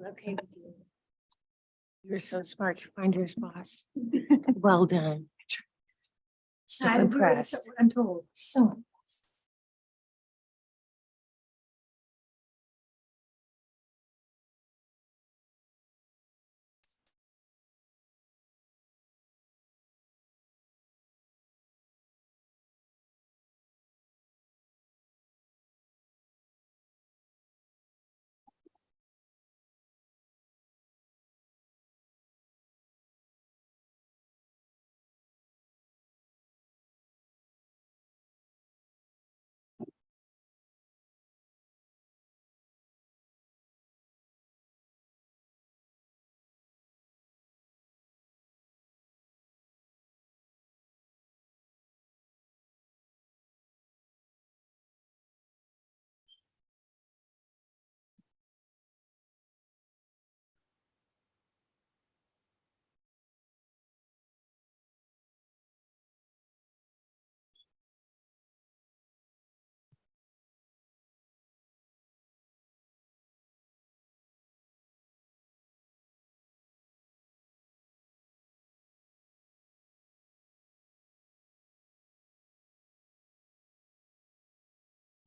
okay with you. You're so smart to find your boss. Well done. So impressed. I'm told. So impressed.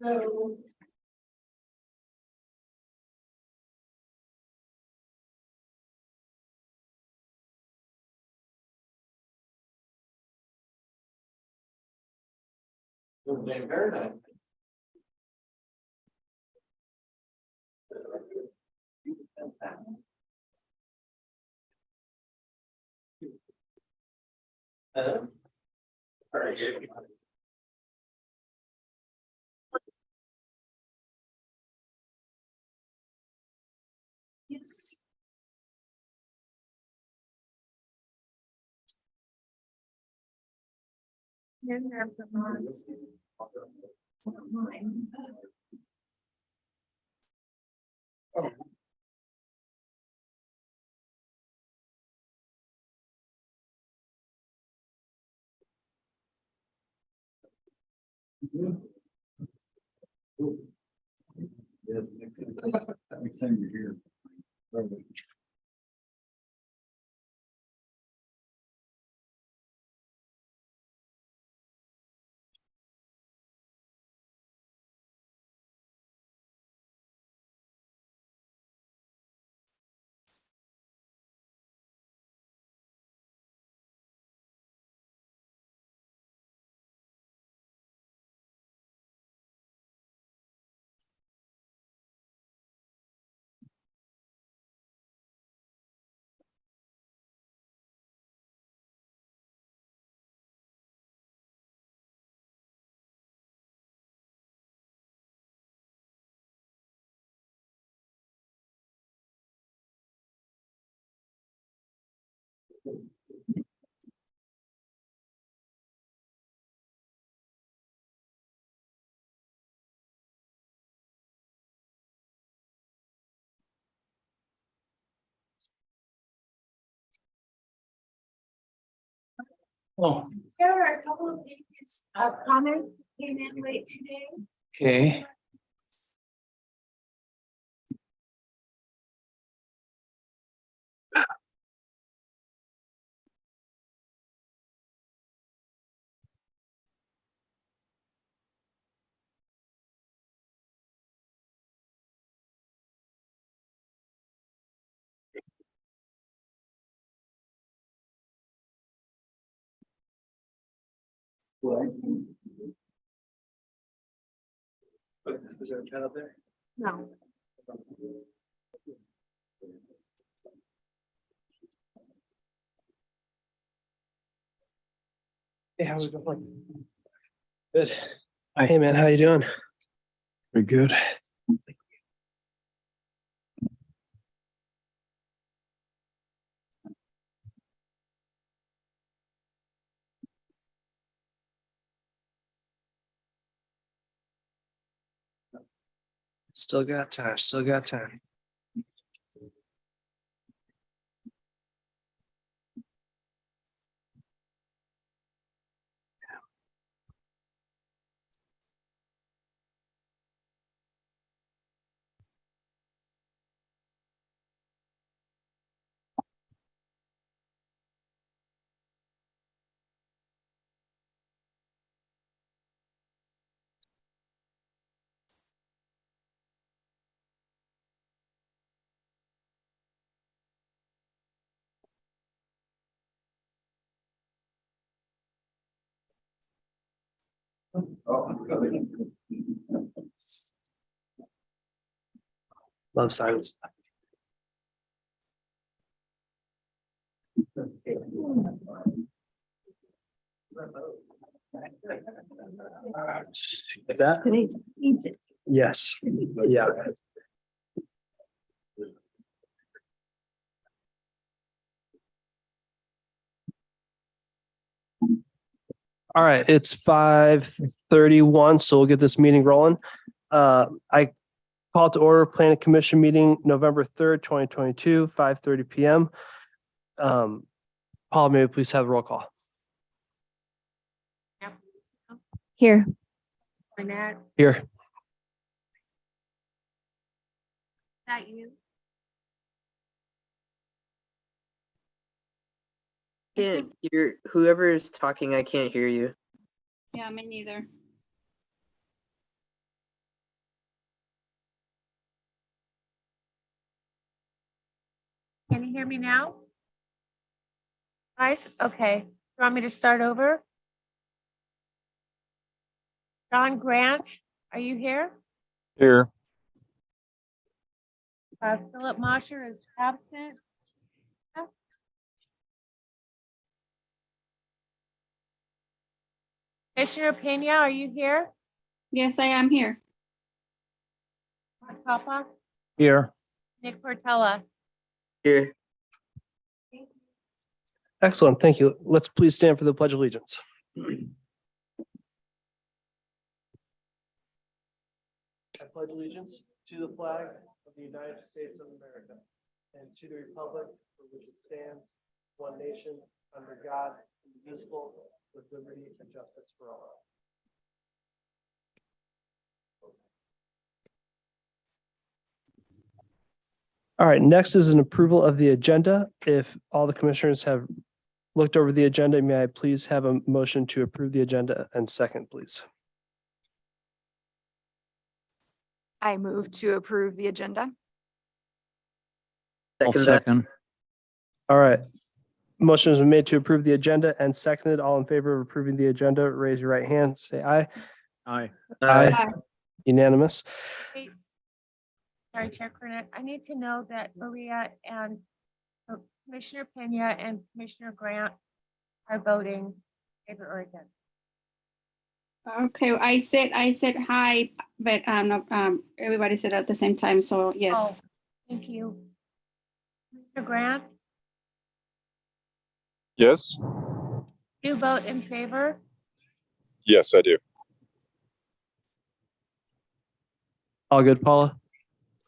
So. Very nice. Very good. Yes. Then there's the ones. Mine. Yes, next time you're here. Oh, There are a couple of pages, comments came in late today. okay. Is there a pen up there? No. Hey, how's it going? Good. Hey, man, how you doing? Very good. Still got time, still got time. Love silence. Like that? Yes, yeah. All right, it's 5:31, so we'll get this meeting rolling. I call to order planning commission meeting November 3rd, 2022, 5:30 PM. Paul, may we please have a roll call? Here. Burnett, Here. that you? Can't hear whoever is talking. I can't hear you. Yeah, me neither. Can you hear me now? Guys, okay. You want me to start over? John Grant, are you here? Here. Philip Mosher is absent. Commissioner Pena, are you here? Yes, I am here. Mark Papa, Here. Nick Portella. Here. Excellent, thank you. Let's please stand for the Pledge of Allegiance. I pledge allegiance to the flag of the United States of America and to the republic for which it stands, one nation, under God, indivisible, with liberty and justice for all. All right, next is an approval of the agenda. If all the commissioners have looked over the agenda, may I please have a motion to approve the agenda and second, please? I move to approve the agenda. I'll Second that. second. All right. Motion has been made to approve the agenda and seconded. All in favor of approving the agenda, raise your right hand, say aye. Aye. Aye. Unanimous. Sorry, Chair Cornett, I need to know that Maria and Commissioner Pena and Commissioner Grant are voting favor or against. Okay, I said hi, but no, everybody said at the same time, so yes. Thank you. Commissioner Grant, Yes. do you vote in favor? Yes, I do. All good, Paula?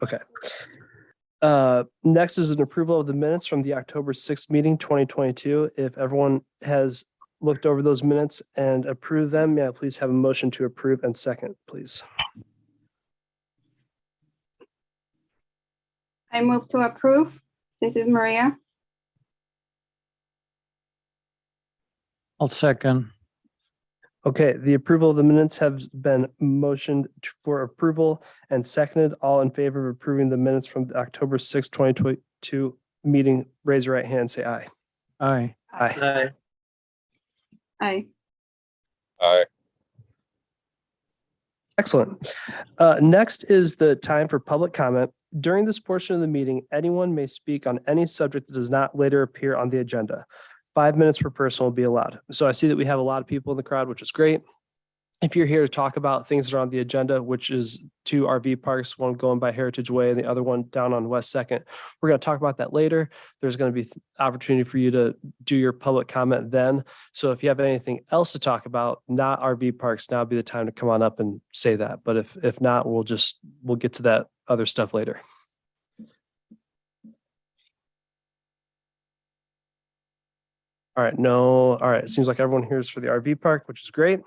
Okay. Next is an approval of the minutes from the October 6th meeting, 2022. If everyone has looked over those minutes and approved them, may I please have a motion to approve and second, please? I move to approve. This is Maria. I'll second. Okay, the approval of the minutes have been motioned for approval and seconded. All in favor of approving the minutes from the October 6th, 2022 meeting, raise your right hand, say aye. Aye. Aye. Aye. Aye. Aye. Excellent. Next is the time for public comment. During this portion of the meeting, anyone may speak on any subject that does not later appear on the agenda. 5 minutes per person will be allowed. So I see that we have a lot of people in the crowd, which is great. If you're here to talk about things that are on the agenda, which is 2 RV parks, one going by Heritage Way and the other one down on West Second, we're going to talk about that later. There's going to be opportunity for you to do your public comment then. So if you have anything else to talk about, not RV parks, now would be the time to come on up and say that. But if not, we'll get to that other stuff later. All right, no, all right. It seems like everyone here is for the RV park, which is great.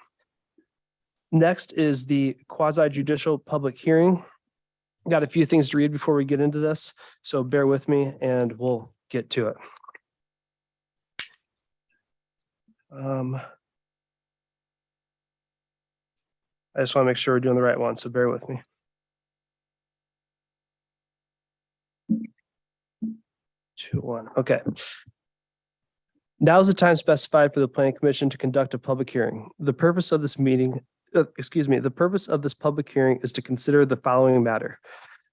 Next is the quasi judicial public hearing. Got a few things to read before we get into this, so bear with me and we'll get to it. I just want to make sure we're doing the right one, so bear with me. Two, one, okay. Now is the time specified for the Planning Commission to conduct a public hearing. The purpose of this meeting the purpose of this public hearing is to consider the following matter.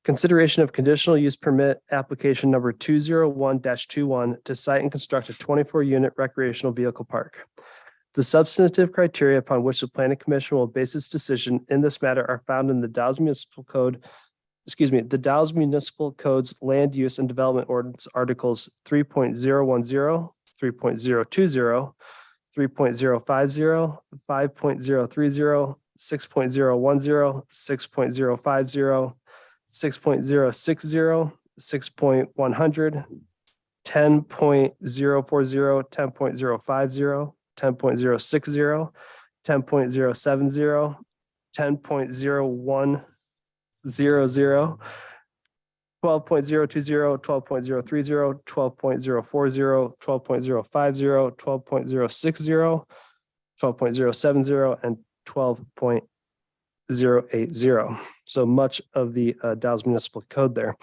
Consideration of conditional use permit application number 201-21 to site and construct a 24-unit recreational vehicle park. The substantive criteria upon which the planning commission will base its decision in this matter are found in the Dallas Municipal Code, the Dallas Municipal Code's Land Use and Development Ordinance Articles 3.010, 3.020, 3.050, 5.030, 6.010, 6.050, 6.060, 6.100, 10.040, 10.050, 10.060, 10.070, 10.0100, 12.020, 12.030, 12.040, 12.050, 12.060, 12.070, and 12.080. So much of the Dallas Municipal Code there.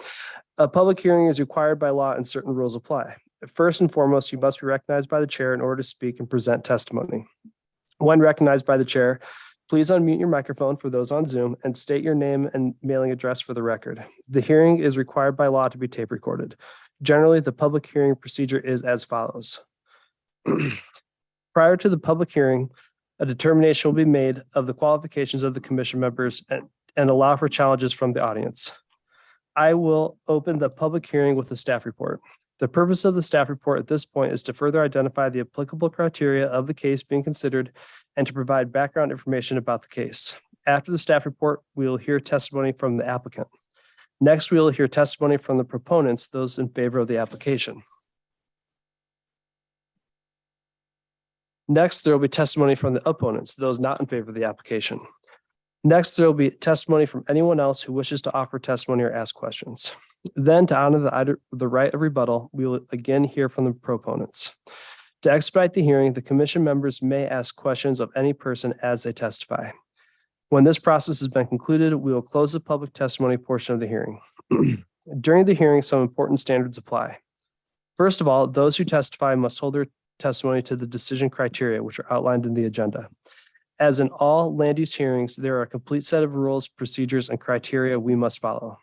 A public hearing is required by law and certain rules apply. First and foremost, you must be recognized by the chair in order to speak and present testimony. When recognized by the chair, please unmute your microphone for those on Zoom and state your name and mailing address for the record. The hearing is required by law to be tape recorded. Generally, the public hearing procedure is as follows. Prior to the public hearing, a determination will be made of the qualifications of the commission members and allow for challenges from the audience. I will open the public hearing with the staff report. The purpose of the staff report at this point is to further identify the applicable criteria of the case being considered and to provide background information about the case. After the staff report, we will hear testimony from the applicant. Next, we will hear testimony from the proponents, those in favor of the application. Next, there will be testimony from the opponents, those not in favor of the application. Next, there will be testimony from anyone else who wishes to offer testimony or ask questions. Then, to honor the right of rebuttal, we will again hear from the proponents. To expedite the hearing, the commission members may ask questions of any person as they testify. When this process has been concluded, we will close the public testimony portion of the hearing. During the hearing, some important standards apply. First of all, those who testify must hold their testimony to the decision criteria, which are outlined in the agenda. As in all land use hearings, there are a complete set of rules, procedures, and criteria we must follow.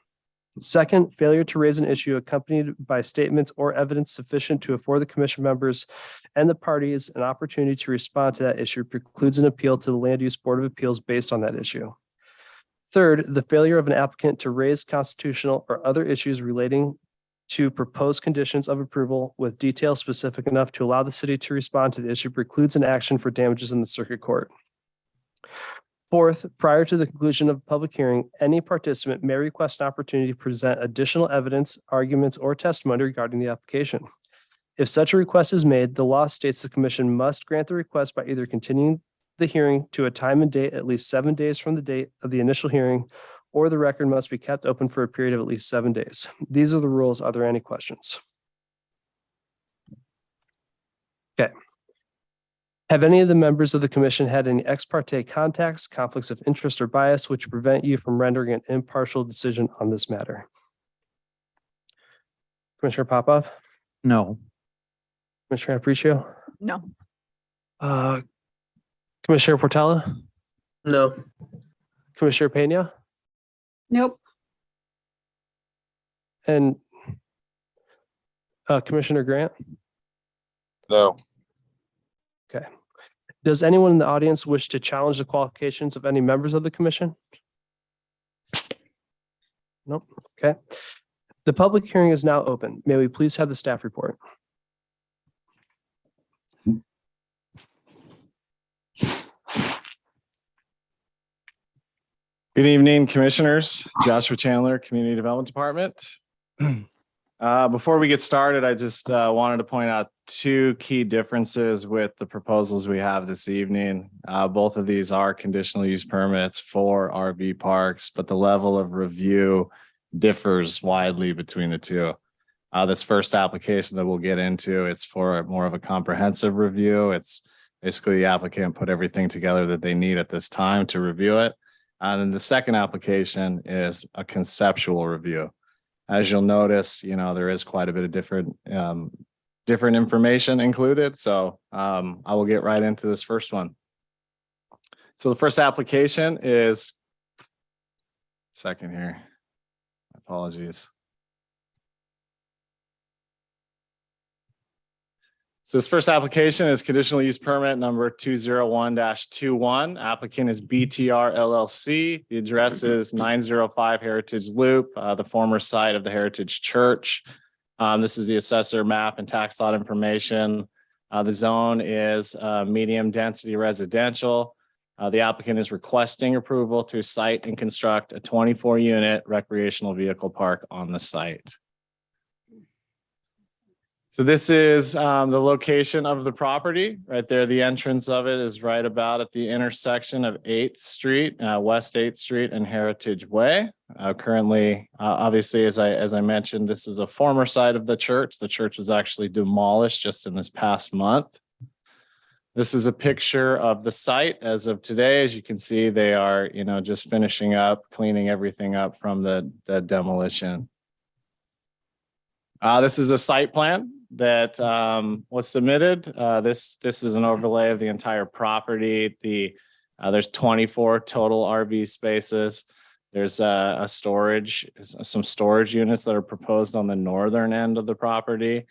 Second, failure to raise an issue accompanied by statements or evidence sufficient to afford the commission members and the parties an opportunity to respond to that issue precludes an appeal to the Land Use Board of Appeals based on that issue. Third, the failure of an applicant to raise constitutional or other issues relating to proposed conditions of approval with details specific enough to allow the city to respond to the issue precludes an action for damages in the circuit court. Fourth, prior to the conclusion of the public hearing, any participant may request an opportunity to present additional evidence, arguments, or testimony regarding the application. If such a request is made, the law states the commission must grant the request by either continuing the hearing to a time and date at least 7 days from the date of the initial hearing, or the record must be kept open for a period of at least 7 days. These are the rules. Are there any questions? Okay. Have any of the members of the commission had any ex parte contacts, conflicts of interest, or bias which prevent you from rendering an impartial decision on this matter? Commissioner Popov, No. Commissioner Aparicio, No. Commissioner Portela, No. Commissioner Pena, Nope. and Commissioner Grant. No. Okay. Does anyone in the audience wish to challenge the qualifications of any members of the commission? Nope. Okay. The public hearing is now open. May we please have the staff report? Good evening, commissioners. Joshua Chandler, Community Development Department. Before we get started, I just wanted to point out two key differences with the proposals we have this evening. Both of these are conditional use permits for RV parks, but the level of review differs widely between the two. This first application that we'll get into, it's for more of a comprehensive review. It's basically the applicant put everything together that they need at this time to review it. And then the second application is a conceptual review. As you'll notice, there is quite a bit of different information included. So I will get right into this first one. So the first application is, second here, apologies. So this first application is conditional use permit number 201-21. Applicant is BTR LLC. The address is 905 Heritage Loop, the former site of the Heritage Church. This is the assessor map and tax lot information. The zone is medium density residential. The applicant is requesting approval to site and construct a 24-unit recreational vehicle park on the site. So this is the location of the property right there. The entrance of it is right about at the intersection of 8th Street, West 8th Street and Heritage Way. Currently, obviously, as I mentioned, this is a former site of the church. The church was actually demolished just in this past month. This is a picture of the site as of today. As you can see, they are, just finishing up, cleaning everything up from the demolition. This is a site plan that was submitted. This is an overlay of the entire property. There's 24 total RV spaces. There's some storage units that are proposed on the northern end of the property.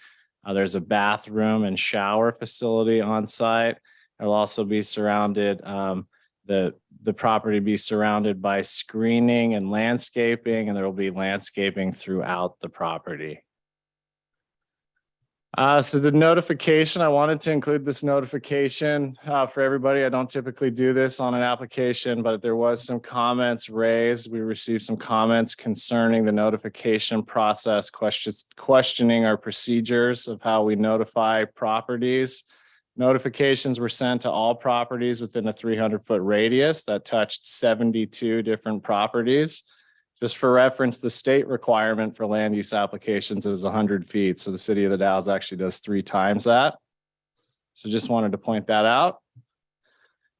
There's a bathroom and shower facility on site. It'll also be surrounded, the property be surrounded by screening and landscaping, and there will be landscaping throughout the property. So the notification, I wanted to include this notification for everybody. I don't typically do this on an application, but there was some comments raised. We received some comments concerning the notification process, questioning our procedures of how we notify properties. Notifications were sent to all properties within a 300-foot radius that touched 72 different properties. Just for reference, the state requirement for land use applications is 100 feet. So the city of the Dalles actually does 3 times that. So just wanted to point that out.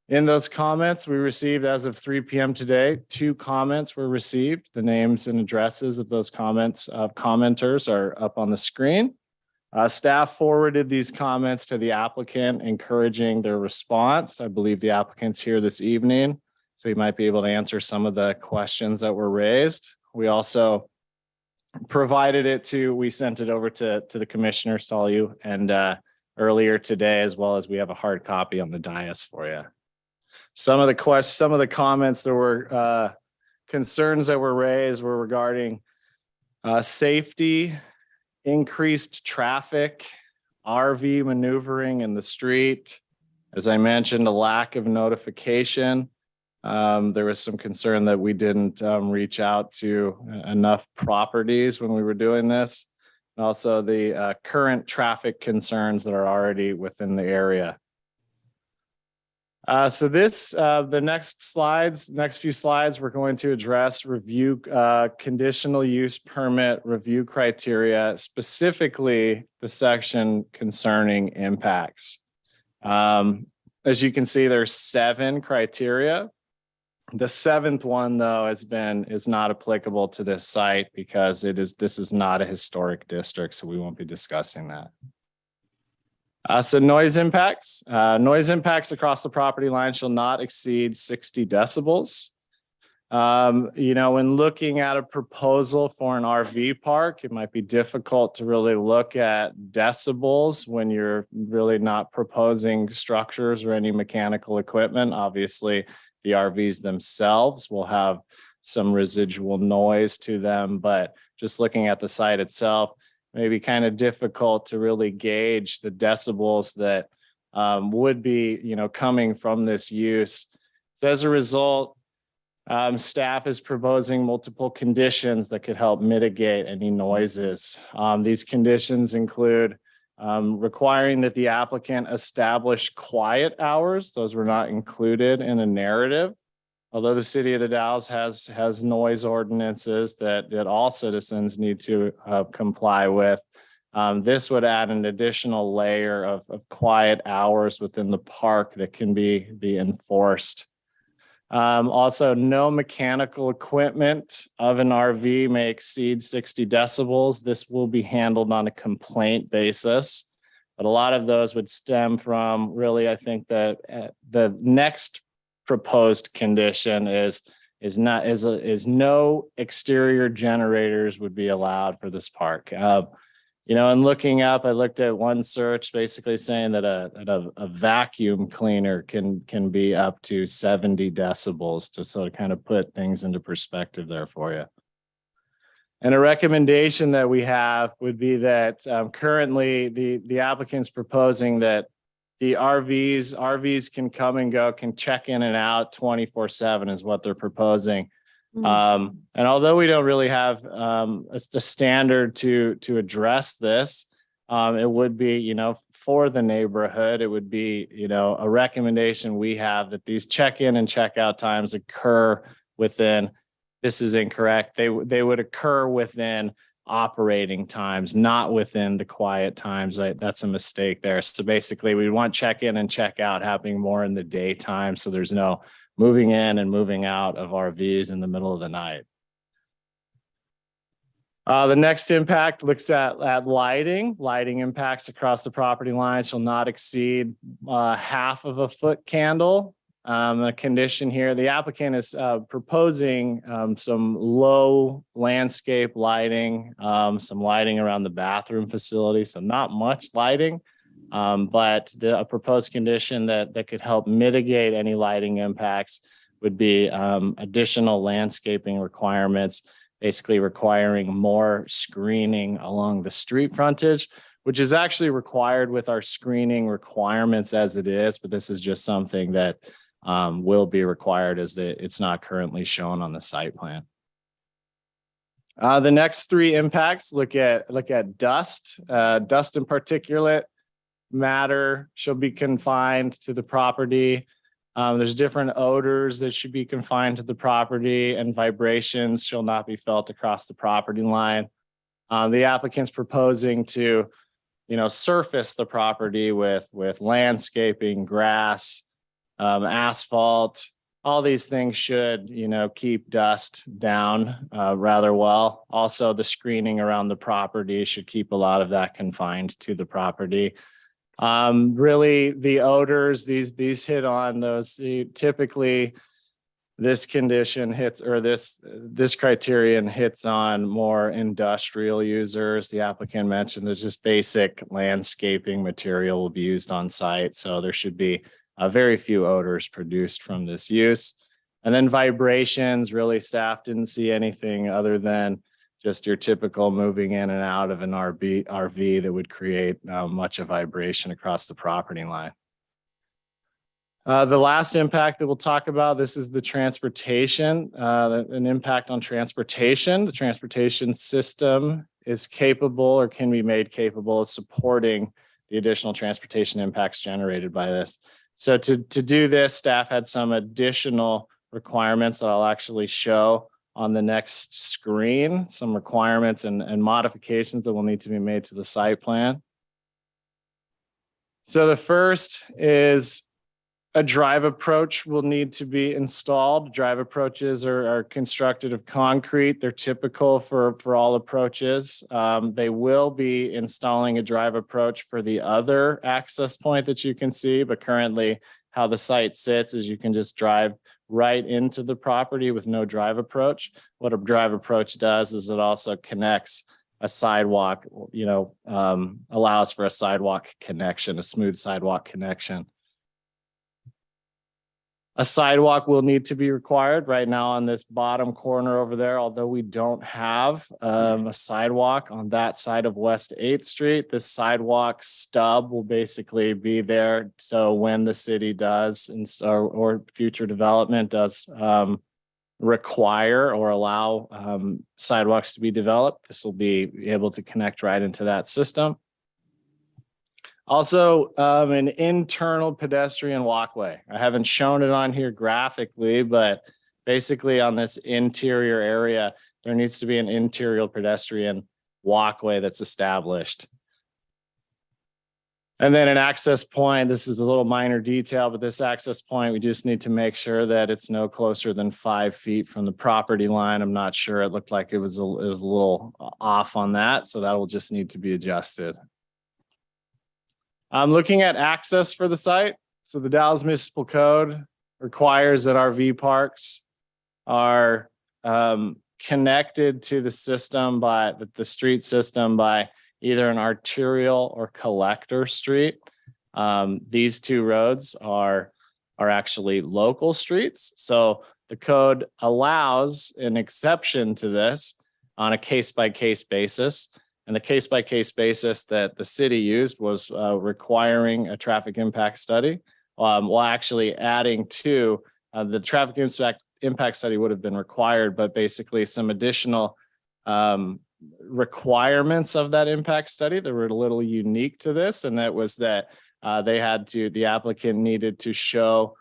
In those comments we received as of 3 p.m. today, 2 comments were received. The names and addresses of those comments of commenters are up on the screen. Staff forwarded these comments to the applicant, encouraging their response. I believe the applicant's here this evening, so you might be able to answer some of the questions that were raised. We also we sent it over to the commissioners, to all you, and earlier today, as well as we have a hard copy on the dais for you. Some of the comments that were concerns that were raised were regarding safety, increased traffic, RV maneuvering in the street. As I mentioned, a lack of notification. There was some concern that we didn't reach out to enough properties when we were doing this. And also the current traffic concerns that are already within the area. So the next few slides, we're going to address review conditional use permit review criteria, specifically the section concerning impacts. As you can see, there's 7 criteria. The 7th one, though, is not applicable to this site because this is not a historic district, so we won't be discussing that. So noise impacts. Noise impacts across the property line shall not exceed 60 decibels. When looking at a proposal for an RV park, it might be difficult to really look at decibels when you're really not proposing structures or any mechanical equipment. Obviously, the RVs themselves will have some residual noise to them, but just looking at the site itself, may be kind of difficult to really gauge the decibels that would be, coming from this use. So as a result, staff is proposing multiple conditions that could help mitigate any noises. These conditions include requiring that the applicant establish quiet hours. Those were not included in a narrative. Although the city of the Dalles has noise ordinances that all citizens need to comply with, this would add an additional layer of quiet hours within the park that can be enforced. Also, no mechanical equipment of an RV may exceed 60 decibels. This will be handled on a complaint basis, but a lot of those would stem from really, I think that the next proposed condition is no exterior generators would be allowed for this park. And looking up, I looked at one search basically saying that a vacuum cleaner can be up to 70 decibels, to sort of kind of put things into perspective there for you. And a recommendation that we have would be that currently the applicant's proposing that the RVs can come and go, can check in and out 24/7 is what they're proposing. And although we don't really have a standard to address this, it would be, for the neighborhood, it would be, a recommendation we have that these check-in and check-out times occur within, this is incorrect, they would occur within operating times, not within the quiet times. That's a mistake there. So basically we want check-in and check-out happening more in the daytime, so there's no moving in and moving out of RVs in the middle of the night. The next impact looks at lighting. Lighting impacts across the property line shall not exceed half of a foot candle. A condition here, the applicant is proposing some low landscape lighting, some lighting around the bathroom facility, so not much lighting. But a proposed condition that could help mitigate any lighting impacts would be additional landscaping requirements, basically requiring more screening along the street frontage, which is actually required with our screening requirements as it is, but this is just something that will be required as it's not currently shown on the site plan. The next three impacts look at dust. Dust and particulate matter shall be confined to the property. There's different odors that should be confined to the property, and vibrations shall not be felt across the property line. The applicant's proposing to, surface the property with landscaping, grass, asphalt. All these things should, keep dust down rather well. Also, the screening around the property should keep a lot of that confined to the property. Really, the odors, these hit on those. Typically, this condition hits, or this criterion hits on more industrial users. The applicant mentioned there's just basic landscaping material will be used on site, so there should be very few odors produced from this use. And then vibrations, really staff didn't see anything other than just your typical moving in and out of an RV that would create much of vibration across the property line. The last impact that we'll talk about, this is the transportation, an impact on transportation. The transportation system is capable or can be made capable of supporting the additional transportation impacts generated by this. So to do this, staff had some additional requirements that I'll actually show on the next screen, some requirements and modifications that will need to be made to the site plan. So the first is a drive approach will need to be installed. Drive approaches are constructed of concrete. They're typical for all approaches. They will be installing a drive approach for the other access point that you can see, but currently how the site sits is you can just drive right into the property with no drive approach. What a drive approach does is it also connects a sidewalk, allows for a sidewalk connection, a smooth sidewalk connection. A sidewalk will need to be required right now on this bottom corner over there. Although we don't have a sidewalk on that side of West 8th Street, this sidewalk stub will basically be there. So when the city does or future development does require or allow sidewalks to be developed, this will be able to connect right into that system. Also, an internal pedestrian walkway. I haven't shown it on here graphically, but basically on this interior area, there needs to be an interior pedestrian walkway that's established. And then an access point, this is a little minor detail, but this access point, we just need to make sure that it's no closer than 5 feet from the property line. I'm not sure, it looked like it was a little off on that, so that will just need to be adjusted. I'm looking at access for the site. So the Dallas Municipal Code requires that RV parks are connected to the system by the street system by either an arterial or collector street. These two roads are actually local streets. So the code allows an exception to this on a case-by-case basis. And the case-by-case basis that the city used was requiring a traffic impact study, while actually adding to the traffic impact study would have been required, but basically some additional requirements of that impact study that were a little unique to this. And that was that the applicant needed to show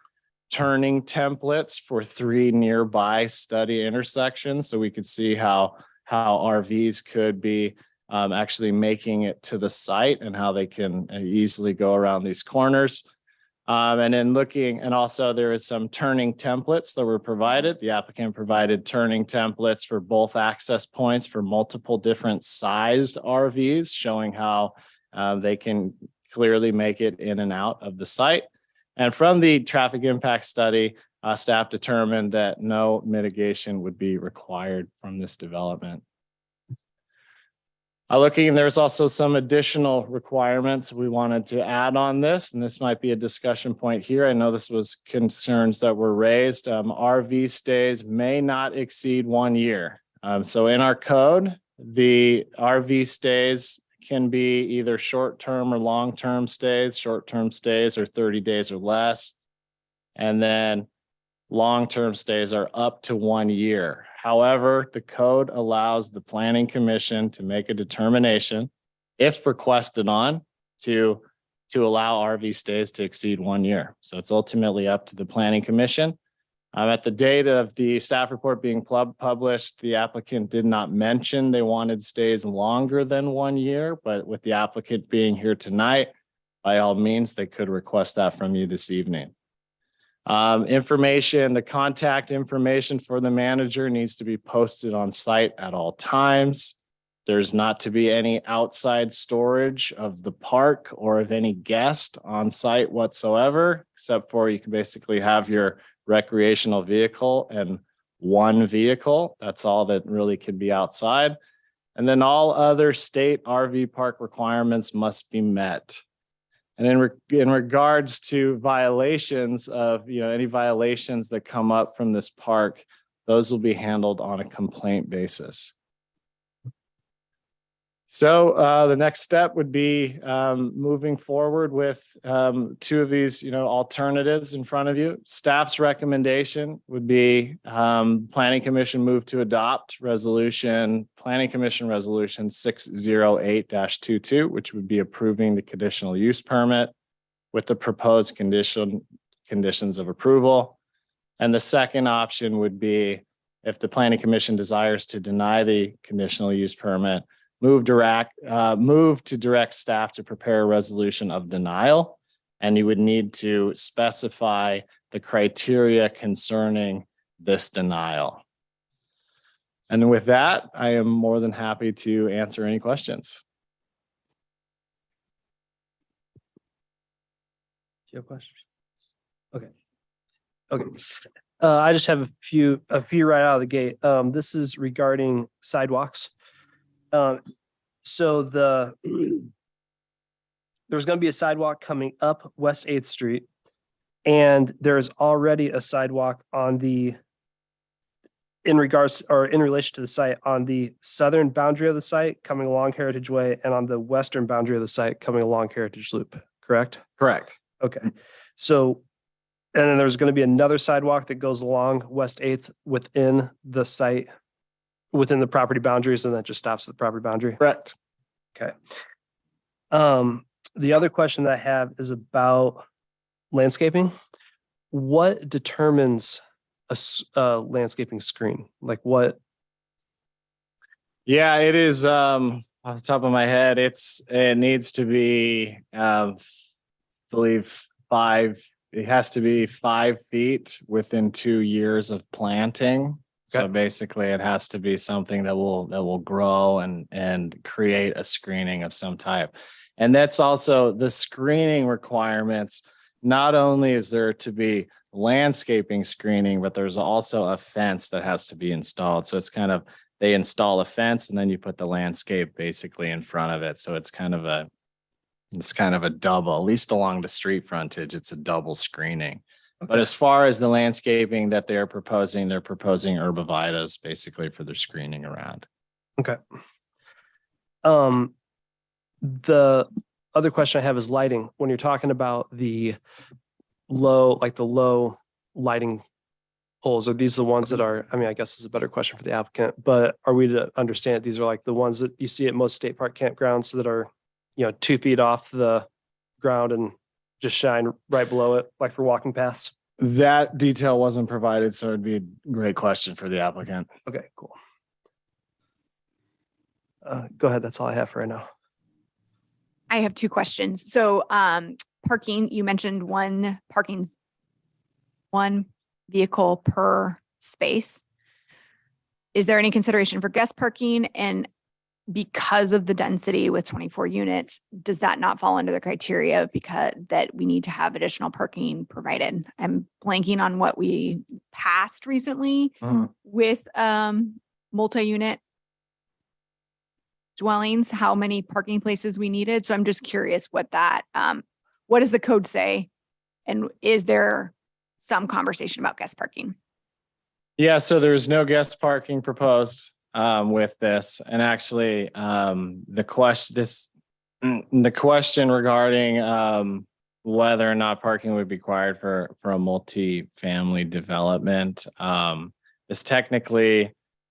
turning templates for 3 nearby study intersections. So we could see how RVs could be actually making it to the site and how they can easily go around these corners. And then looking, and also there is some turning templates that were provided. The applicant provided turning templates for both access points for multiple different sized RVs, showing how they can clearly make it in and out of the site. And from the traffic impact study, staff determined that no mitigation would be required from this development. Looking, there's also some additional requirements we wanted to add on this, and this might be a discussion point here. I know this was concerns that were raised. RV stays may not exceed 1 year. So in our code, the RV stays can be either short-term or long-term stays. Short-term stays are 30 days or less. And then long-term stays are up to 1 year. However, the code allows the Planning Commission to make a determination, if requested on, to allow RV stays to exceed 1 year. So it's ultimately up to the Planning Commission. At the date of the staff report being published, the applicant did not mention they wanted stays longer than 1 year, but with the applicant being here tonight, by all means, they could request that from you this evening. The contact information for the manager needs to be posted on site at all times. There's not to be any outside storage of the park or of any guest on site whatsoever, except for you can basically have your recreational vehicle and 1 vehicle. That's all that really can be outside. And then all other state RV park requirements must be met. And in regards to violations of, any violations that come up from this park, those will be handled on a complaint basis. So the next step would be moving forward with 2 of these, alternatives in front of you. Staff's recommendation would be Planning Commission move to adopt Planning Commission Resolution 608-22, which would be approving the conditional use permit with the proposed conditions of approval. And the second option would be, if the Planning Commission desires to deny the conditional use permit, move to direct staff to prepare a resolution of denial, and you would need to specify the criteria concerning this denial. And with that, I am more than happy to answer any questions. Do you have questions? Okay. I just have a few right out of the gate. This is regarding sidewalks. So there's going to be a sidewalk coming up West 8th Street, and there is already a sidewalk in relation to the site on the southern boundary of the site coming along Heritage Way, and on the western boundary of the site coming along Heritage Loop, correct? Correct. Okay. So, and then there's going to be another sidewalk that goes along West 8th within the site, within the property boundaries, and that just stops at the property boundary. Correct. Okay. The other question that I have is about landscaping. What determines a landscaping screen? Like what? Yeah, it is. Off the top of my head, it needs to be, I believe 5. It has to be 5 feet within 2 years of planting. So Okay. basically, it has to be something that will grow and create a screening of some type. And that's also the screening requirements. Not only is there to be landscaping screening, but there's also a fence that has to be installed. So it's kind of, they install a fence and then you put the landscape basically in front of it. So it's kind of a double, at least along the street frontage, it's a double screening. But Okay. as far as the landscaping that they're proposing arborvitaes basically for their screening around. Okay. The other question I have is lighting. When you're talking about the low lighting poles, are these the ones that are, I mean, I guess this is a better question for the applicant, but are we to understand that these are like the ones that you see at most state park campgrounds that are, 2 feet off the ground and just shine right below it, like for walking paths? That detail wasn't provided, so it'd be a great question for the applicant. Okay, cool. Go ahead. That's all I have for right now. I have two questions. So parking, you mentioned one vehicle per space. Is there any consideration for guest parking? And because of the density with 24 units, does that not fall under the criteria because that we need to have additional parking provided? I'm blanking on what we passed recently with multi-unit dwellings, how many parking places we needed. So I'm just curious what does the code say? And is there some conversation about guest parking? Yeah, so there's no guest parking proposed with this. And actually, the question regarding whether or not parking would be required for a multi-family development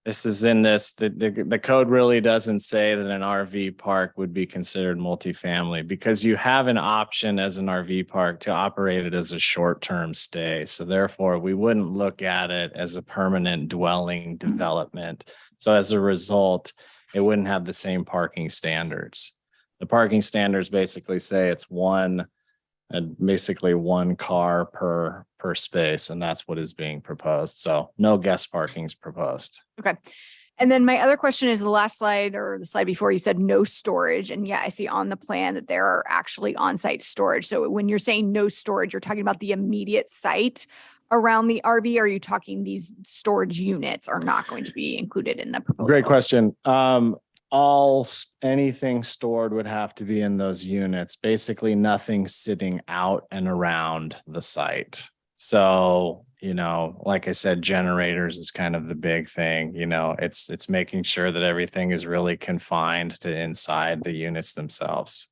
the code really doesn't say that an RV park would be considered multifamily because you have an option as an RV park to operate it as a short-term stay. So therefore, we wouldn't look at it as a permanent dwelling development. So as a result, it wouldn't have the same parking standards. The parking standards basically say it's basically one car per space, and that's what is being proposed. So no guest parking is proposed. Okay. And then my other question is the last slide or the slide before you said no storage. And yeah, I see on the plan that there are actually on-site storage. So when you're saying no storage, you're talking about the immediate site around the RV. Or are you talking these storage units are not going to be included in the proposal? Great question. Anything stored would have to be in those units. Basically, nothing sitting out and around the site. So, like I said, generators is kind of the big thing. It's making sure that everything is really confined to inside the units themselves.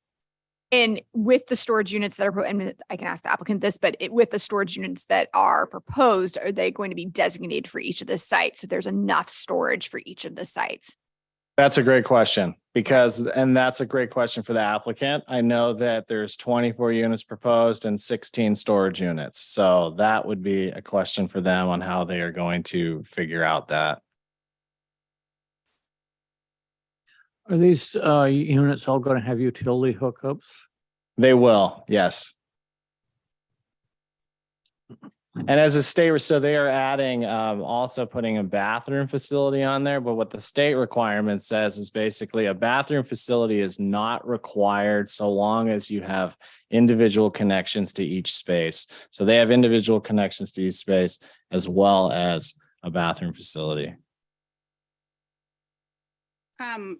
And with the storage units that are, I can ask the applicant this, but with the storage units that are proposed, are they going to be designated for each of the sites? So there's enough storage for each of the sites? That's a great question and that's a great question for the applicant. I know that there's 24 units proposed and 16 storage units. So that would be a question for them on how they are going to figure out that. Are these units all going to have utility hookups? They will, yes. And as a state, so they are adding, also putting a bathroom facility on there. But what the state requirement says is basically a bathroom facility is not required so long as you have individual connections to each space. So they have individual connections to each space as well as a bathroom facility.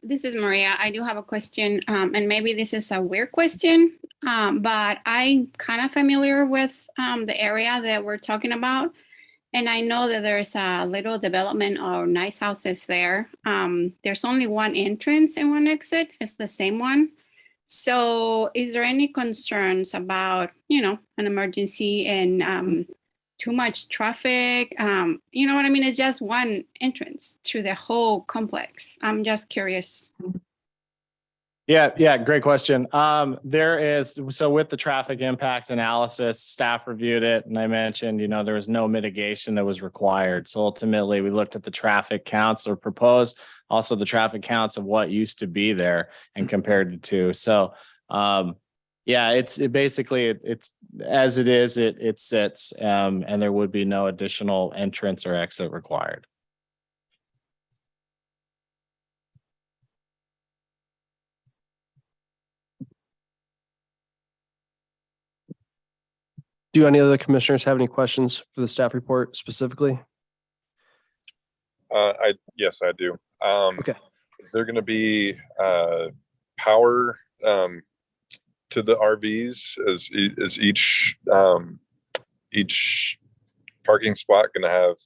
This is Maria. I do have a question, and maybe this is a weird question, but I'm kind of familiar with the area that we're talking about. And I know that there's a little development or nice houses there. There's only one entrance and one exit. It's the same one. So is there any concerns about, an emergency and too much traffic? You know what I mean? It's just one entrance to the whole complex. I'm just curious. Yeah, great question. So with the traffic impact analysis, staff reviewed it, and I mentioned, there was no mitigation that was required. So ultimately, we looked at the traffic counts that were proposed, also the traffic counts of what used to be there and compared it to. So, it's as it is, it sits, and there would be no additional entrance or exit required. Do any other commissioners have any questions for the staff report specifically? Yes, I do. Okay. Is there going to be power to the RVs? Is each parking spot going to have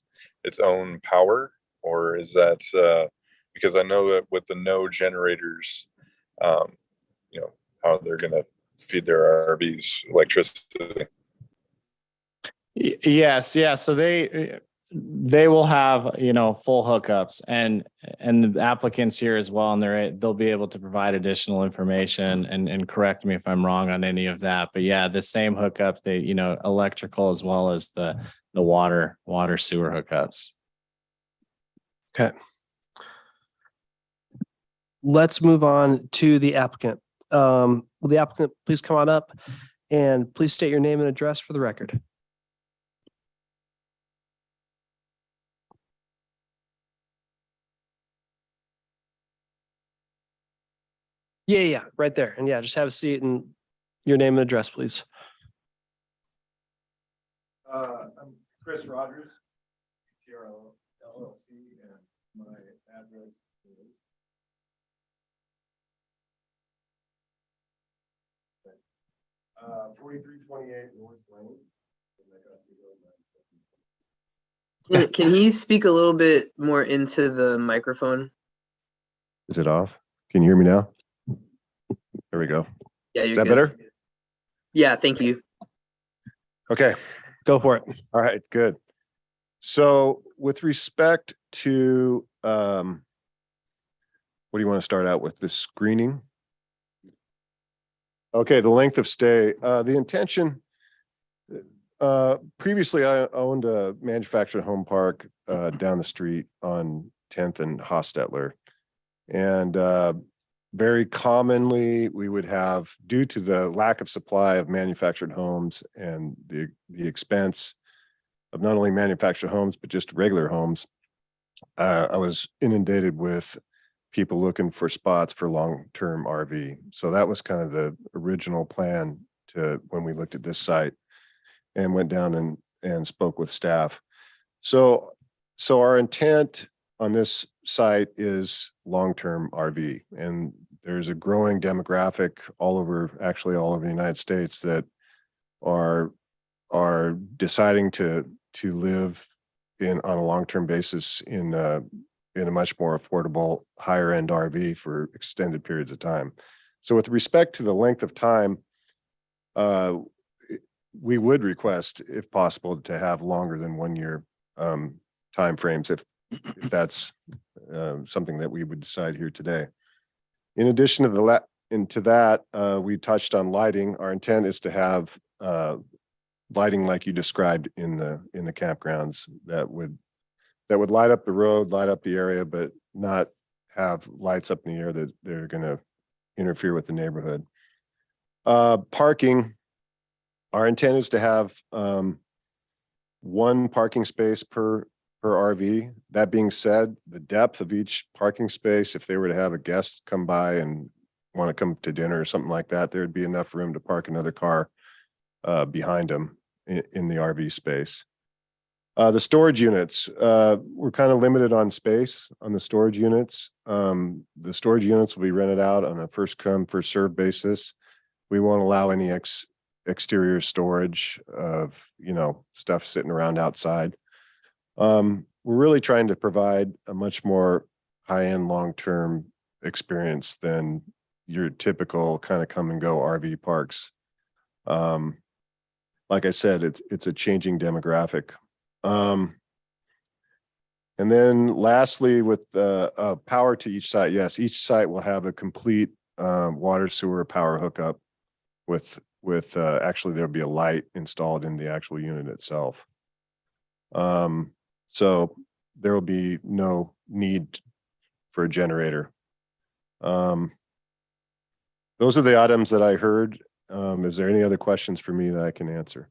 its own power, or is that because I know that with the no generators, how they're going to feed their RVs electricity? Yes, yeah. So they will have, full hookups, and the applicants here as well, and they'll be able to provide additional information and correct me if I'm wrong on any of that. But yeah, the same hookup, electrical as well as the water sewer hookups. Okay. Let's move on to the applicant. Will the applicant please come on up and please state your name and address for the record? Yeah, right there. And yeah, just have a seat and your name and address, please. I'm Chris Rogers, TRL LLC, and my address is 4328 North Lane. Can he speak a little bit more into the microphone? Is it off? Can you hear me now? There we go. Yeah, Is that better? Yeah, thank you. Okay. Go for it. All right, good. So with respect to, what do you want to start out with? The screening? Okay, the length of stay. The intention, previously I owned a manufactured home park down the street on 10th and Hostetler. And very commonly we would have, due to the lack of supply of manufactured homes and the expense of not only manufactured homes, but just regular homes, I was inundated with people looking for spots for long-term RV. So that was kind of the original plan to when we looked at this site and went down and spoke with staff. So our intent on this site is long-term RV, and there's a growing demographic all over the United States that are deciding to live on a long-term basis in a much more affordable, higher end RV for extended periods of time. So with respect to the length of time, we would request, if possible, to have longer than 1 year timeframes if that's something that we would decide here today. In addition to that, we touched on lighting. Our intent is to have lighting like you described in the campgrounds that would light up the road, light up the area, but not have lights up in the air that they're going to interfere with the neighborhood. Parking, our intent is to have one parking space per RV. That being said, the depth of each parking space, if they were to have a guest come by and want to come to dinner or something like that, there'd be enough room to park another car behind them in the RV space. The storage units, we're kind of limited on space on the storage units. The storage units will be rented out on a first come, first served basis. We won't allow any exterior storage of, stuff sitting around outside. We're really trying to provide a much more high-end, long-term experience than your typical kind of come and go RV parks. Like I said, it's a changing demographic. And then lastly, with power to each site, yes, each site will have a complete water sewer power hookup with actually there'll be a light installed in the actual unit itself. So there will be no need for a generator. Those are the items that I heard. Is there any other questions for me that I can answer?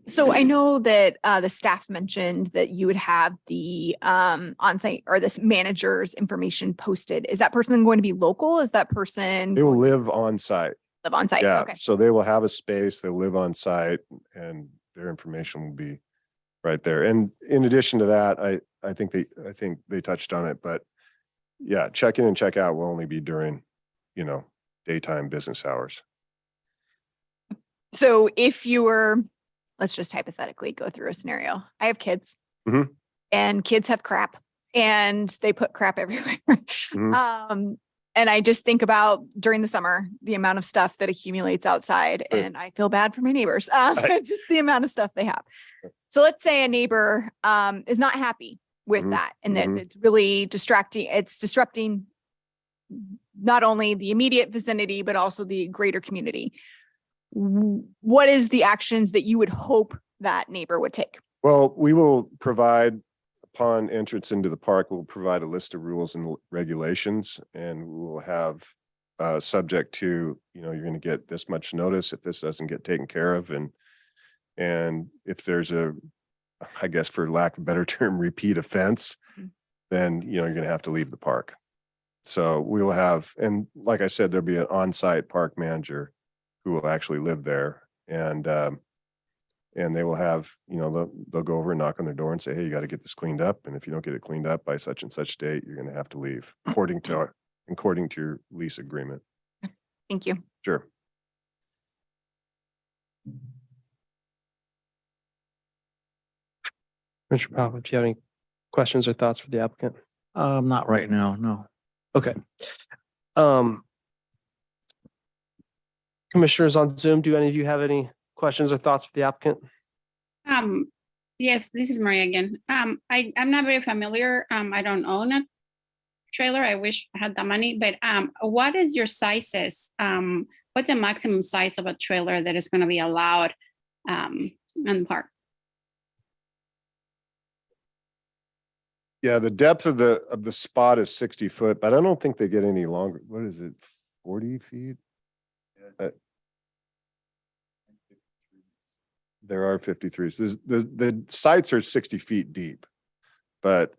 So I know that the staff mentioned that you would have the on-site or this manager's information posted. Is that person going to be local? Is that person? They will live on site. live on site. Yeah, Okay. so they will have a space, they'll live on site and their information will be right there. And in addition to that, I think they touched on it, but yeah, check in and check out will only be during, daytime business hours. So if you were, let's just hypothetically go through a scenario. I have kids Mhm. and kids have crap and they put crap everywhere. Mhm. And I just think about during the summer, the amount of stuff that accumulates outside Right. and I feel bad for my neighbors, Right. just the amount of stuff they have. So let's say a neighbor is not happy with Mhm. that and that Mhm. it's really distracting. It's disrupting not only the immediate vicinity, but also the greater community. What is the actions that you would hope that neighbor would take? Well, we will provide upon entrance into the park, we'll provide a list of rules and regulations and we will have subject to, you're going to get this much notice if this doesn't get taken care of. And if there's I guess for lack of a better term, repeat offense, Mhm. then, you're going to have to leave the park. So we will have, and like I said, there'll be an on-site park manager who will actually live there. And they will have, they'll go over and knock on their door and say, hey, you got to get this cleaned up. And if you don't get it cleaned up by such and such date, you're going to have to leave according to your lease agreement. Thank you. Sure. Mr. Papa, do you have any questions or thoughts for the applicant? Not right now, no. Okay. Commissioners on Zoom, do any of you have any questions or thoughts for the applicant? Yes, this is Maria again. I'm not very familiar. I don't own a trailer. I wish I had that money, but what is your sizes? What's the maximum size of a trailer that is going to be allowed in the park? Yeah, the depth of the spot is 60 foot, but I don't think they get any longer. What is it? 40 feet? There are 53s. The sites are 60 feet deep, but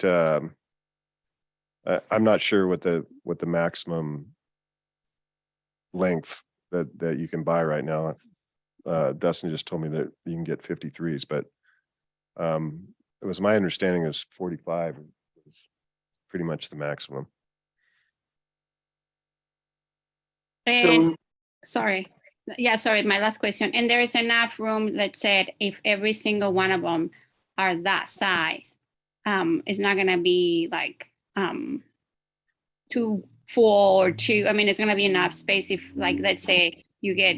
I'm not sure what the maximum length that you can buy right now. Dustin just told me that you can get 53s, but it was my understanding is 45 is pretty much the maximum. And sorry. Yeah, sorry, my last question. And there is enough room that said if every single one of them are that size, it's not gonna be like too full or too, I mean, it's gonna be enough space if like, let's say you get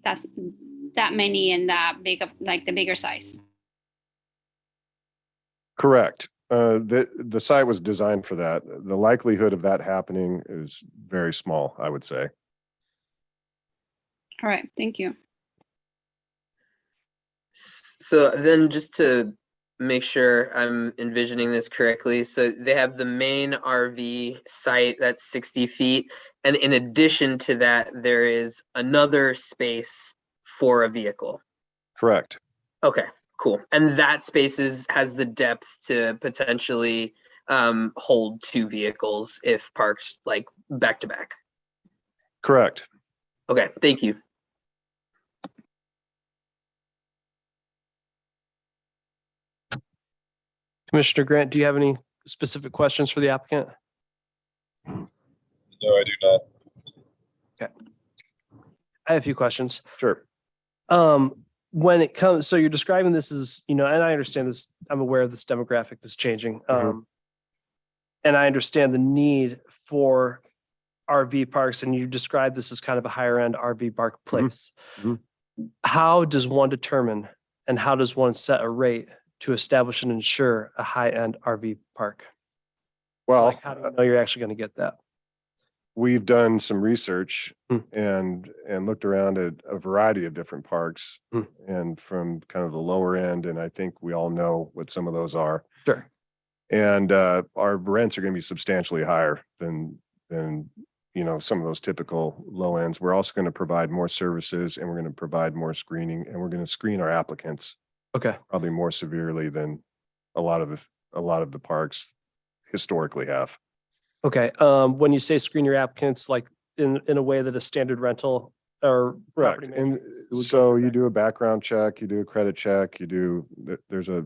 that many and that big of like the bigger size. Correct. The site was designed for that. The likelihood of that happening is very small, I would say. All right, thank you. So then just to make sure I'm envisioning this correctly, so they have the main RV site that's 60 feet. And in addition to that, there is another space for a vehicle. Correct. Okay, cool. And that space has the depth to potentially hold 2 vehicles if parked like back to back. Correct. Okay, thank you. Commissioner Grant, do you have any specific questions for the applicant? No, I do not. I have a few questions. Sure. When it comes, so you're describing this as, and I understand this, I'm aware of this demographic that's changing. Mhm. And I understand the need for RV parks, and you describe this as kind of a higher end RV park place. Mhm. How does one determine and how does one set a rate to establish and ensure a high end RV park? Well, Like, how do you know you're actually going to get that? we've done some research Hmm. and looked around at a variety of different parks Hmm. and from kind of the lower end. And I think we all know what some of those are. Sure. And our rents are going to be substantially higher than some of those typical low ends. We're also going to provide more services and we're going to provide more screening and we're going to screen our applicants Okay. probably more severely than a lot of the parks historically have. Okay. When you say screen your applicants, like in a way that a standard rental or Correct. property And manager would go so through you that. do a background check, you do a credit check, you do, there's a,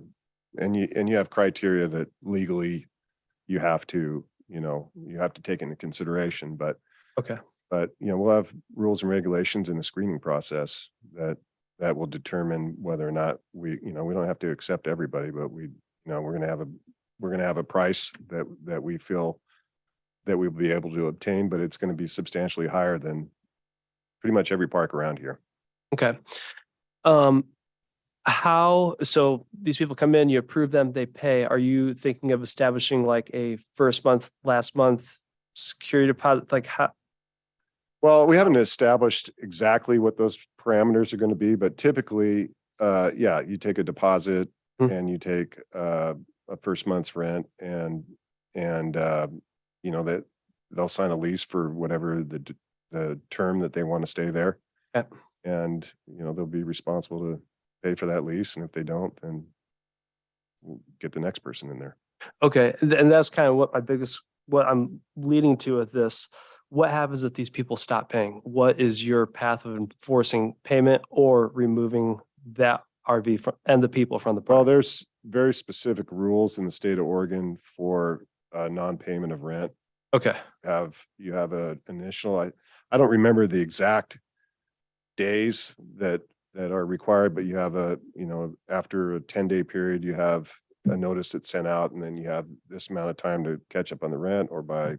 and you have criteria that legally you have to, you have to take into consideration, but Okay. we'll have rules and regulations in the screening process that will determine whether or not we don't have to accept everybody, but we're gonna have a price that we feel that we'll be able to obtain, but it's gonna be substantially higher than pretty much every park around here. Okay. So these people come in, you approve them, they pay. Are you thinking of establishing like a first month, last month security deposit? Like how? Well, we haven't established exactly what those parameters are going to be, but typically, you take a deposit Hmm. and you take a first month's rent and that they'll sign a lease for whatever the term that they want to stay there. Okay. And, they'll be responsible to pay for that lease. And if they don't, then we'll get the next person in there. Okay. And that's kind of what I'm leading to with this. What happens if these people stop paying? What is your path of enforcing payment or removing that RV and the people from the Well, park? there's very specific rules in the state of Oregon for non-payment of rent. Okay. You have an initial, I don't remember the exact days that are required, but you have after a 10-day period, you have a notice that's sent out, and then you have this amount of time to catch up on the rent, or by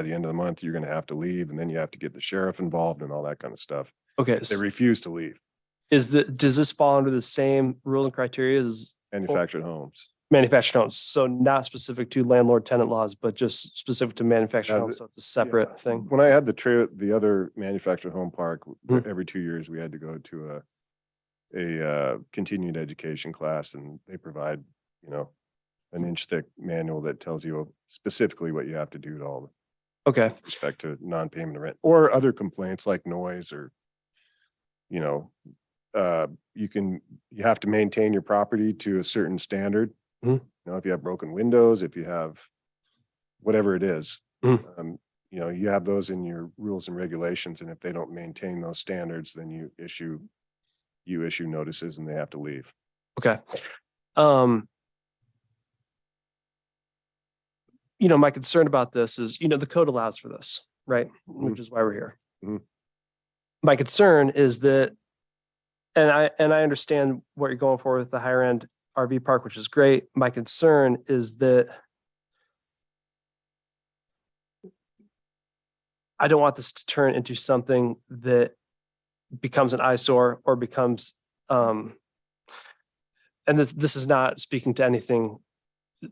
the end of the month, you're going to have to leave, and then you have to get the sheriff involved and all that kind of stuff. Okay. They refuse to leave. Does this fall under the same rules and criteria as Manufactured homes. manufactured homes? So not specific to landlord tenant laws, but just specific to manufactured Yeah, homes. So it's a separate thing. When I had the other manufactured home park, Hmm. every 2 years, we had to go to a continued education class, and they provide, an inch thick manual that tells you specifically what you have to do to all Okay. respect to non-payment of rent or other complaints like noise or, you have to maintain your property to a certain standard. Mhm. If you have broken windows, if you have whatever it is, Mhm. you have those in your rules and regulations. And if they don't maintain those standards, then you issue notices and they have to leave. Okay. My concern about this is, the code allows for this, right? Which is why we're here. Mhm. My concern is that, and I understand what you're going for with the higher end RV park, which is great. My concern is that I don't want this to turn into something that becomes an eyesore or becomes, and this is not speaking to anything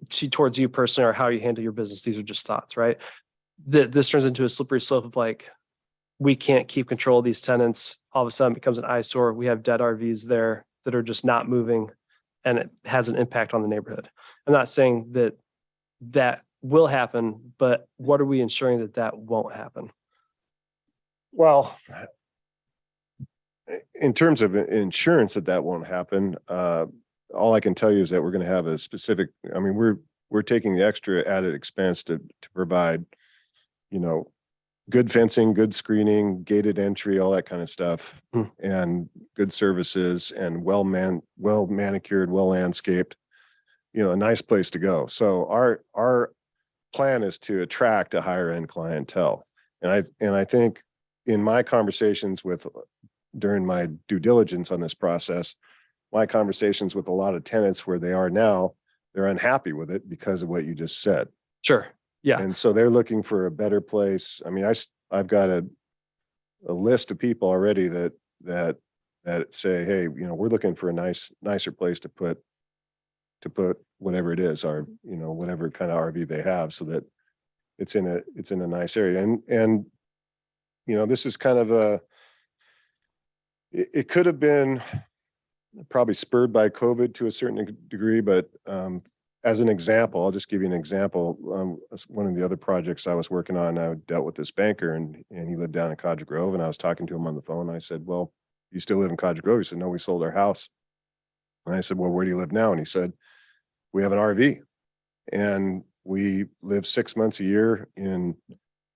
towards you personally or how you handle your business. These are just thoughts, right? That this turns into a slippery slope of like, we can't keep control of these tenants. All of a sudden it becomes an eyesore. We have dead RVs there that are just not moving, and it has an impact on the neighborhood. I'm not saying that will happen, but what are we ensuring that won't happen? Well, in terms of insurance that won't happen, all I can tell you is that we're going to have a specific, we're taking the extra added expense to provide, good fencing, good screening, gated entry, all that kind of stuff, and good services and well manicured, well landscaped, a nice place to go. So our plan is to attract a higher end clientele. And I think in my conversations during my due diligence on this process, my conversations with a lot of tenants where they are now, they're unhappy with it because of what you just said. Sure. Yeah. And so they're looking for a better place. I've got a list of people already that say, hey, we're looking for a nicer place to put whatever it is, or, whatever kind of RV they have, so that it's in a nice area. And this is kind of it could have been probably spurred by COVID to a certain degree, but as an example, I'll just give you an example. One of the other projects I was working on, I dealt with this banker, and he lived down in Codger Grove, and I was talking to him on the phone. I said, well, you still live in Codger Grove? He said, no, we sold our house. And I said, well, where do you live now? And he said, we have an RV, and we live 6 months a year in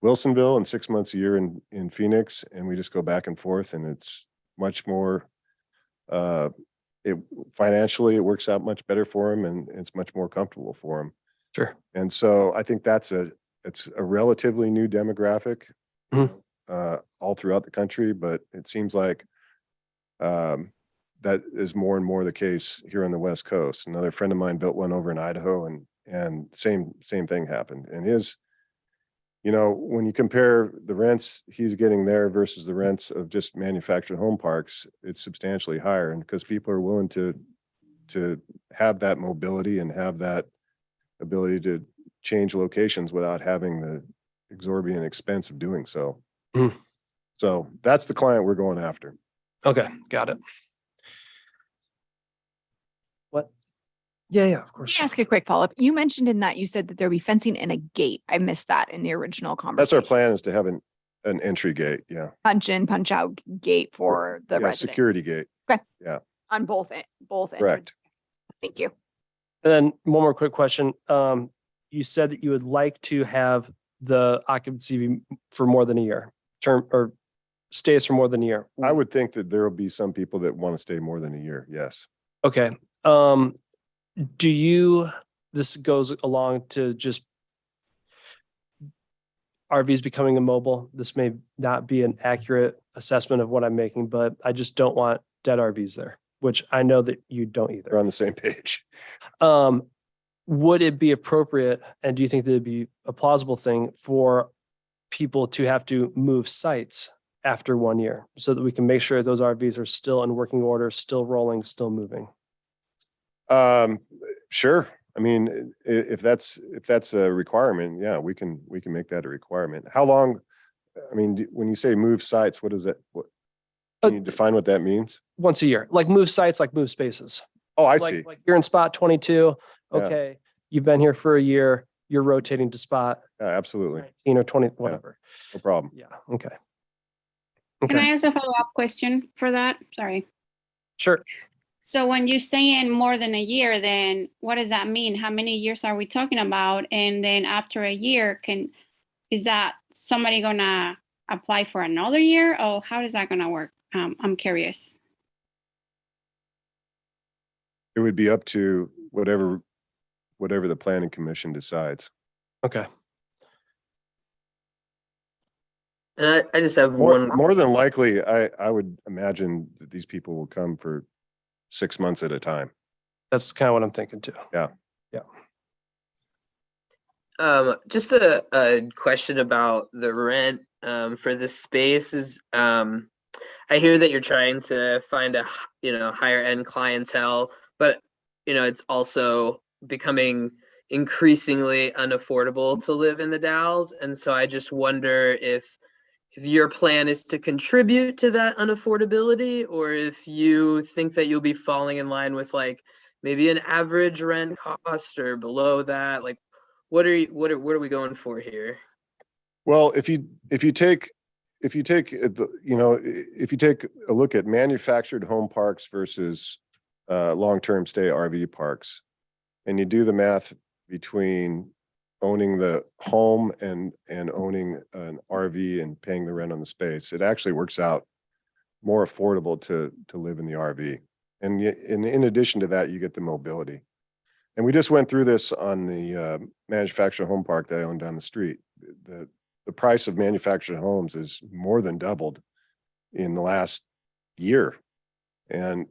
Wilsonville and 6 months a year in Phoenix, and we just go back and forth, and it's much more, it financially, it works out much better for him, and it's much more comfortable for him. Sure. And so I think it's a relatively new demographic all throughout the country, but it seems like that is more and more the case here on the West Coast. Another friend of mine built one over in Idaho, and same thing happened. And his, when you compare the rents he's getting there versus the rents of just manufactured home parks, it's substantially higher. And because people are willing to have that mobility and have that ability to change locations without having the exorbitant expense of doing so. So that's the client we're going after. Okay, got it. What? Yeah, of course. Can I ask a quick follow-up? You mentioned in that you said that there'll be fencing and a gate. I missed that in the original That's conversation. our plan, is to have an entry gate. Yeah. Punch in, punch out gate for the Yeah, residents. security gate. On both ends. Correct. Thank you. And then one more quick question. You said that you would like to have the occupancy be for more than a year, term or stays for more than a year. I would think that there will be some people that want to stay more than a year. Yes. Okay. This goes along to just RVs becoming immobile. This may not be an accurate assessment of what I'm making, but I just don't want dead RVs there, which I know that you don't We're either. on the same page. Would it be appropriate, and do you think that it'd be a plausible thing for people to have to move sites after 1 year so that we can make sure those RVs are still in working order, still rolling, still moving? Sure. I mean, if that's a requirement, yeah, we can make that a requirement. How long? I mean, when you say move sites, what is that? Can you define what that means? Once a year, like move sites, like move spaces. Oh, I Like, see. like you're in spot 22. Yeah. Okay. You've been here for a year. You're rotating to spot Yeah, absolutely. 19 or 20, whatever. No problem. Yeah. Okay. Can I Okay. ask a follow-up question for that? Sorry. Sure. So when you're saying more than a year, then what does that mean? How many years are we talking about? And then after a year, is that somebody gonna apply for another year, or how is that gonna work? I'm curious. It would be up to whatever the planning commission decides. Okay. And I just have one. More than likely, I would imagine that these people will come for 6 months at a time. That's kind of what I'm thinking too. Just a question about the rent for this space is I hear that you're trying to find a higher end clientele, but it's also becoming increasingly unaffordable to live in the Dalles, and so I just wonder if your plan is to contribute to that unaffordability, or if you think that you'll be falling in line with like maybe an average rent cost or below that. Like, what are we going for here? Well, if you take a look at manufactured home parks versus long-term stay RV parks, and you do the math between owning the home and owning an RV and paying the rent on the space, it actually works out more affordable to live in the RV. And in addition to that, you get the mobility. And we just went through this on the manufactured home park that I own down the street. The price of manufactured homes is more than doubled in the last year. And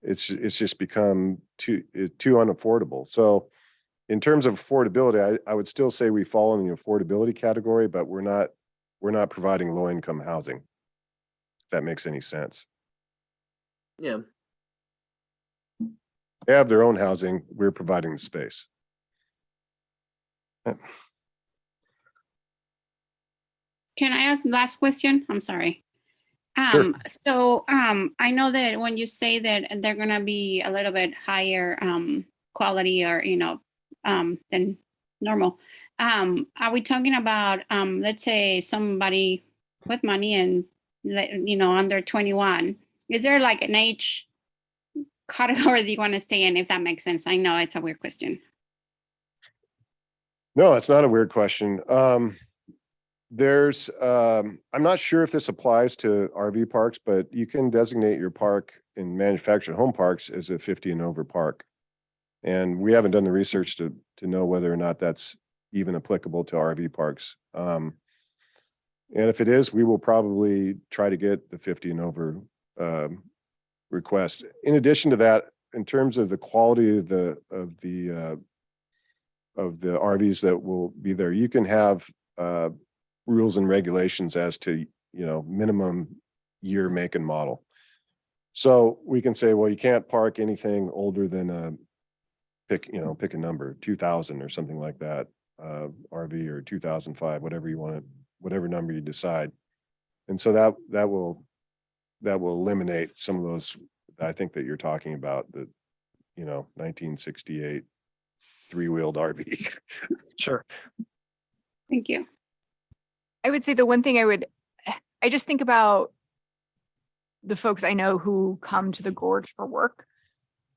it's just become too unaffordable. So in terms of affordability, I would still say we fall in the affordability category, but we're not providing low income housing, if that makes any sense. Yeah. They have their own housing, we're providing the space. Can I ask last question? I'm sorry. Sure. So I know that when you say that they're gonna be a little bit higher quality or than normal, are we talking about let's say somebody with money and under 21? Is there like an age category that you want to stay in, if that makes sense? I know it's a weird question. No, it's not a weird question. I'm not sure if this applies to RV parks, but you can designate your park in manufactured home parks as a 50 and over park. And we haven't done the research to know whether or not that's even applicable to RV parks. And if it is, we will probably try to get the 50 and over request. In addition to that, in terms of the quality of the RVs that will be there, you can have rules and regulations as to, minimum year, make and model. So we can say, well, you can't park anything older than pick a number, 2000 or something like that, RV, or 2005, whatever you want, whatever number you decide. And so that will eliminate some of those, I think, that you're talking about, that 1968 three-wheeled RV. Sure. Thank you. I would say the one thing I just think about the folks I know who come to the Gorge for work.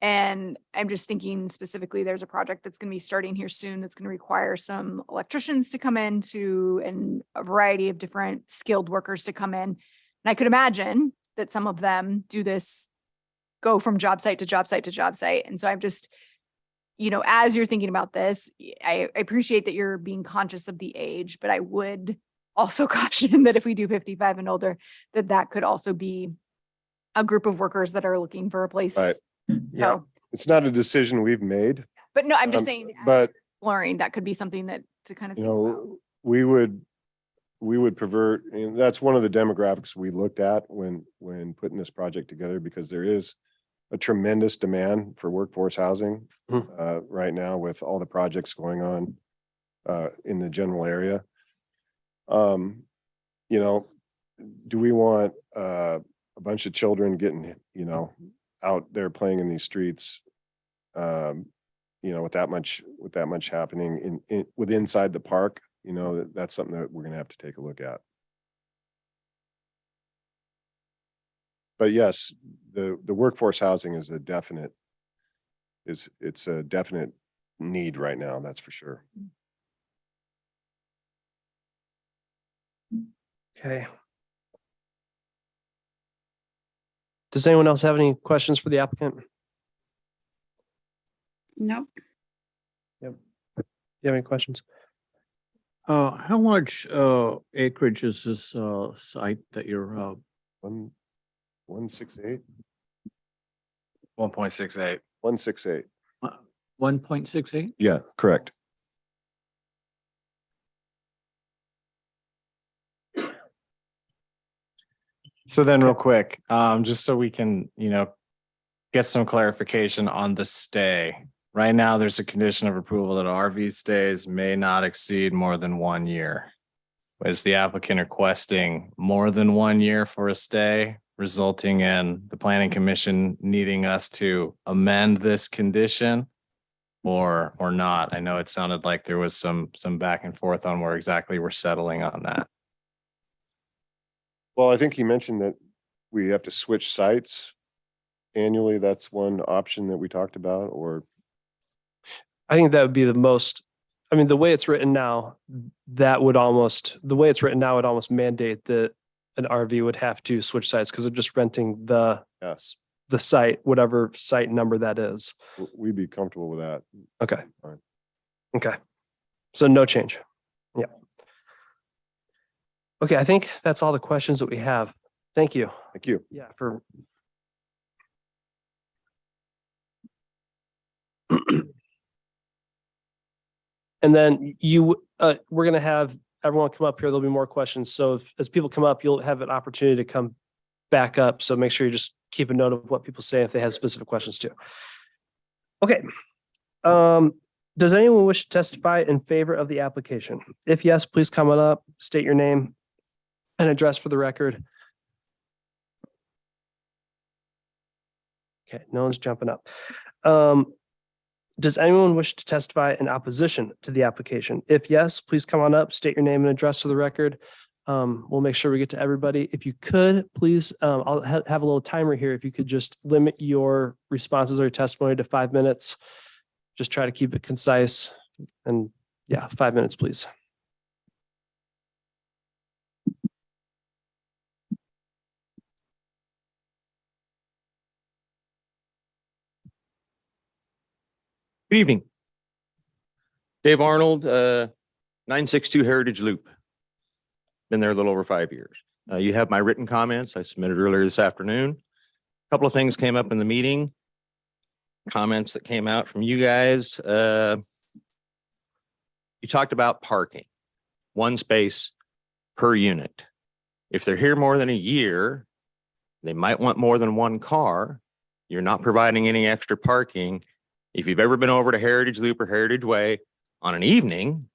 And I'm just thinking specifically, there's a project that's going to be starting here soon that's going to require some electricians to come in and a variety of different skilled workers to come in. And I could imagine that some of them do this, go from job site to job site to job site. And so I'm just, as you're thinking about this, I appreciate that you're being conscious of the age, but I would also caution that if we do 55 and older, that could also be a group of workers that are looking for a place. Right. Yeah. So, It's not a decision we've made, but no, I'm just saying, but exploring, that could be something that to kind of you think about. know, we would pervert, and that's one of the demographics we looked at when putting this project together, because there is a tremendous demand for workforce housing right now with all the projects going on in the general area. Do we want a bunch of children getting, out there playing in these streets, with that much happening inside the park? That's something that we're going to have to take a look at. But yes, the workforce housing is a definite need right now. That's for sure. Okay. Does anyone else have any questions for the applicant? Nope. You have any questions? How much acreage is this site that you're 168. 1.68. 168. 1.68? Yeah, correct. So then real quick, just so we can, get some clarification on the stay. Right now, there's a condition of approval that RV stays may not exceed more than 1 year. Is the applicant requesting more than 1 year for a stay, resulting in the planning commission needing us to amend this condition or not? I know it sounded like there was some back and forth on where exactly we're settling on that. Well, I think he mentioned that we have to switch sites annually. That's one option that we talked about, or I think that would be the most, the way it's written now, would almost mandate that an RV would have to switch sites because they're just renting the site, whatever site number that is. we'd be comfortable with that. Okay. Fine. Okay. So no change. Yeah. Okay. I think that's all the questions that we have. Thank you. Thank you. Yeah. For and then we're going to have everyone come up here. There'll be more questions. So as people come up, you'll have an opportunity to come back up. So make sure you just keep a note of what people say if they have specific questions too. Okay. Does anyone wish to testify in favor of the application? If yes, please come on up, state your name and address for the record. Okay, no one's jumping up. Does anyone wish to testify in opposition to the application? If yes, please come on up, state your name and address for the record. We'll make sure we get to everybody. If you could, please, I'll have a little timer here. If you could just limit your responses or your testimony to 5 minutes. Just try to keep it concise and Yeah, 5 minutes, please. Good evening. Dave Arnold, 962 Heritage Loop. Been there a little over 5 years. You have my written comments I submitted earlier this afternoon. A couple of things came up in the meeting. Comments that came out from you guys. You talked about parking, one space per unit. If they're here more than a year, they might want more than one car. You're not providing any extra parking. If you've ever been over to Heritage Loop or Heritage Way on an evening,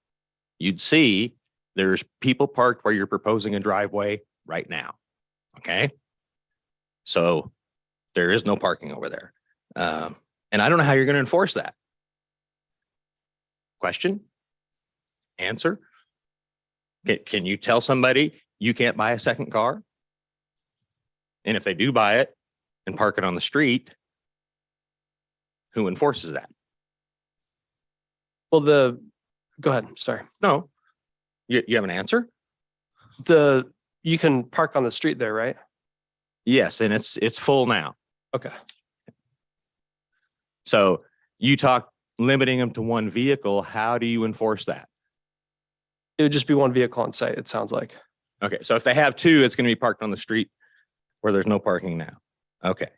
you'd see there's people parked where you're proposing a driveway right now. Okay. So there is no parking over there. And I don't know how you're going to enforce that. Question? Answer? Can you tell somebody you can't buy a second car? And if they do buy it and park it on the street, who enforces that? Well, go ahead. Sorry. No. You have an answer? You can park on the street there, right? Yes, and it's full now. Okay. So you talk limiting them to one vehicle. How do you enforce that? It would just be one vehicle on site, it sounds like. Okay, so if they have two, it's going to be parked on the street where there's no parking now. Okay.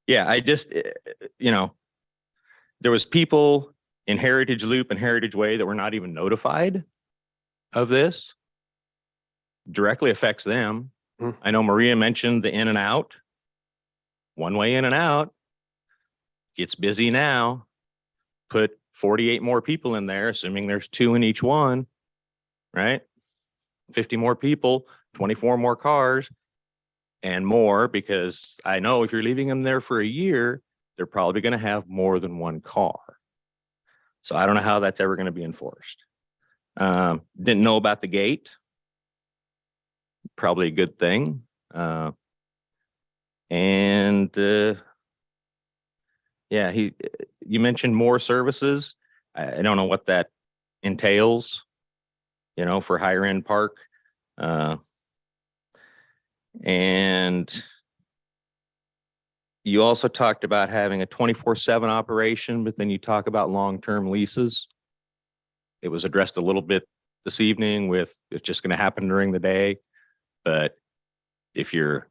Yeah, I just, there was people in Heritage Loop and Heritage Way that were not even notified of this. Directly affects them. I know Maria mentioned the in and out. One way in and out. It's busy now. Put 48 more people in there, assuming there's two in each one, right? 50 more people, 24 more cars, and more, because I know if you're leaving them there for a year, they're probably going to have more than one car. So I don't know how that's ever going to be enforced. Didn't know about the gate. Probably a good thing. Yeah, you mentioned more services. I don't know what that entails, for higher end park. And you also talked about having a 24/7 operation, but then you talk about long-term leases. It was addressed a little bit this evening with it's just going to happen during the day. But if you're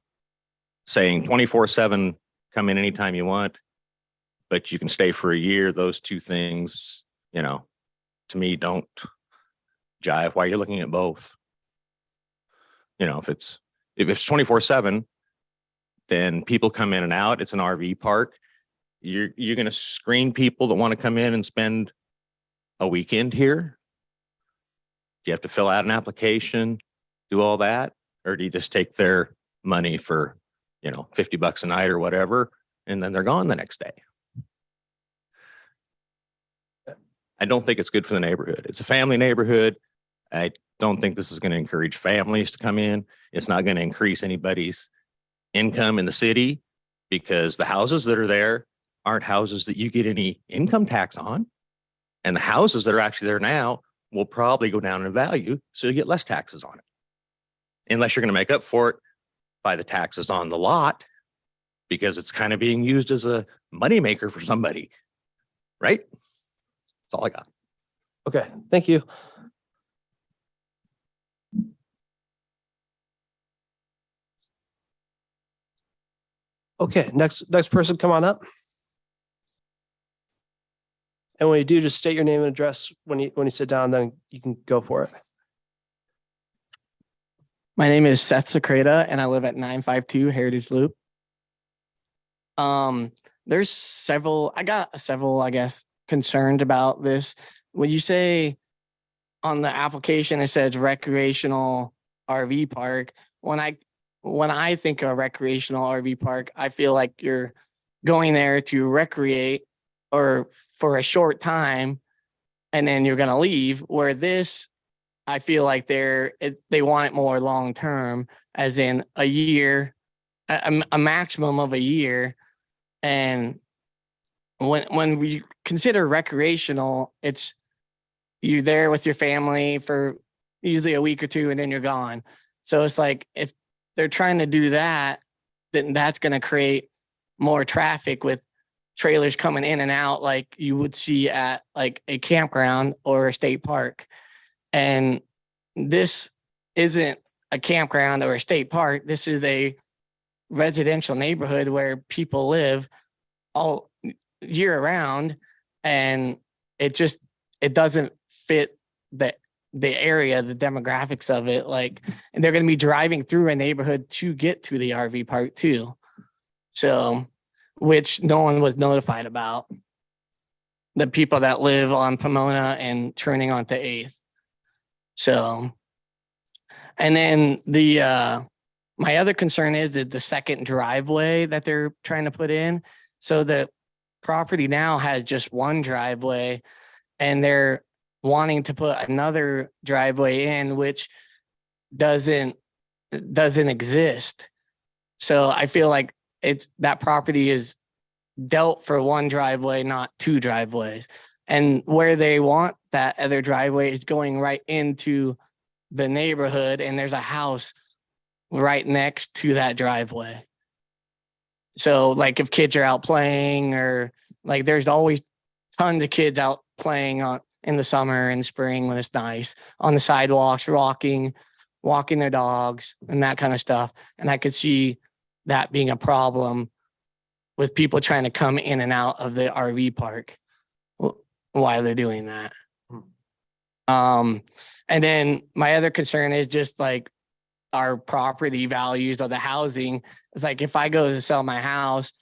saying 24/7, come in anytime you want, but you can stay for a year, those two things, to me don't jive. Why you're looking at both? If it's 24/7, then people come in and out. It's an RV park. You're going to screen people that want to come in and spend a weekend here. Do you have to fill out an application, do all that? Or do you just take their money for, $50 a night or whatever, and then they're gone the next day? I don't think it's good for the neighborhood. It's a family neighborhood. I don't think this is going to encourage families to come in. It's not going to increase anybody's income in the city, because the houses that are there aren't houses that you get any income tax on. And the houses that are actually there now will probably go down in value, so you get less taxes on it. Unless you're going to make up for it by the taxes on the lot, because it's kind of being used as a moneymaker for somebody, right? That's all I got. Okay, thank you. Okay, next person, come on up. And when you do, just state your name and address when you sit down, then you can go for it. My name is Seth Secreta and I live at 952 Heritage Loop. There's several, I guess, concerned about this. When you say on the application, it says recreational RV park. When I think of recreational RV park, I feel like you're going there to recreate or for a short time, and then you're going to leave. Where this, I feel like they want it more long term, as in a year, a maximum of a year. And when we consider recreational, it's you're there with your family for usually a week or two and then you're gone. So it's like if they're trying to do that, then that's going to create more traffic with trailers coming in and out like you would see at like a campground or a state park. And this isn't a campground or a state park. This is a residential neighborhood where people live all year round, and it doesn't fit the area, the demographics of it. Like, and they're going to be driving through a neighborhood to get to the RV park too. So, which no one was notified about. The people that live on Pomona and turning onto 8th. So, and then my other concern is that the second driveway that they're trying to put in. So the property now has just one driveway, and they're wanting to put another driveway in, which doesn't exist. So I feel like that property is dealt for one driveway, not two driveways. And where they want that other driveway is going right into the neighborhood, and there's a house right next to that driveway. So like if kids are out playing, or like there's always tons of kids out playing in the summer and spring when it's nice on the sidewalks, walking their dogs and that kind of stuff. And I could see that being a problem with people trying to come in and out of the RV park while they're doing that. And then my other concern is just like our property values of the housing. It's like, if I go to sell my house,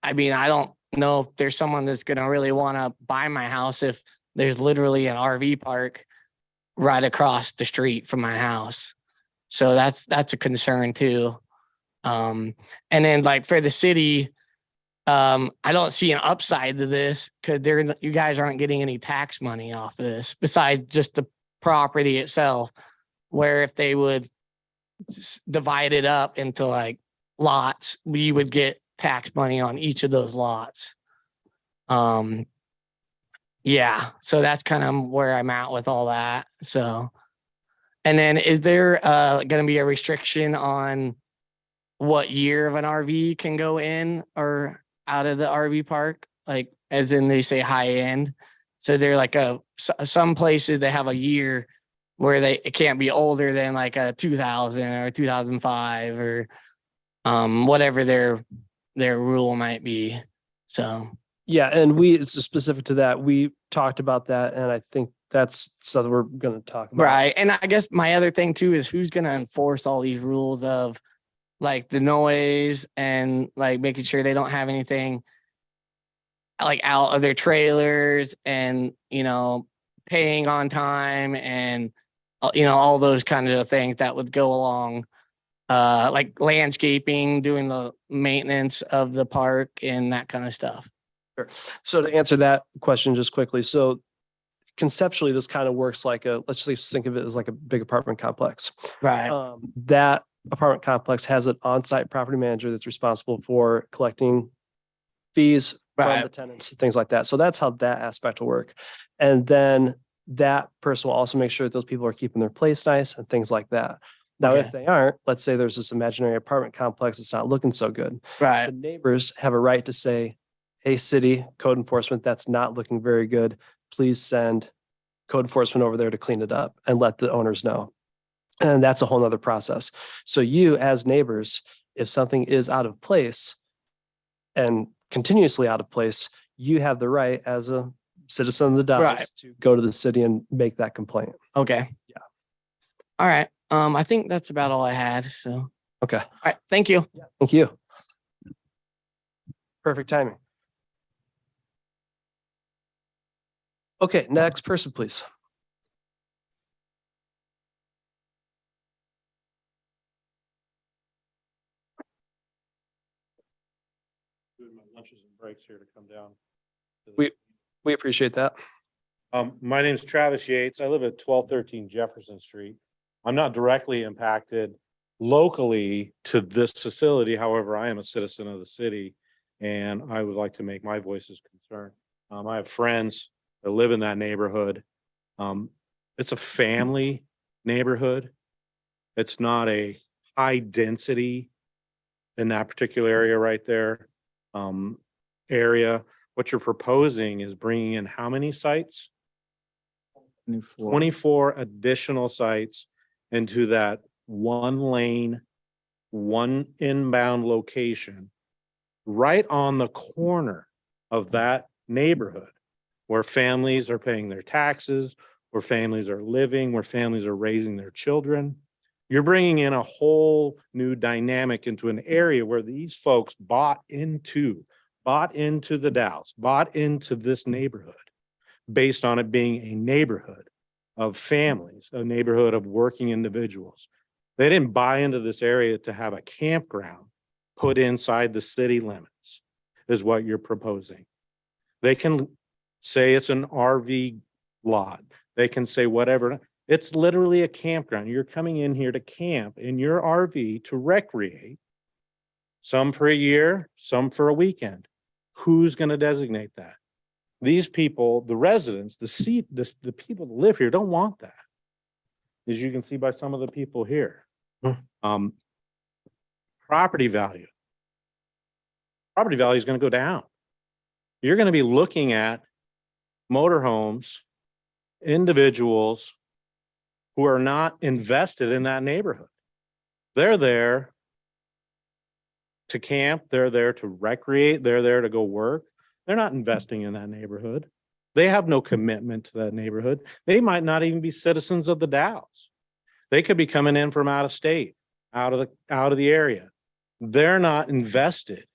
I mean, I don't know if there's someone that's going to really want to buy my house if there's literally an RV park right across the street from my house. So that's a concern too. And then like for the city, I don't see an upside to this because you guys aren't getting any tax money off of this besides just the property itself. Where if they would divide it up into like lots, we would get tax money on each of those lots. Yeah, so that's kind of where I'm at with all that. So, and then is there going to be a restriction on what year of an RV can go in or out of the RV park? Like, as in they say high end. So they're like some places they have a year where it can't be older than like a 2000 or 2005 or whatever their rule might be. So. Yeah, and it's specific to that. We talked about that, and I think that's something we're going to talk about. Right. And I guess my other thing too is who's going to enforce all these rules of like the noise and like making sure they don't have anything like out of their trailers and, paying on time and, all those kinds of things that would go along, like landscaping, doing the maintenance of the park and that kind of stuff. Sure. So to answer that question just quickly, so conceptually, this kind of works like let's just think of it as like a big apartment complex. Right. That apartment complex has an on-site property manager that's responsible for collecting fees from the tenants, things like that. So that's how that aspect will work. And then that person will also make sure that those people are keeping their place nice and things like that. Now, if they aren't, let's say there's this imaginary apartment complex that's not looking so good. Right. The neighbors have a right to say, hey, city code enforcement, that's not looking very good. Please send code enforcement over there to clean it up and let the owners know. And that's a whole nother process. So you as neighbors, if something is out of place and continuously out of place, you have the right as a citizen of the Dallas to go to the city and make that complaint. Okay. Yeah. All right. I think that's about all I had. So. Okay. All right. Thank you. Yeah, thank you. Perfect timing. Okay, next person, please. Doing my lunches and breaks here to come down. We appreciate that. My name's Travis Yates. I live at 1213 Jefferson Street. I'm not directly impacted locally to this facility. However, I am a citizen of the city. and I would like to make my voices concerned. I have friends that live in that neighborhood. It's a family neighborhood. It's not a high density in that particular area right there. Area. What you're proposing is bringing in how many sites? 24 additional sites into that one lane, one inbound location, right on the corner of that neighborhood where families are paying their taxes, where families are living, where families are raising their children. You're bringing in a whole new dynamic into an area where these folks bought into the Dalles, bought into this neighborhood based on it being a neighborhood of families, a neighborhood of working individuals. They didn't buy into this area to have a campground put inside the city limits, is what you're proposing. They can say it's an RV lot. They can say whatever. It's literally a campground. You're coming in here to camp in your RV to recreate, some for a year, some for a weekend. Who's going to designate that? These people, the residents, the people that live here don't want that. As you can see by some of the people here. Property value. Property value is going to go down. You're going to be looking at motorhomes, individuals who are not invested in that neighborhood. They're there to camp, they're there to recreate, they're there to go work. They're not investing in that neighborhood. They have no commitment to that neighborhood. They might not even be citizens of the Dalles. They could be coming in from out of state, out of the area. They're not invested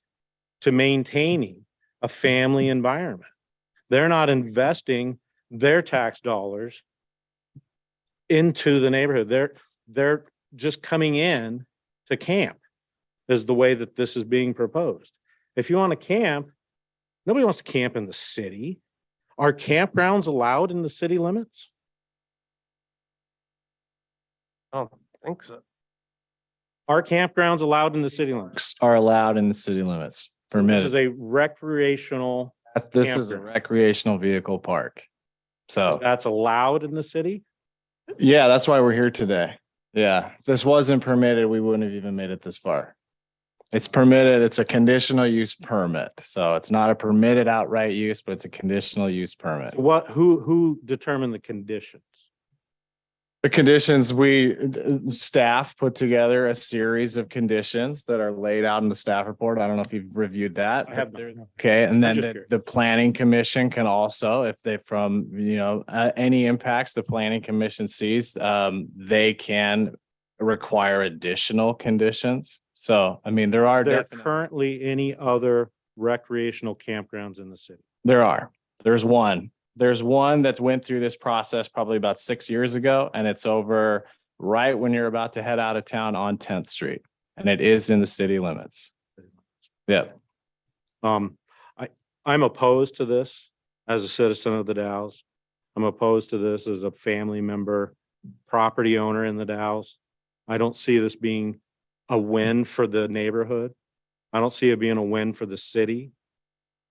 to maintaining a family environment. They're not investing their tax dollars into the neighborhood. They're just coming in to camp, is the way that this is being proposed. If you want to camp, nobody wants to camp in the city. Are campgrounds allowed in the city limits? I don't think so. Are campgrounds allowed in the city limits? Are allowed in the city limits. This is Permitted. a recreational, This is a campground. recreational vehicle park. So, that's allowed in the city? yeah, that's why we're here today. Yeah, if this wasn't permitted, we wouldn't have even made it this far. It's permitted. It's a conditional use permit. So it's not a permitted outright use, but it's a conditional use permit. Who determined the conditions? The conditions, staff put together a series of conditions that are laid out in the staff report. I don't know if you've reviewed that. I have not. Okay, and I'm then just curious. the planning commission can also, if they any impacts the planning commission sees, they can require additional conditions. So, I mean, there are Are there definite- currently any other recreational campgrounds in the city? There's one. There's one that went through this process probably about 6 years ago, and it's over right when you're about to head out of town on 10th Street. And it is in the city limits. Yeah. I'm opposed to this as a citizen of the Dalles. I'm opposed to this as a family member, property owner in the Dalles. I don't see this being a win for the neighborhood. I don't see it being a win for the city.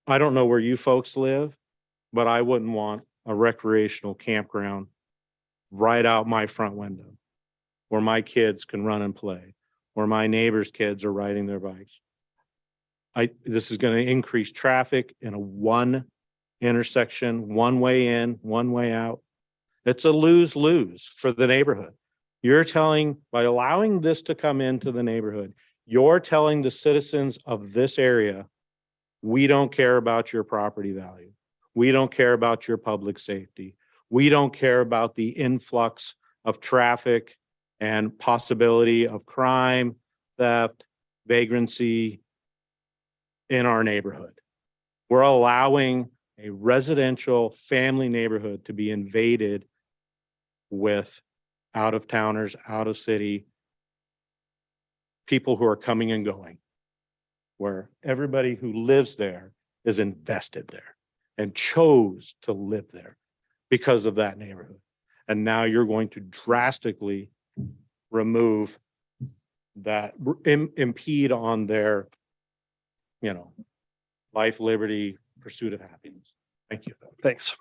I don't know where you folks live, but I wouldn't want a recreational campground right out my front window where my kids can run and play, where my neighbors' kids are riding their bikes. This is going to increase traffic in a one intersection, one way in, one way out. It's a lose-lose for the neighborhood. By allowing this to come into the neighborhood, you're telling the citizens of this area, we don't care about your property value. We don't care about your public safety. We don't care about the influx of traffic and possibility of crime, theft, vagrancy in our neighborhood. We're allowing a residential family neighborhood to be invaded with out-of-towners, out-of-city people who are coming and going, where everybody who lives there is invested there and chose to live there because of that neighborhood. And now you're going to drastically remove that, impede on their, life, liberty, pursuit of happiness. Thank you. Thanks.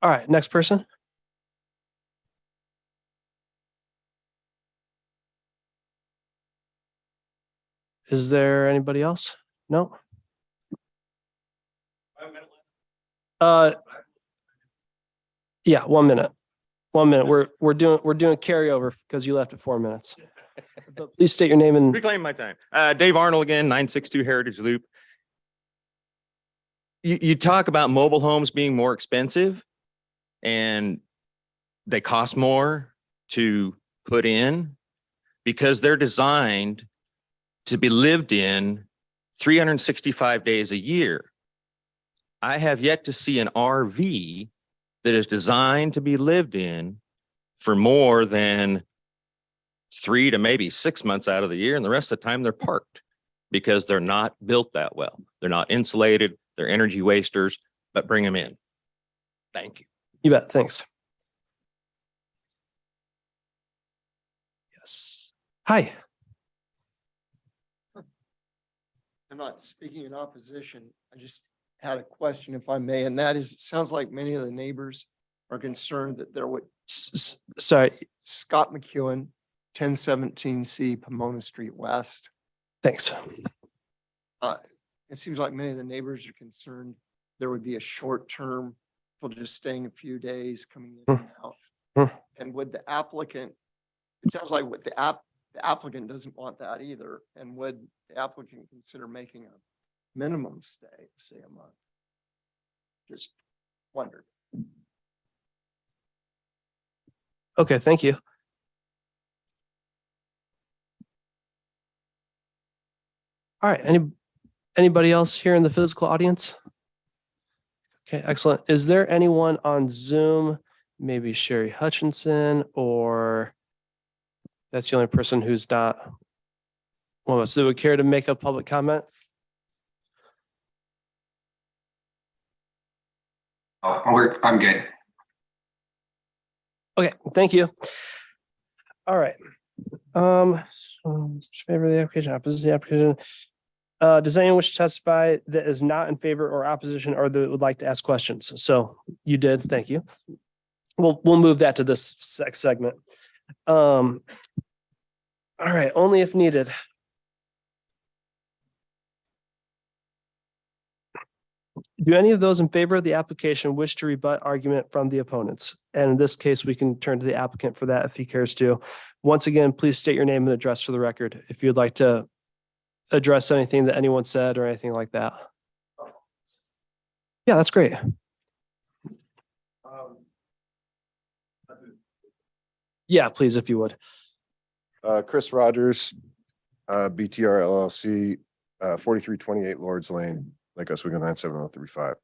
All right, next person. Is there anybody else? No? Yeah, 1 minute. 1 minute. We're doing carryover because you left at 4 minutes. But please state your name and Reclaim my time. Dave Arnold again, 962 Heritage Loop. You talk about mobile homes being more expensive and they cost more to put in because they're designed to be lived in 365 days a year. I have yet to see an RV that is designed to be lived in for more than 3 to maybe 6 months out of the year. And the rest of the time they're parked because they're not built that well. They're not insulated. They're energy wasters, but bring them in. Thank you. you bet. Thanks. Yes. Hi. I'm not speaking in opposition. I just had a question, if I may, and that is, it sounds like many of the neighbors are concerned that there would. Sorry. Scott McEwen, 1017C Pomona Street West. Thanks. It seems like many of the neighbors are concerned there would be a short term, people just staying a few days, coming in and out. And would the applicant, it sounds like what the applicant doesn't want that either. And would the applicant consider making a minimum stay, say a month? Just wondered. Okay, thank you. All right, anybody else here in the physical audience? Okay, excellent. Is there anyone on Zoom, maybe Sherry Hutchinson, or that's the only person who's not one of us that would care to make a public comment? I'm good. Okay, thank you. All right. So favor of the application, opposition to the application. Does anyone wish to testify that is not in favor or opposition or that would like to ask questions? So you did, thank you. We'll move that to this segment. All right, only if needed. Do any of those in favor of the application wish to rebut argument from the opponents? And in this case, we can turn to the applicant for that if he cares to. Once again, please state your name and address for the record if you'd like to address anything that anyone said or anything like that. Yeah, that's great. Yeah, please, if you would. Chris Rogers, BTR LLC, 4328 Lords Lane, Lake Oswego 97035.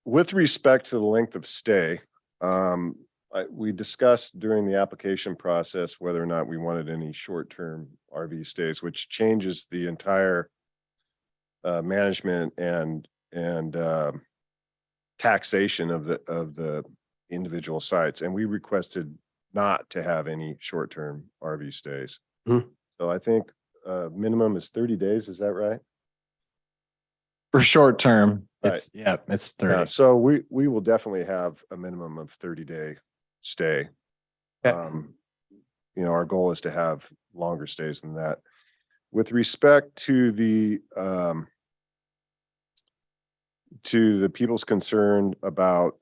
With respect to the length of stay, we discussed during the application process whether or not we wanted any short-term RV stays, which changes the entire management and taxation of the individual sites. And we requested not to have any short-term RV stays. Mm-hmm. So I think minimum is 30 days. Is that right? For short term, Right. it's 30. Yeah, so we will definitely have a minimum of 30-day stay. Okay. Our goal is to have longer stays than that. With respect to the people's concern about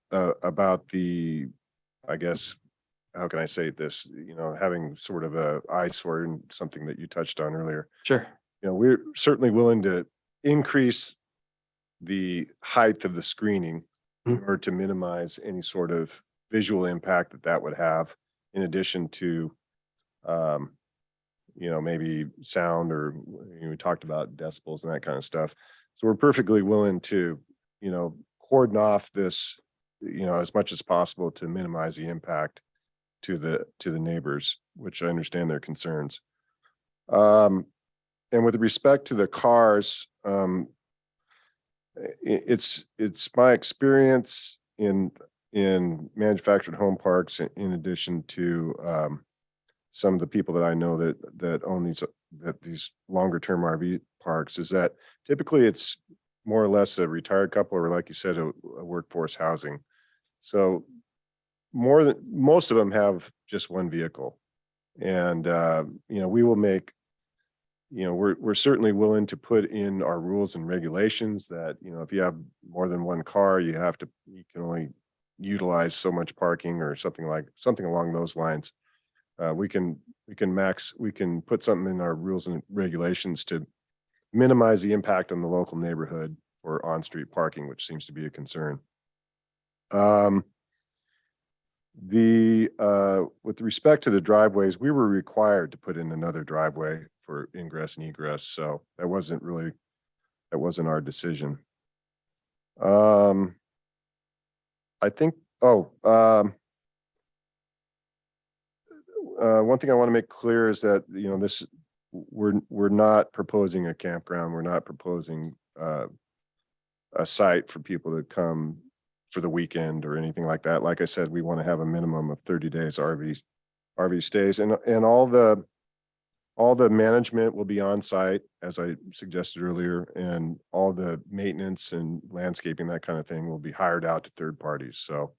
the, I guess, how can I say this? Having sort of a eyesore and something that you touched on earlier. Sure. We're certainly willing to increase the height of the screening in order to minimize any sort of visual impact that would have, in addition to, maybe sound, or we talked about decibels and that kind of stuff. So we're perfectly willing to, cordon off this, as much as possible to minimize the impact to the neighbors, which I understand their concerns. And with respect to the cars, it's my experience in in manufactured home parks, in addition to some of the people that I know that own these longer term RV parks, is that typically it's more or less a retired couple, or like you said, a workforce housing. So most of them have just one vehicle. And we will make, we're certainly willing to put in our rules and regulations that, if you have more than one car, you can only utilize so much parking or something along those lines. We can put something in our rules and regulations to minimize the impact on the local neighborhood for on-street parking, which seems to be a concern. With respect to the driveways, we were required to put in another driveway for ingress and egress, so that wasn't our decision. I think, one thing I want to make clear is that, we're not proposing a campground. We're not proposing a site for people to come for the weekend or anything like that. Like I said, we want to have a minimum of 30 days RV stays, and all the management will be on site, as I suggested earlier, and all the maintenance and landscaping, that kind of thing, will be hired out to third parties. So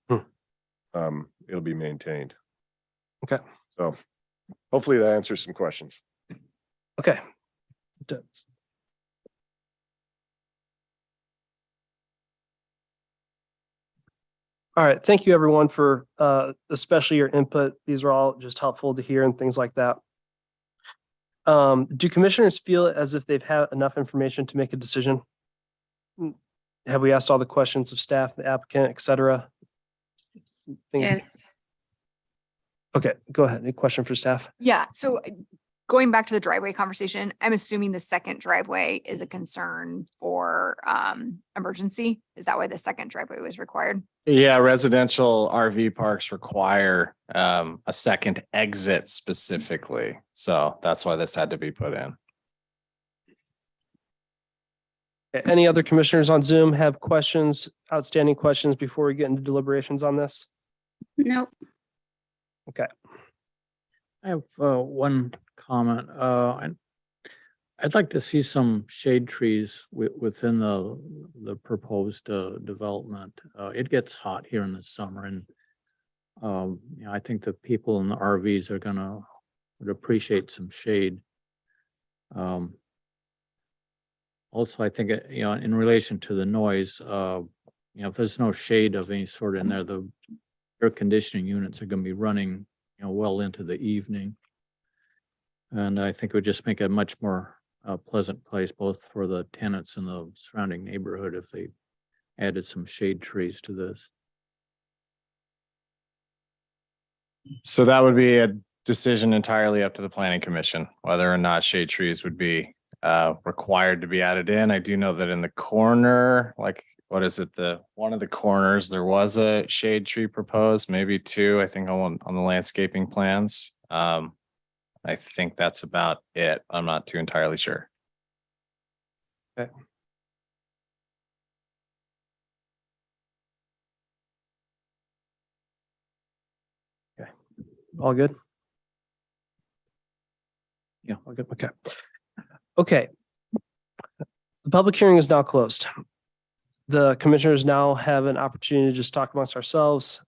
it'll be maintained. Okay. So hopefully that answers some questions. Okay. It does. All right. Thank you, everyone, for especially your input. These are all just helpful to hear and things like that. Do commissioners feel as if they've had enough information to make a decision? Have we asked all the questions of staff, the applicant, et cetera? Yes. Okay, go ahead. Any question for staff? Yeah, so going back to the driveway conversation, I'm assuming the second driveway is a concern for emergency. Is that why the second driveway was required? Yeah, residential RV parks require a second exit specifically. So that's why this had to be put in. Any other commissioners on Zoom have questions, outstanding questions before we get into deliberations on this? Nope. Okay. I have one comment. I'd like to see some shade trees within the proposed development. It gets hot here in the summer, and I think the people in the RVs would appreciate some shade. Also, I think in relation to the noise, if there's no shade of any sort in there, the air conditioning units are going to be running, well into the evening. And I think it would just make a much more pleasant place, both for the tenants and the surrounding neighborhood, if they added some shade trees to this. So that would be a decision entirely up to the planning commission, whether or not shade trees would be required to be added in. I do know that in the corner, like, what is it? One of the corners, there was a shade tree proposed, maybe two, I think on the landscaping plans. I think that's about it. I'm not too entirely sure. Okay. Okay. All good? Yeah, all good. Okay. Okay. The public hearing is now closed. The commissioners now have an opportunity to just talk amongst ourselves.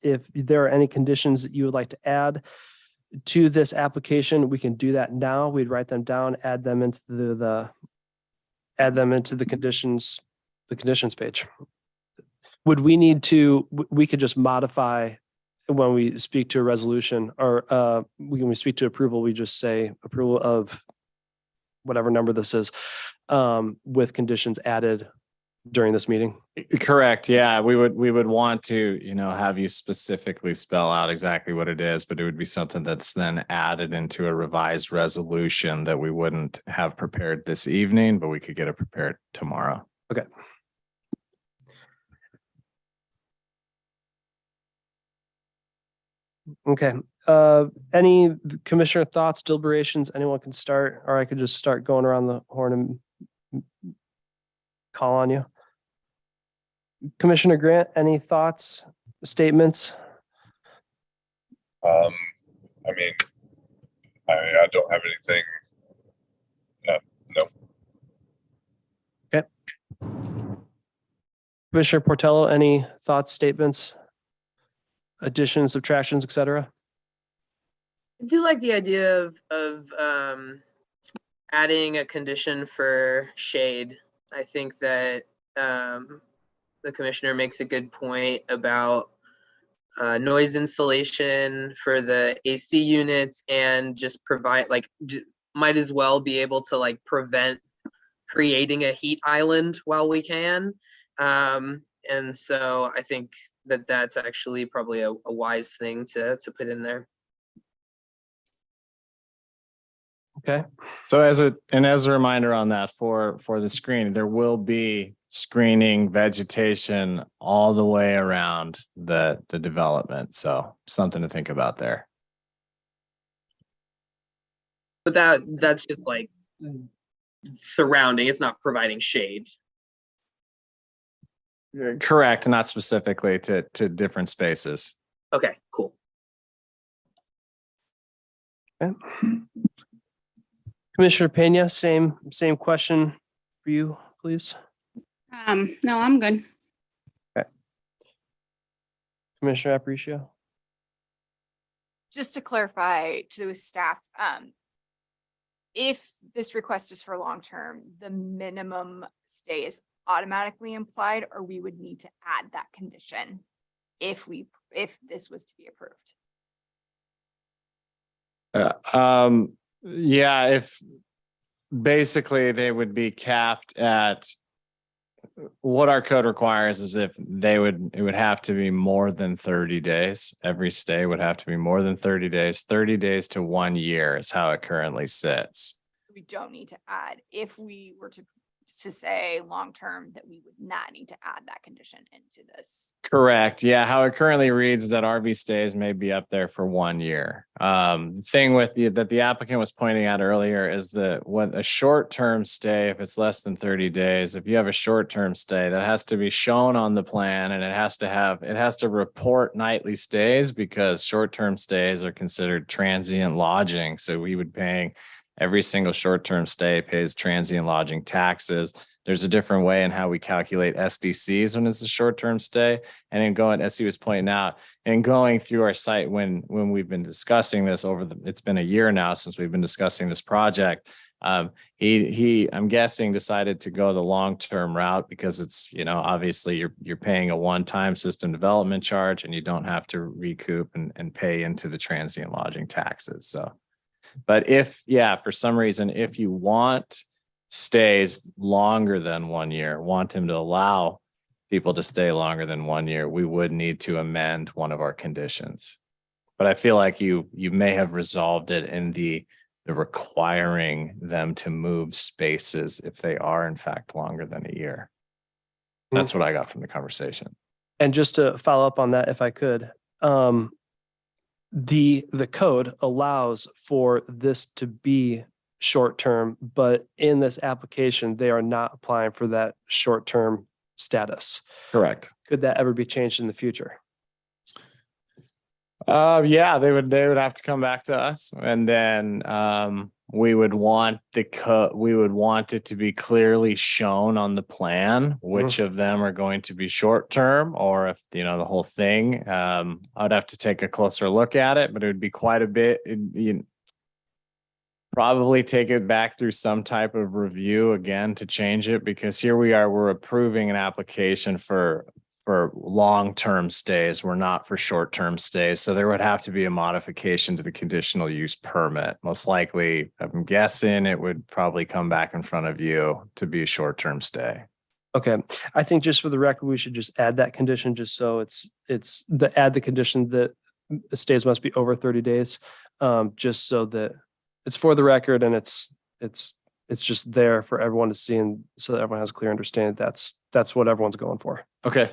If there are any conditions that you would like to add to this application, we can do that now. We'd write them down, add them into the conditions page. Would we need to, we could just modify when we speak to a resolution, or when we speak to approval, we just say approval of whatever number this is, with conditions added during this meeting? Correct. Yeah, we would want to, have you specifically spell out exactly what it is, but it would be something that's then added into a revised resolution that we wouldn't have prepared this evening, but we could get it prepared tomorrow. Okay. Okay. Any commissioner thoughts, deliberations? Anyone can start, or I could just start going around the horn and call on you. Commissioner Grant, any thoughts statements? I mean, I don't have anything. No. Okay. Commissioner Portello, any thoughts, statements, additions, subtractions, et cetera? I do like the idea of adding a condition for shade. I think that the commissioner makes a good point about noise insulation for the AC units, and just provide might as well be able to prevent creating a heat island while we can. And so I think that that's actually probably a wise thing to put in there. Okay. So as a reminder on that for the screening, there will be screening vegetation all the way around the development. So something to think about there. But that's just surrounding, it's not providing shade. Correct, not specifically to different spaces. Okay, cool. Okay. Commissioner Pena, same question for you, please. No, I'm good. Commissioner Aparicio. Just to clarify to staff, if this request is for long-term, the minimum stay is automatically implied, or we would need to add that condition if this was to be approved? Yeah, if basically they would be capped at what our code requires is it would have to be more than 30 days. Every stay would have to be more than 30 days. 30 days to 1 year is how it currently sits. We don't need to add, if we were to say long-term, that we would not need to add that condition into this. Correct. Yeah. How it currently reads is that RV stays may be up there for 1 year. The thing that the applicant was pointing out earlier is that what a short-term stay, if it's less than 30 days, if you have a short-term stay, that has to be shown on the plan, and it has to report nightly stays, because short-term stays are considered transient lodging. So we would paying every single short-term stay pays transient lodging taxes. There's a different way in how we calculate SDCs when it's a short-term stay. And in going, as he was pointing out, and going through our site when we've been discussing this it's been a year now since we've been discussing this project. He I'm guessing decided to go the long-term route because it's, obviously you're paying a one-time system development charge, and you don't have to recoup and pay into the transient lodging taxes. So. But for some reason, if you want stays longer than 1 year, want him to allow people to stay longer than 1 year, we would need to amend one of our conditions. But I feel like you may have resolved it in the requiring them to move spaces if they are in fact longer than a year. That's what I got from the conversation. And just to follow up on that, if I could, the code allows for this to be short-term, but in this application, they are not applying for that short-term status. Correct. Could that ever be changed in the future? Yeah, they would have to come back to us, and then we would want it to be clearly shown on the plan which of them are going to be short term, or if the whole thing. I'd have to take a closer look at it, but it would be quite a bit. Probably take it back through some type of review again to change it, because here we're approving an application for long-term stays. We're not for short-term stays. So there would have to be a modification to the conditional use permit. Most likely, I'm guessing it would probably come back in front of you to be a short-term stay. Okay. I think just for the record, we should just add that condition, just so add the condition that the stays must be over 30 days. Just so that it's for the record, and it's just there for everyone to see, and so that everyone has a clear understanding. That's what everyone's going for. Okay.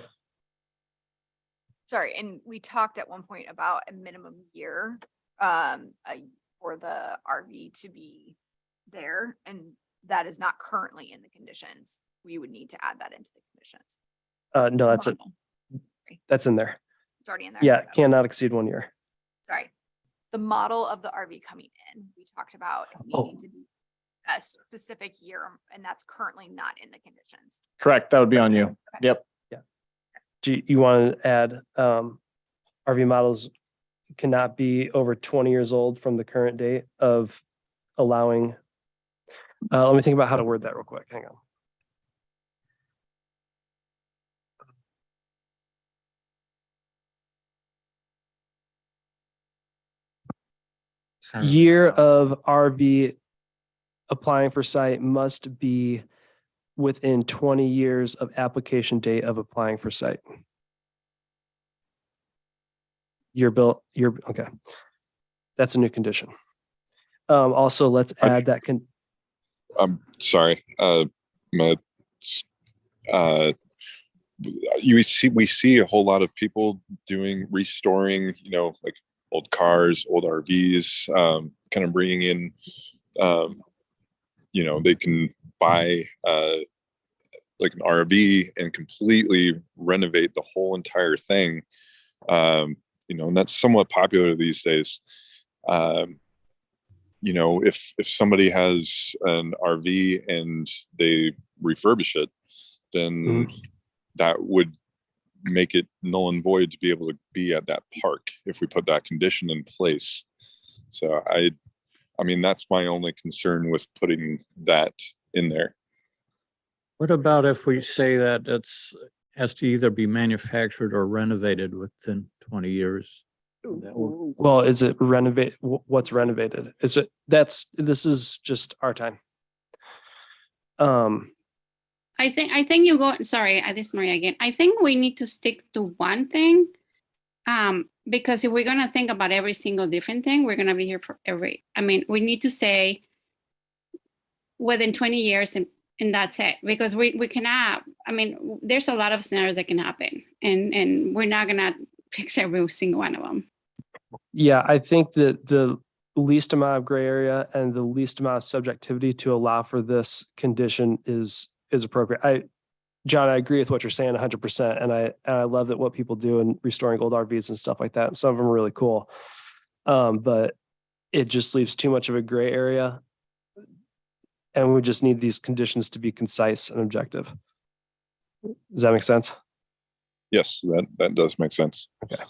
Sorry, and we talked at one point about a minimum year for the RV to be there, and that is not currently in the conditions. We would need to add that into the conditions. No, that's in there. It's already in there. Yeah, Okay. cannot exceed 1 year. Sorry. The model of the RV coming in, we talked about it Oh. needing to be a specific year, and that's currently not in the conditions. Correct. That would be on you. Yep. Do you want to add, RV models cannot be over 20 years old from the current date of allowing, let me think about how to word that real quick. Hang on. Year of RV applying for site must be within 20 years of application date of applying for site. Okay. That's a new condition. Also, let's add that I'm sorry. We see a whole lot of people restoring, like old cars, old RVs, kind of bringing in, they can buy like an RV and completely renovate the whole entire thing. And that's somewhat popular these days. If somebody has an RV and they refurbish it, then that would make it null and void to be able to be at that park if we put that condition in place. So I mean, that's my only concern with putting that in there. What about if we say that has to either be manufactured or renovated within 20 years? Well, is it renovate? What's renovated? This is just our time. I think you go, sorry, this is Maria again. I think we need to stick to one thing. Because if we're going to think about every single different thing, we're going to be here for we need to say within 20 years and that's it. Because we cannot, there's a lot of scenarios that can happen and we're not going to fix every single one of them. Yeah, I think that the least amount of gray area and the least amount of subjectivity to allow for this condition is appropriate. John, I agree with what you're saying 100%. And I love that what people do in restoring old RVs and stuff like that. Some of them are really cool. But it just leaves too much of a gray area. And we just need these conditions to be concise and objective. Does that make sense? Yes, that does make sense. Okay.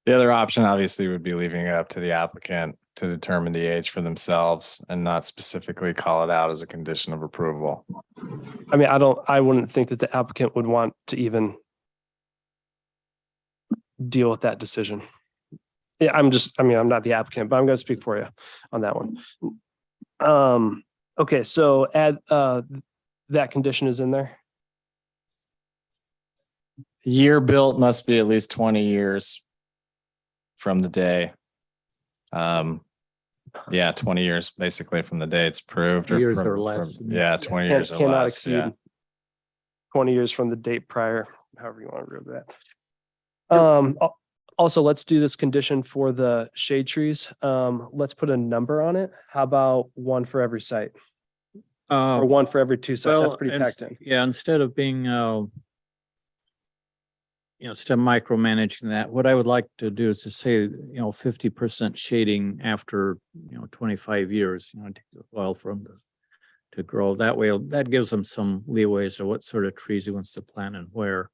The other option obviously would be leaving it up to the applicant to determine the age for themselves and not specifically call it out as a condition of approval. I wouldn't think that the applicant would want to even deal with that decision. Yeah, I'm not the applicant, but I'm going to speak for you on that one. Okay, so add that condition is in there. Year built must be at least 20 years from the day. 20 years basically from the day it's approved. Years or less. 20 years or Cannot less. exceed 20 years from the date prior, however you want to read that. Also, let's do this condition for the shade trees. Let's put a number on it. How about one for every site? Or one for every 2 sites? That's pretty packed in. Yeah, instead of being, instead of micromanaging that, what I would like to do is to say, 50% shading after, 25 years, take the oil from to grow. That way, that gives them some leeway as to what sort of trees he wants to plant and where.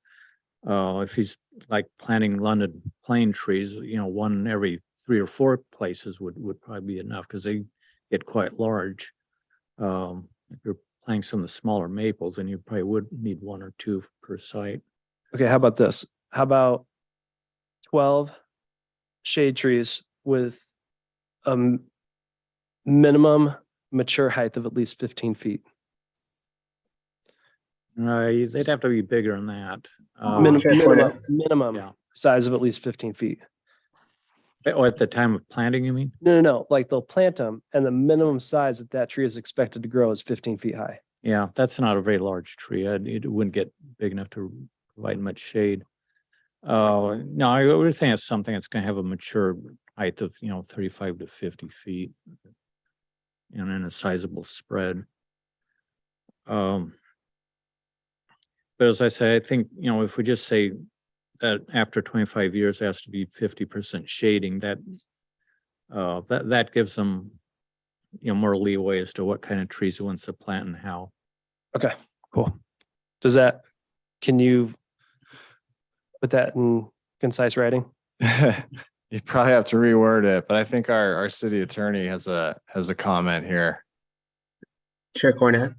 If he's like planting London plane trees, one every 3 or 4 places would probably be enough because they get quite large. If you're planting some of the smaller maples, then you probably would need 1 or 2 per site. Okay, how about this? How about 12 shade trees with a minimum mature height of at least 15 feet? They'd have to be bigger than that. Minimum size of at least 15 feet. Oh, at the time of planting, you mean? No. Like they'll plant them and the minimum size that tree is expected to grow is 15 feet high. Yeah, that's not a very large tree. It wouldn't get big enough to provide much shade. No, I would think it's something that's going to have a mature height of, 35 to 50 feet and in a sizable spread. But as I say, I think, if we just say that after 25 years has to be 50% shading, that gives them, more leeway as to what kind of trees he wants to plant and how. Okay, cool. Can you put that in concise writing? You probably have to reword it, but I think our city attorney has a comment here. Chair Cornett,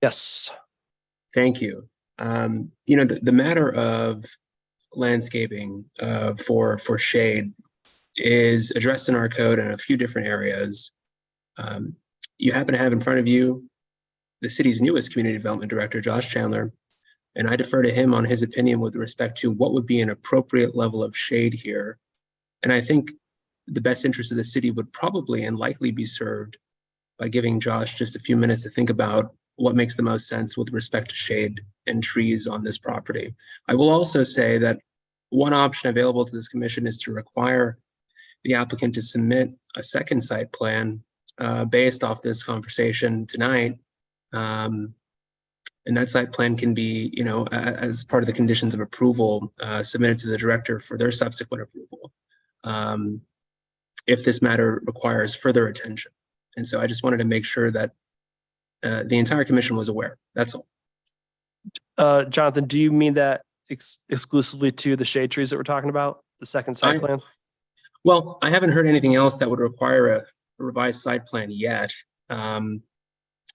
Yes. thank you. The matter of landscaping for shade is addressed in our code in a few different areas. You happen to have in front of you the city's newest community development director, Josh Chandler, and I defer to him on his opinion with respect to what would be an appropriate level of shade here. And I think the best interest of the city would probably and likely be served by giving Josh just a few minutes to think about what makes the most sense with respect to shade and trees on this property. I will also say that one option available to this commission is to require the applicant to submit a second site plan based off this conversation tonight. And that site plan can be, as part of the conditions of approval, submitted to the director for their subsequent approval, if this matter requires further attention. And so I just wanted to make sure that the entire commission was aware. That's all. Jonathan, do you mean that exclusively to the shade trees that we're talking about, the second site plan? Well, I haven't heard anything else that would require a revised site plan yet.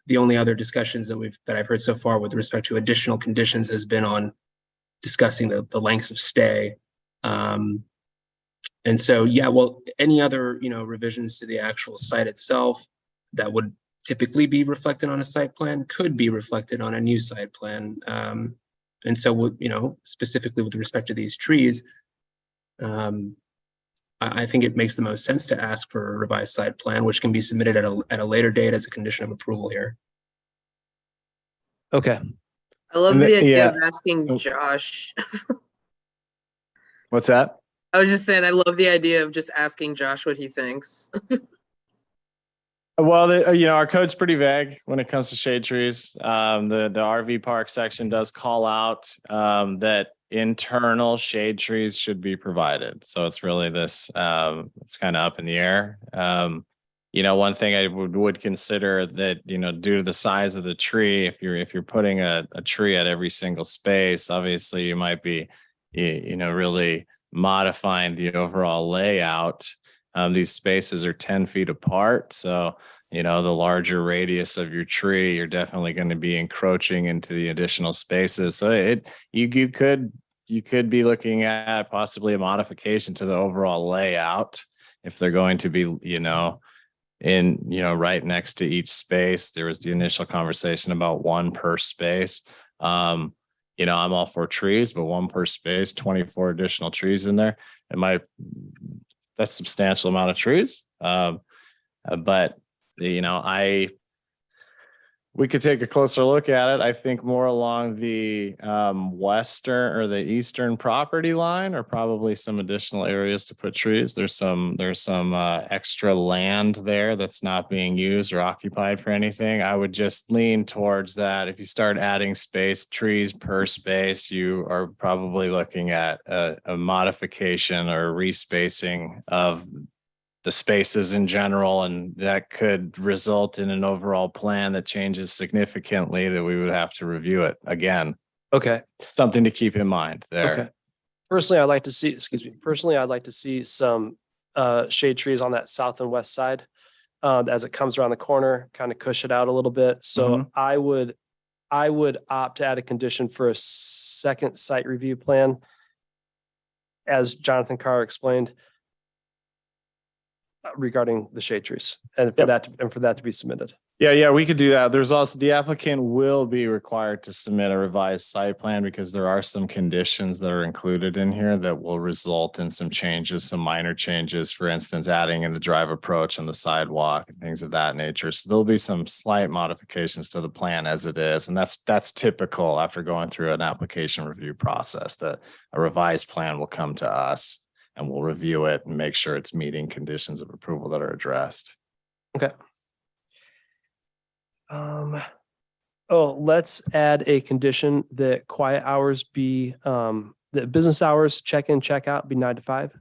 The only other discussions that I've heard so far with respect to additional conditions has been on discussing the lengths of stay. And so, yeah, well, any other, revisions to the actual site itself that would typically be reflected on a site plan could be reflected on a new site plan. And so, specifically with respect to these trees, I think it makes the most sense to ask for a revised site plan, which can be submitted at a later date as a condition of approval here. Okay. I love the idea of asking Josh. What's that? I was just saying, I love the idea of just asking Josh what he thinks. Well, our code's pretty vague when it comes to shade trees. The RV park section does call out that internal shade trees should be provided. So it's really this, it's kind of up in the air. One thing I would consider that, due to the size of the tree, if you're putting a tree at every single space, obviously you might be, really modifying the overall layout. These spaces are 10 feet apart. So, the larger radius of your tree, you're definitely going to be encroaching into the additional spaces. So you could be looking at possibly a modification to the overall layout if they're going to be, right next to each space. There was the initial conversation about one per space. I'm all for trees, but one per space, 24 additional trees in there. That's a substantial amount of trees. But we could take a closer look at it. I think more along the western or the eastern property line, or probably some additional areas to put trees. There's some extra land there that's not being used or occupied for anything. I would just lean towards that. If you start adding trees per space, you are probably looking at a modification or respacing of the spaces in general, and that could result in an overall plan that changes significantly, that we would have to review it again. Okay. Something to keep in mind there. Okay. Personally, I'd like to see some shade trees on that south and west side as it comes around the corner, kind of cush it out a little bit. So I would opt to add a condition for a second site review plan, as Jonathan Carr explained, regarding the shade trees, and for that to be submitted. Yeah, we could do that. There's also, the applicant will be required to submit a revised site plan, because there are some conditions that are included in here that will result in some changes, some minor changes, for instance, adding in the drive approach on the sidewalk and things of that nature. So there'll be some slight modifications to the plan as it is. And that's typical after going through an application review process, that a revised plan will come to us and we'll review it and make sure it's meeting conditions of approval that are addressed. Okay. Let's add a condition that quiet hours be the business hours, check in, check out be 9 to 5,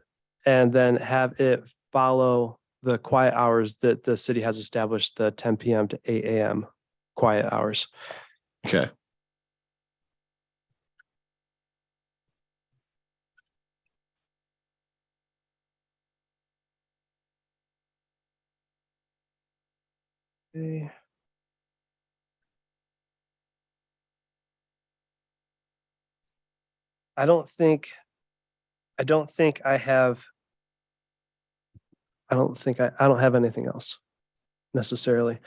and then have it follow the quiet hours that the city has established, the 10 PM to 8 AM quiet hours. Okay. Okay. I don't think I have. I don't have anything else necessarily.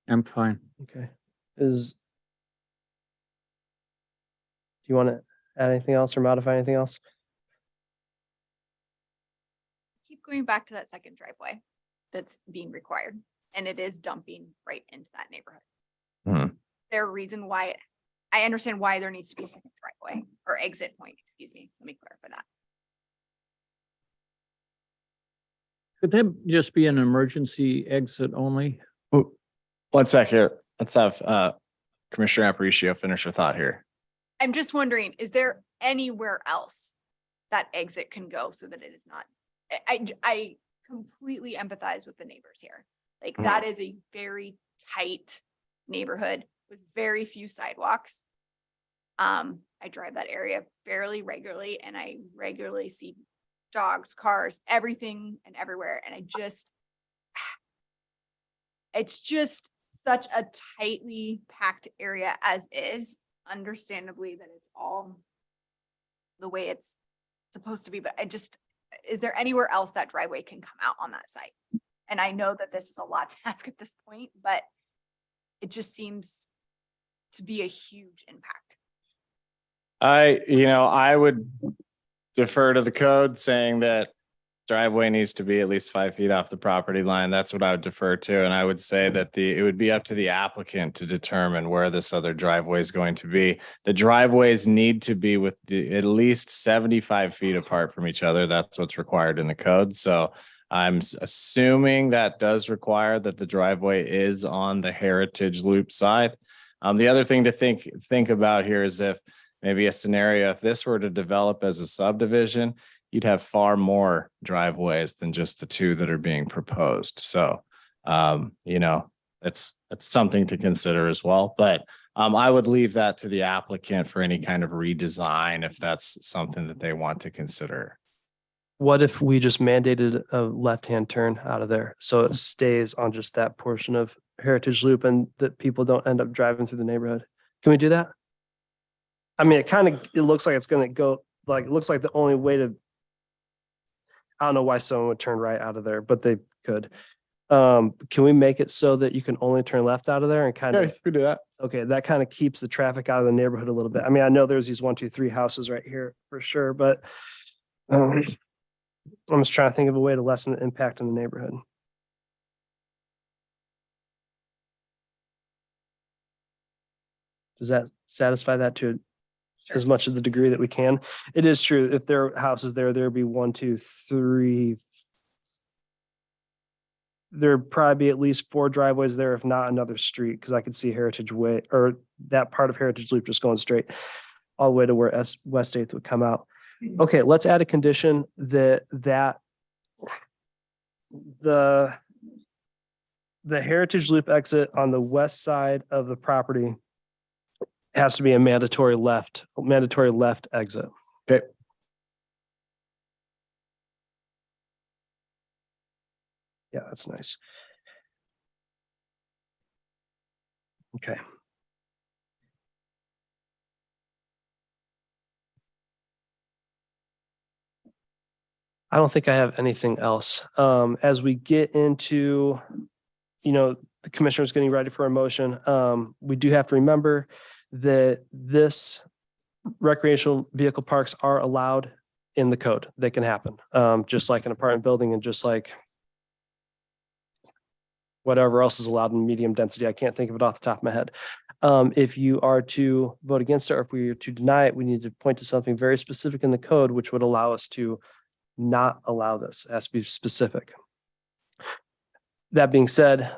I'm fine. Okay. Do you want to add anything else or modify anything else? Keep going back to that second driveway that's being required, and it is dumping right into that neighborhood. Hmm. There a reason why, I understand why there needs to be a second driveway or exit point, excuse me. Let me clarify that. Could that just be an emergency exit only? Ooh, 1 sec here. Let's have Commissioner Aparicio finish her thought here. I'm just wondering, is there anywhere else that exit can go so that it is not? I completely empathize with the neighbors here. Like that is a very tight neighborhood with very few sidewalks. I drive that area fairly regularly, and I regularly see dogs, cars, everything and everywhere. And it's just such a tightly packed area as is. Understandably that it's all the way it's supposed to be, but is there anywhere else that driveway can come out on that site? And I know that this is a lot to ask at this point, but it just seems to be a huge impact. I would defer to the code saying that driveway needs to be at least 5 feet off the property line. That's what I would defer to. And I would say that it would be up to the applicant to determine where this other driveway is going to be. The driveways need to be at least 75 feet apart from each other. That's what's required in the code. So I'm assuming that does require that the driveway is on the Heritage Loop side. The other thing to think about here is if maybe a scenario, if this were to develop as a subdivision, you'd have far more driveways than just the 2 that are being proposed. So, it's something to consider as well. But I would leave that to the applicant for any kind of redesign if that's something that they want to consider. What if we just mandated a left-hand turn out of there so it stays on just that portion of Heritage Loop and that people don't end up driving through the neighborhood? Can we do that? I mean, it looks like it's going to go, like, it looks like the only way to, I don't know why someone would turn right out of there, but they could. Can we make it so that you can only turn left out of there and kind of? Yeah, you could do that. Okay, that kind of keeps the traffic out of the neighborhood a little bit. I mean, I know there's these 1, 2, 3 houses right here for sure, but I'm just trying to think of a way to lessen the impact on the neighborhood. Does that satisfy that to as much of the degree that we can? It is true. If there are houses there'd be 1, 2, 3. There'd probably be at least 4 driveways there, if not another street, because I could see Heritage Way or that part of Heritage Loop just going straight all the way to where West 8th would come out. Okay, let's add a condition that the Heritage Loop exit on the west side of the property has to be a mandatory left exit. Okay. Yeah, that's nice. Okay. I don't think I have anything else. As we get into, the commissioner's getting ready for a motion. We do have to remember that this recreational vehicle parks are allowed in the code. They can happen, just like an apartment building and just like whatever else is allowed in medium density. I can't think of it off the top of my head. If you are to vote against it, or if we are to deny it, we need to point to something very specific in the code, which would allow us to not allow this. It has to be specific. That being said,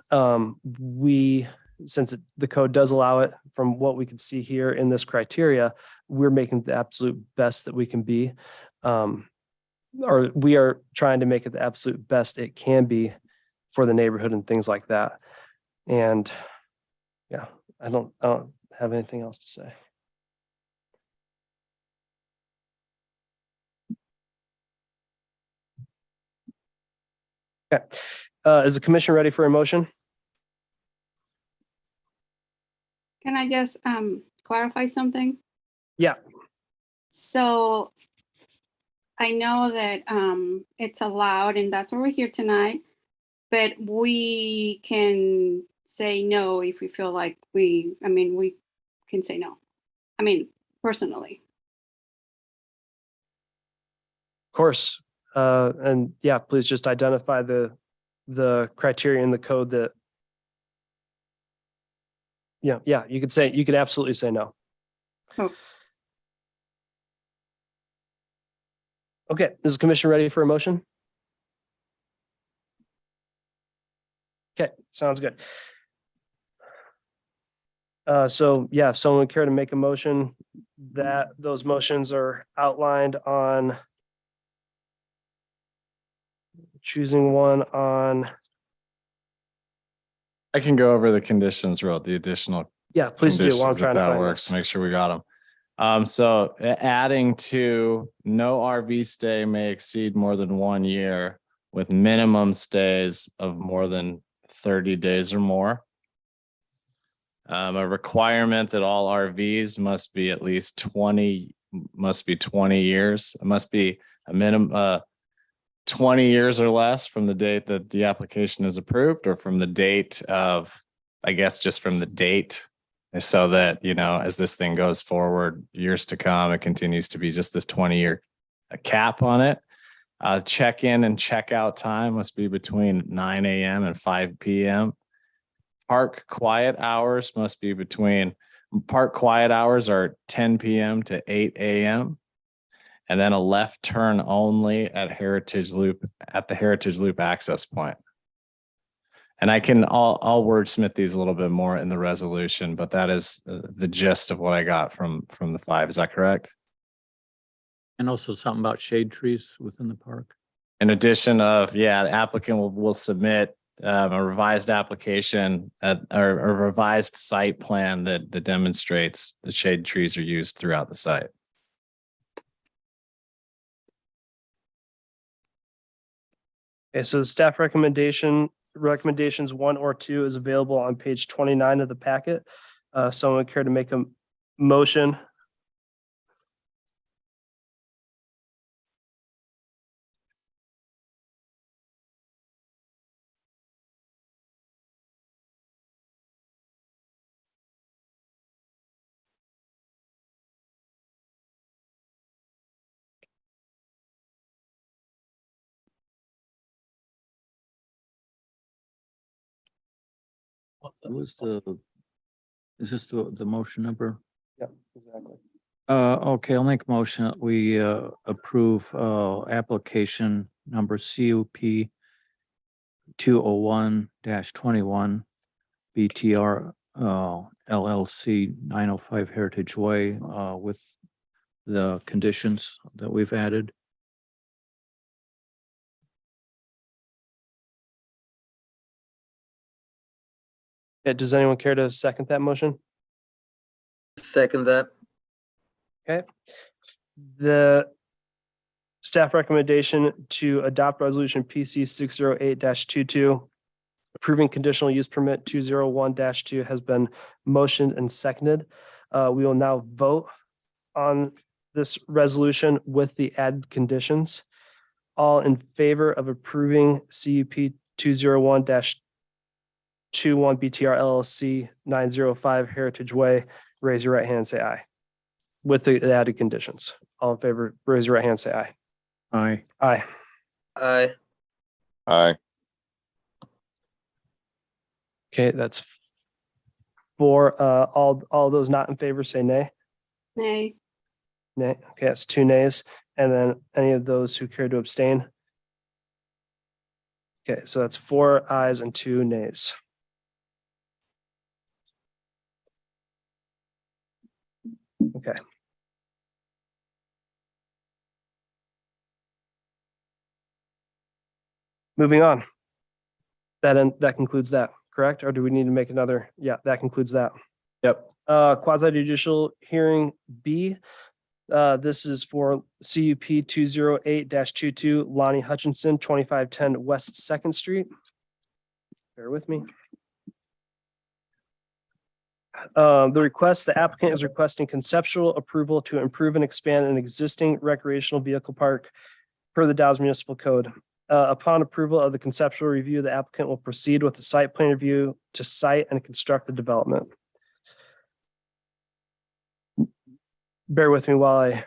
since the code does allow it, from what we can see here in this criteria, we're making the absolute best that we can be. Or we are trying to make it the absolute best it can be for the neighborhood and things like that. And yeah, I don't have anything else to say. Okay, is the commission ready for a motion? Can I just clarify something? Yeah. So I know that it's allowed and that's why we're here tonight, but we can say no if we feel like we can say no. I mean, personally. Of course. And yeah, please just identify the criteria in the code that. Yeah, you could absolutely say no. Oh. Okay, is the commission ready for a motion? Okay, sounds good. So yeah, if someone would care to make a motion, that those motions are outlined on choosing one on, I can go over the conditions, the additional yeah, please do. While I'm conditions, trying if to that find works, this. make sure we got them. So adding to no RV stay may exceed more than 1 year with minimum stays of more than 30 days or more. A requirement that all RVs must be at least 20 years. It must be a minimum 20 years or less from the date that the application is approved, or from the date of, I guess, just from the date, so that, as this thing goes forward, years to come, it continues to be just this 20-year cap on it. Check-in and check-out time must be between 9 a.m. and 5 p.m. Park quiet hours are 10 p.m. to 8 a.m. And then a left turn only at the Heritage Loop access point. And I'll wordsmith these a little bit more in the resolution, but that is the gist of what I got from the 5. Is that correct? And also something about shade trees within the park. In addition the applicant will submit a revised application or a revised site plan that demonstrates the shade trees are used throughout the site. Okay, so the staff recommendations 1 or 2 is available on page 29 of the packet. Someone would care to make a motion? Is this the motion number? Yeah, exactly. Okay, I'll make a motion that we approve application number CUP 201-21 BTR LLC 905 Heritage Way with the conditions that we've added. Yeah, does anyone care to second that motion? Second that. Okay. The staff recommendation to adopt resolution PC 608-22 approving conditional use permit 201-2 has been motioned and seconded. We will now vote on this resolution with the added conditions. All in favor of approving CUP 201-21 BTR LLC 905 Heritage Way, raise your right hand and say aye. With the added conditions. All in favor, raise your right hand and say aye. Aye. Aye. Aye. Aye. Okay, that's 4. All those not in favor say nay. Nay. Nay. Okay, that's 2 nays. And then any of those who care to abstain? Okay, so that's 4 ayes and 2 nays. Okay. Moving on. That concludes that, correct? Or do we need to make another? Yeah, that concludes that. Yep. Quasi judicial hearing B. This is for CUP 208-22 Lonnie Hutchinson, 2510 West Second Street. Bear with me. The applicant is requesting conceptual approval to improve and expand an existing recreational vehicle park per the Dallas Municipal Code. Upon approval of the conceptual review, the applicant will proceed with the site plan review to site and construct the development. Bear with me while I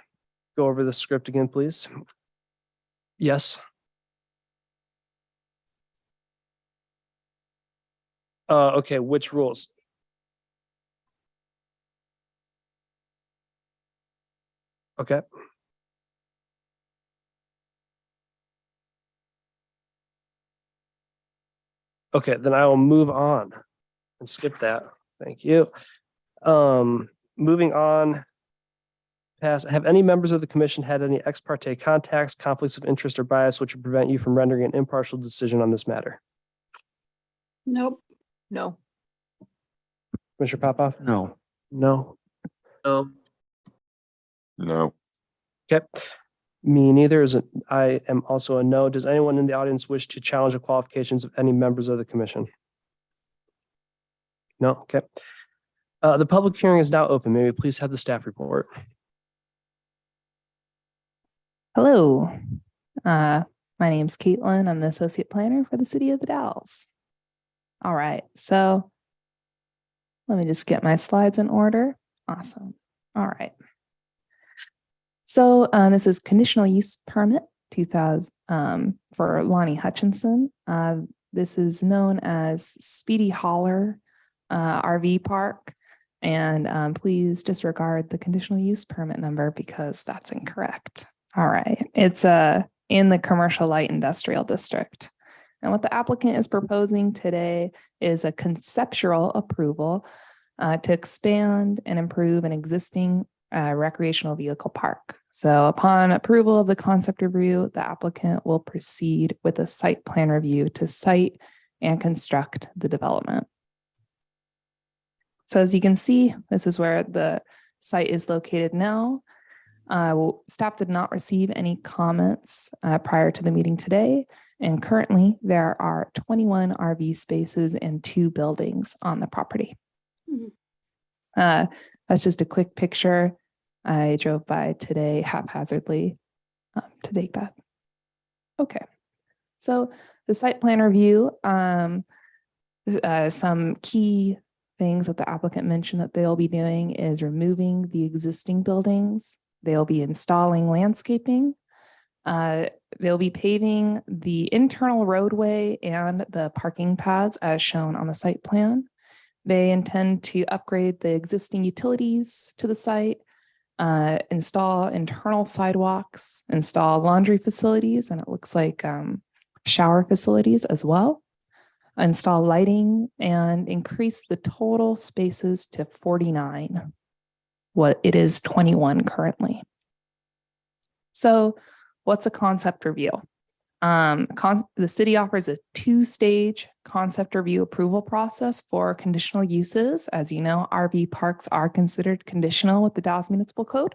go over the script again, please. Yes. Okay, which rules? Okay. Okay, then I will move on and skip that. Thank you. Moving on. Have any members of the commission had any ex parte contacts, conflicts of interest, or bias which would prevent you from rendering an impartial decision on this matter? Nope. No. Commissioner Popoff? No. No. No. Okay. Me neither. I am also a no. Does anyone in the audience wish to challenge the qualifications of any members of the commission? No. Okay. The public hearing is now open. May we please have the staff report? Hello, my name's Caitlin. I'm the associate planner for the city of the Dalles. All right, so let me just get my slides in order. Awesome. All right. So this is conditional use permit 2000 for Lonnie Hutchinson. This is known as Speedy Holler RV Park. And please disregard the conditional use permit number because that's incorrect. All right, it's in the commercial light industrial district. And what the applicant is proposing today is a conceptual approval to expand and improve an existing recreational vehicle park. So upon approval of the concept review, the applicant will proceed with a site plan review to site and construct the development. So as you can see, this is where the site is located now. Staff did not receive any comments prior to the meeting today. And currently there are 21 RV spaces and 2 buildings on the property. That's just a quick picture. I drove by today haphazardly to take that. Okay. So the site plan review, some key things that the applicant mentioned that they'll be doing is removing the existing buildings. They'll be installing landscaping. They'll be paving the internal roadway and the parking pads as shown on the site plan. They intend to upgrade the existing utilities to the site, install internal sidewalks, install laundry facilities, and it looks like shower facilities as well, install lighting, and increase the total spaces to 49. What it is 21 currently. So what's a concept review? The city offers a 2-stage concept review approval process for conditional uses. As you know, RV parks are considered conditional with the Dallas Municipal Code.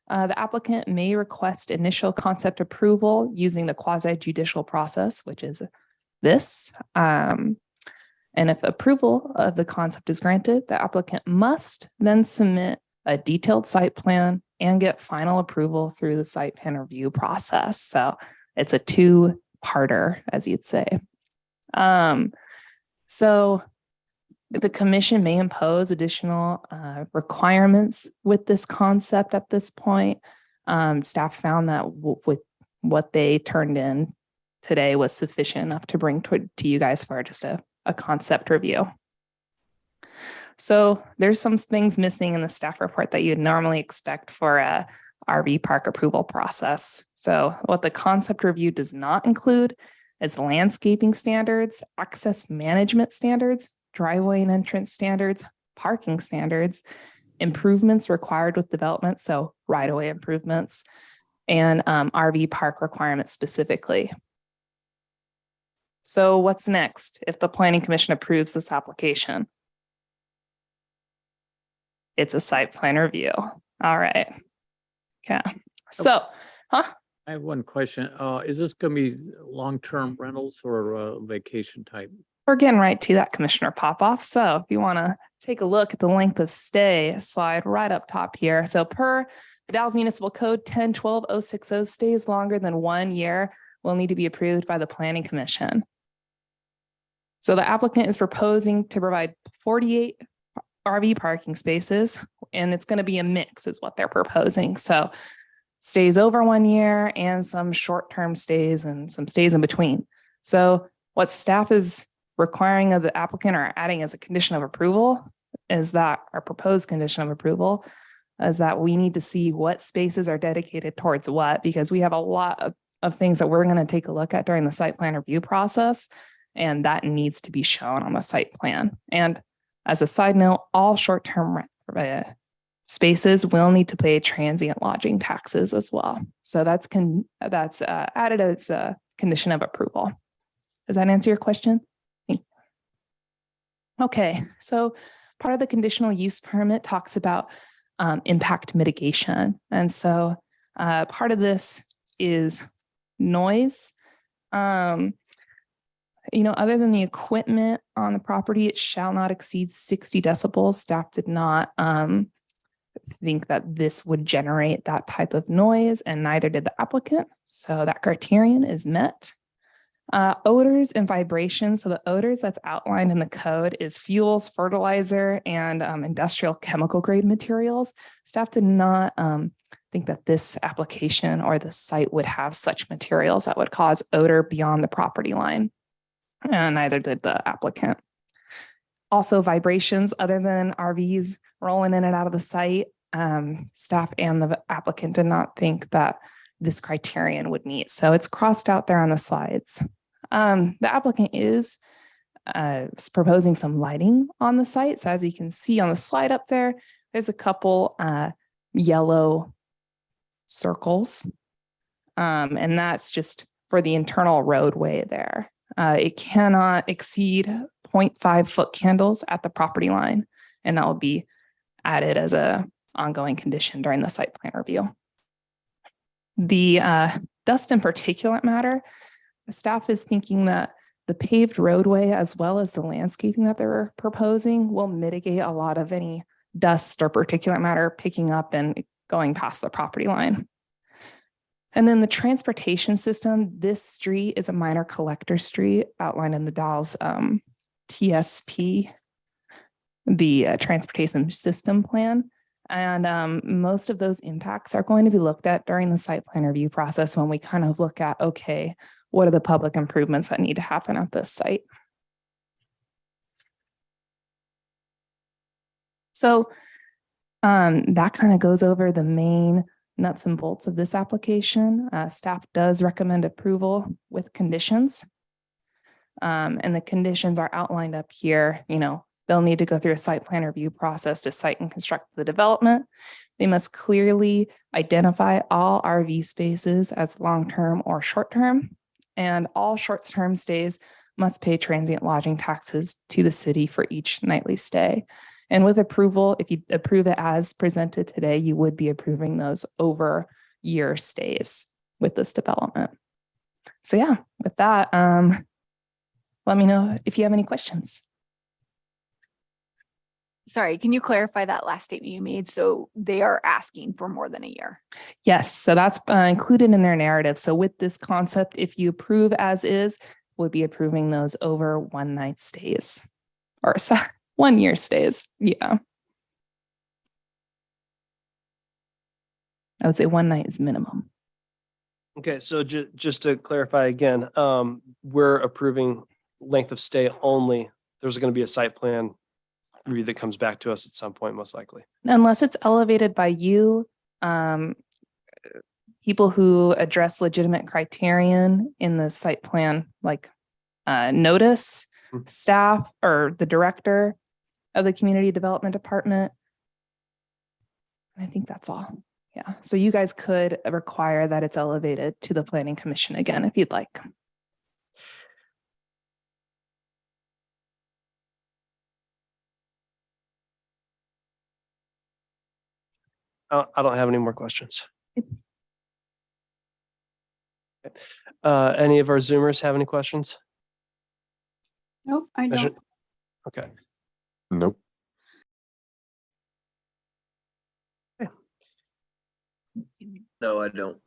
The applicant may request initial concept approval using the quasi-judicial process, which is this. And if approval of the concept is granted, the applicant must then submit a detailed site plan and get final approval through the site plan review process. So it's a 2-parter, as you'd say. So the commission may impose additional requirements with this concept at this point. Staff found that with what they turned in today was sufficient enough to bring to you guys for just a concept review. So there's some things missing in the staff report that you'd normally expect for a RV park approval process. So what the concept review does not include is landscaping standards, access management standards, driveway and entrance standards, parking standards, improvements required with development, so right-of-way improvements, and RV park requirements specifically. So what's next if the planning commission approves this application? It's a site plan review. All right. Okay. So, I have one question. Is this gonna be long-term rentals or vacation type? we're getting right to that, Commissioner Popoff. So if you want to take a look at the length of stay slide right up top here. So per the Dallas Municipal Code 10-12-060, stays longer than 1 year will need to be approved by the Planning Commission. So the applicant is proposing to provide 48 RV parking spaces, and it's going to be a mix is what they're proposing. So stays over 1 year and some short-term stays and some stays in between. So what staff is requiring of the applicant or adding as a condition of approval is that our proposed condition of approval is that we need to see what spaces are dedicated towards what, because we have a lot of things that we're going to take a look at during the site plan review process, and that needs to be shown on the site plan. And as a side note, all short-term spaces will need to pay transient lodging taxes as well. So that's added as a condition of approval. Does that answer your question? Okay, so part of the conditional use permit talks about impact mitigation. And so part of this is noise. Other than the equipment on the property, it shall not exceed 60 decibels. Staff did not think that this would generate that type of noise, and neither did the applicant. So that criterion is met. Odors and vibrations. So the odors that's outlined in the code is fuels, fertilizer, and industrial chemical grade materials. Staff did not think that this application or the site would have such materials that would cause odor beyond the property line. And neither did the applicant. Also, vibrations other than RVs rolling in and out of the site. Staff and the applicant did not think that this criterion would meet. So it's crossed out there on the slides. The applicant is proposing some lighting on the site. So as you can see on the slide up there, there's a couple yellow circles. And that's just for the internal roadway there. It cannot exceed 0.5 foot candles at the property line, and that will be added as a ongoing condition during the site plan review. The dust and particulate matter, the staff is thinking that the paved roadway as well as the landscaping that they're proposing will mitigate a lot of any dust or particulate matter picking up and going past the property line. And then the transportation system, this street is a minor collector street outlined in the Dallas TSP, the transportation system plan. And most of those impacts are going to be looked at during the site plan review process when we kind of look at, okay, what are the public improvements that need to happen at this site? So that kind of goes over the main nuts and bolts of this application. Staff does recommend approval with conditions. And the conditions are outlined up here. They'll need to go through a site plan review process to site and construct the development. They must clearly identify all RV spaces as long-term or short-term, and all short-term stays must pay transient lodging taxes to the city for each nightly stay. And with approval, if you approve it as presented today, you would be approving those over year stays with this development. So yeah, with that, let me know if you have any questions. Sorry, can you clarify that last statement you made? So they are asking for more than a year. Yes, so that's included in their narrative. So with this concept, if you approve as is, would be approving those over 1 night stays or 1 year stays. Yeah. I would say 1 night is minimum. Okay, so just to clarify again, we're approving length of stay only. There's going to be a site plan review that comes back to us at some point, most likely. Unless it's elevated by you, people who address legitimate criterion in the site plan, like notice, staff, or the director of the community development department, I think that's all. Yeah. So you guys could require that it's elevated to the planning commission again, if you'd like. I don't have any more questions. Any of our Zoomers have any questions? Nope, I don't. Okay. Nope. No, I don't.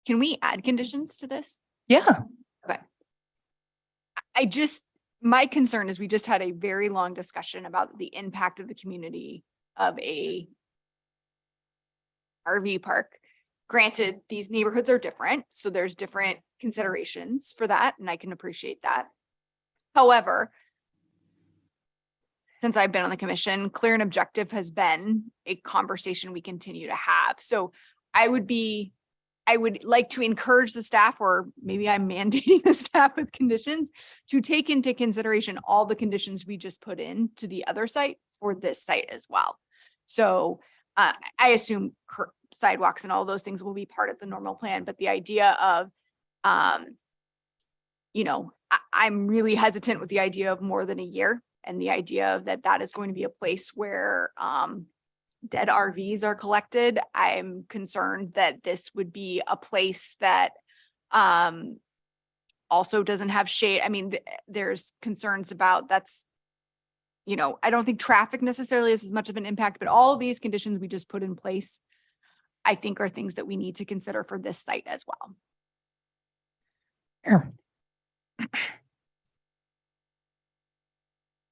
Can we add conditions to this? Yeah. Okay. My concern is we just had a very long discussion about the impact of the community of a RV park. Granted, these neighborhoods are different, so there's different considerations for that, and I can appreciate that. However, since I've been on the commission, clear and objective has been a conversation we continue to have. So I would like to encourage the staff, or maybe I'm mandating the staff with conditions, to take into consideration all the conditions we just put in to the other site for this site as well. So I assume sidewalks and all those things will be part of the normal plan, but the idea of, I'm really hesitant with the idea of more than a year, and the idea of that is going to be a place where dead RVs are collected. I'm concerned that this would be a place that also doesn't have shade. I mean, there's concerns about that's, I don't think traffic necessarily is as much of an impact, but all of these conditions we just put in place, I think, are things that we need to consider for this site as well. Sure. Do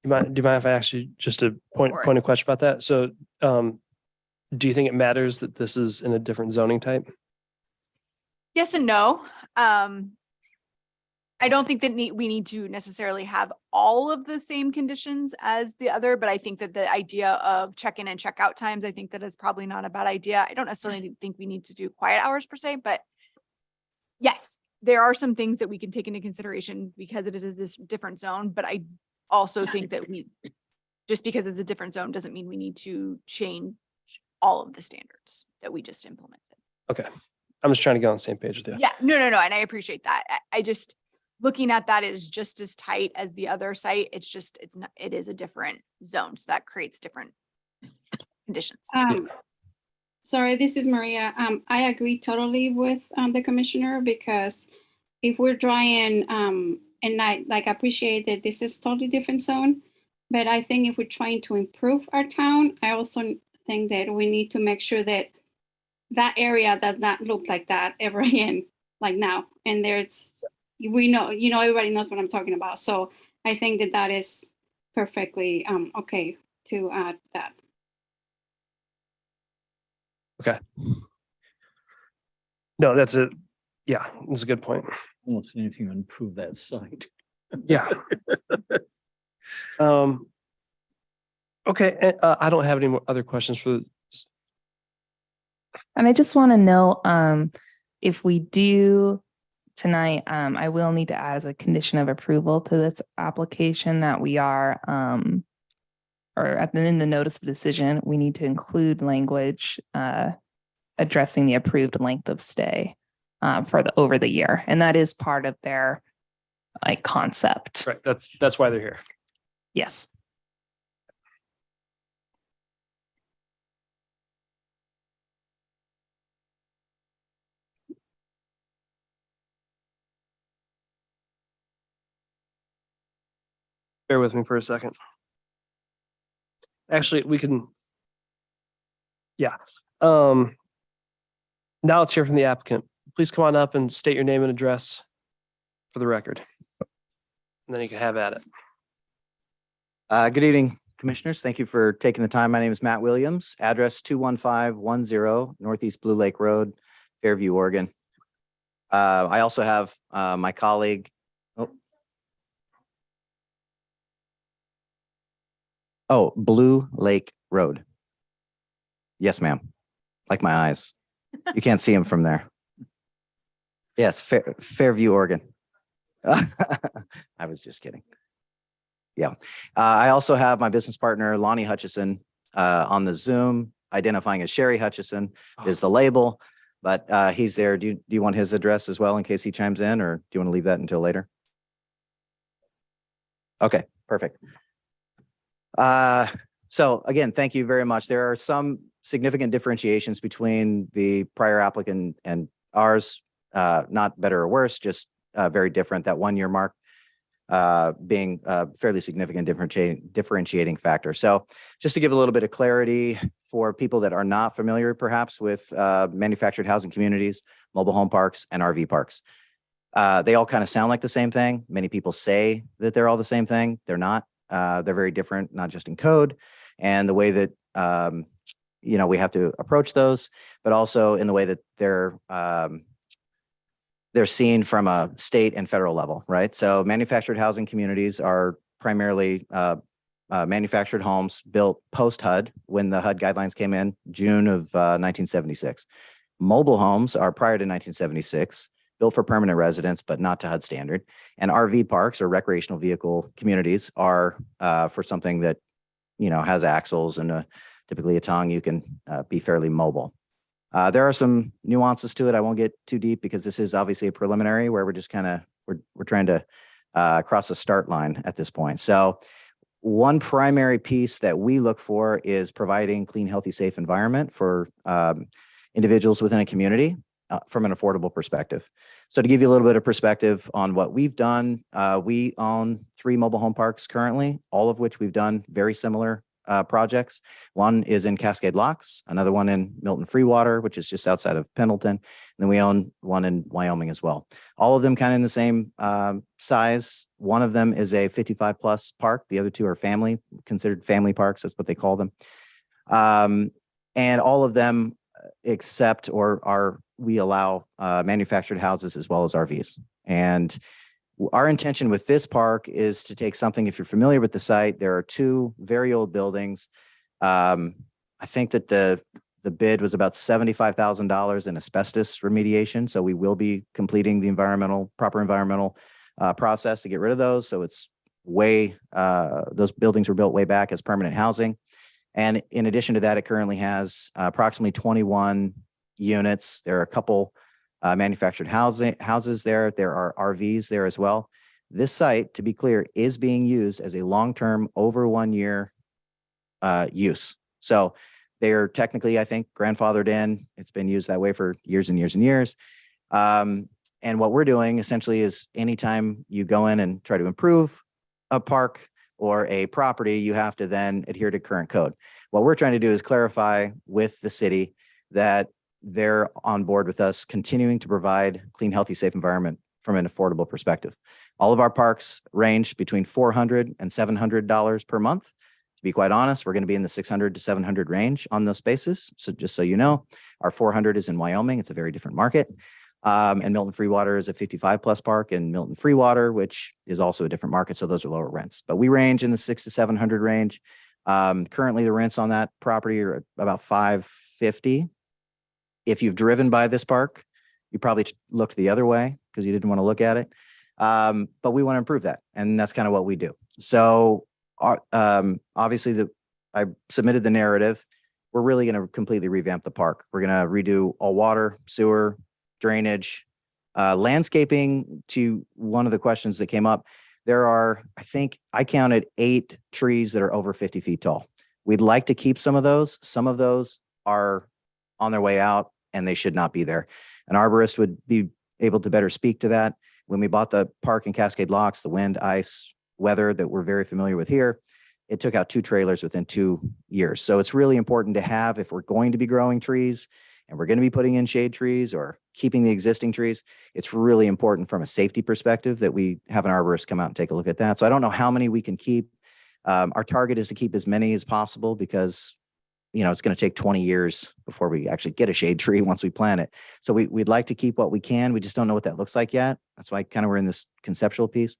you mind if I ask you just a point of question about that? So do you think it matters that this is in a different zoning type? Yes and no. I don't think that we need to necessarily have all of the same conditions as the other, but I think that the idea of check-in and check-out times, I think that is probably not a bad idea. I don't necessarily think we need to do quiet hours per se, but yes, there are some things that we can take into consideration because it is this different zone, but I also think that just because it's a different zone doesn't mean we need to change all of the standards that we just implemented. Okay. I'm just trying to get on the same page with you. Yeah, no. And I appreciate that. I just, looking at that is just as tight as the other site. It is a different zone. So that creates different conditions. Sorry, this is Maria. I agree totally with the commissioner, because if we're trying, and I appreciate that this is totally different zone, but I think if we're trying to improve our town, I also think that we need to make sure that that area does not look like that ever again, like now. And everybody knows what I'm talking about. So I think that is perfectly okay to add that. Okay. No, that's it. Yeah, that's a good point. I don't see anything to improve that site. Yeah. Okay. I don't have any more other questions for. And I just want to know if we do tonight, I will need to add as a condition of approval to this application that we are, in the notice of decision, we need to include language addressing the approved length of stay over the year. And that is part of their concept. Right. That's why they're here. Yes. Bear with me for a second. Actually, we can. Yeah. Now let's hear from the applicant. Please come on up and state your name and address for the record. And then you can have at it. Good evening, commissioners. Thank you for taking the time. My name is Matt Williams, address 21510 Northeast Blue Lake Road, Fairview, Oregon. I also have my colleague. Oh, Blue Lake Road. Yes, ma'am. Like my eyes. You can't see them from there. Yes, Fairview, Oregon. I was just kidding. Yeah. I also have my business partner, Lonnie Hutchison, on the Zoom. identifying as Sherry Hutchison is the label, but he's there. Do you want his address as well in case he chimes in, or do you want to leave that until later? Okay, perfect. So again, thank you very much. There are some significant differentiations between the prior applicant and ours, not better or worse, just very different. That 1 year mark being a fairly significant differentiating factor. So just to give a little bit of clarity for people that are not familiar perhaps with manufactured housing communities, mobile home parks, and RV parks. They all kind of sound like the same thing. Many people say that they're all the same thing. They're not. They're very different, not just in code and the way that we have to approach those, but also in the way that they're seen from a state and federal level, right? So manufactured housing communities are primarily manufactured homes built post-HUD when the HUD guidelines came in June of 1976. Mobile homes are prior to 1976, built for permanent residence, but not to HUD standard. And RV parks or recreational vehicle communities are for something that, has axles and typically a tongue, you can be fairly mobile. There are some nuances to it. I won't get too deep because this is obviously a preliminary where we're just we're trying to cross a start line at this point. So one primary piece that we look for is providing clean, healthy, safe environment for individuals within a community from an affordable perspective. So to give you a little bit of perspective on what we've done, we own 3 mobile home parks currently, all of which we've done very similar projects. One is in Cascade Locks, another one in Milton Freewater, which is just outside of Pendleton. And then we own one in Wyoming as well. All of them kind of in the same size. One of them is a 55 plus park. The other 2 are considered family parks. That's what they call them. And all of them accept we allow manufactured houses as well as RVs. And our intention with this park is to take something, if you're familiar with the site, there are 2 very old buildings. I think that the bid was about $75,000 in asbestos remediation. So we will be completing the proper environmental process to get rid of those. So it's those buildings were built way back as permanent housing. And in addition to that, it currently has approximately 21 units. There are a couple manufactured houses there. There are RVs there as well. This site, to be clear, is being used as a long-term over 1 year use. So they are technically, I think, grandfathered in. It's been used that way for years and years and years. And what we're doing essentially is anytime you go in and try to improve a park or a property, you have to then adhere to current code. What we're trying to do is clarify with the city that they're on board with us continuing to provide clean, healthy, safe environment from an affordable perspective. All of our parks range between $400 and $700 per month. To be quite honest, we're going to be in the $600 to $700 range on those spaces. So just so you know, our 400 is in Wyoming. It's a very different market. And Milton Freewater is a 55 plus park in Milton Freewater, which is also a different market. So those are lower rents, but we range in the $600 to $700 range. Currently the rents on that property are about $550. If you've driven by this park, you probably looked the other way because you didn't want to look at it. But we want to improve that. And that's kind of what we do. So obviously I submitted the narrative. We're really going to completely revamp the park. We're going to redo all water, sewer, drainage, landscaping. To one of the questions that came up, there are, I think I counted 8 trees that are over 50 feet tall. We'd like to keep some of those. Some of those are on their way out and they should not be there. An arborist would be able to better speak to that. When we bought the park in Cascade Locks, the wind, ice, weather that we're very familiar with here, it took out 2 trailers within 2 years. So it's really important to have, if we're going to be growing trees and we're going to be putting in shade trees or keeping the existing trees, it's really important from a safety perspective that we have an arborist come out and take a look at that. So I don't know how many we can keep. Our target is to keep as many as possible because it's going to take 20 years before we actually get a shade tree once we plant it. So we'd like to keep what we can. We just don't know what that looks like yet. That's why we're in this conceptual piece.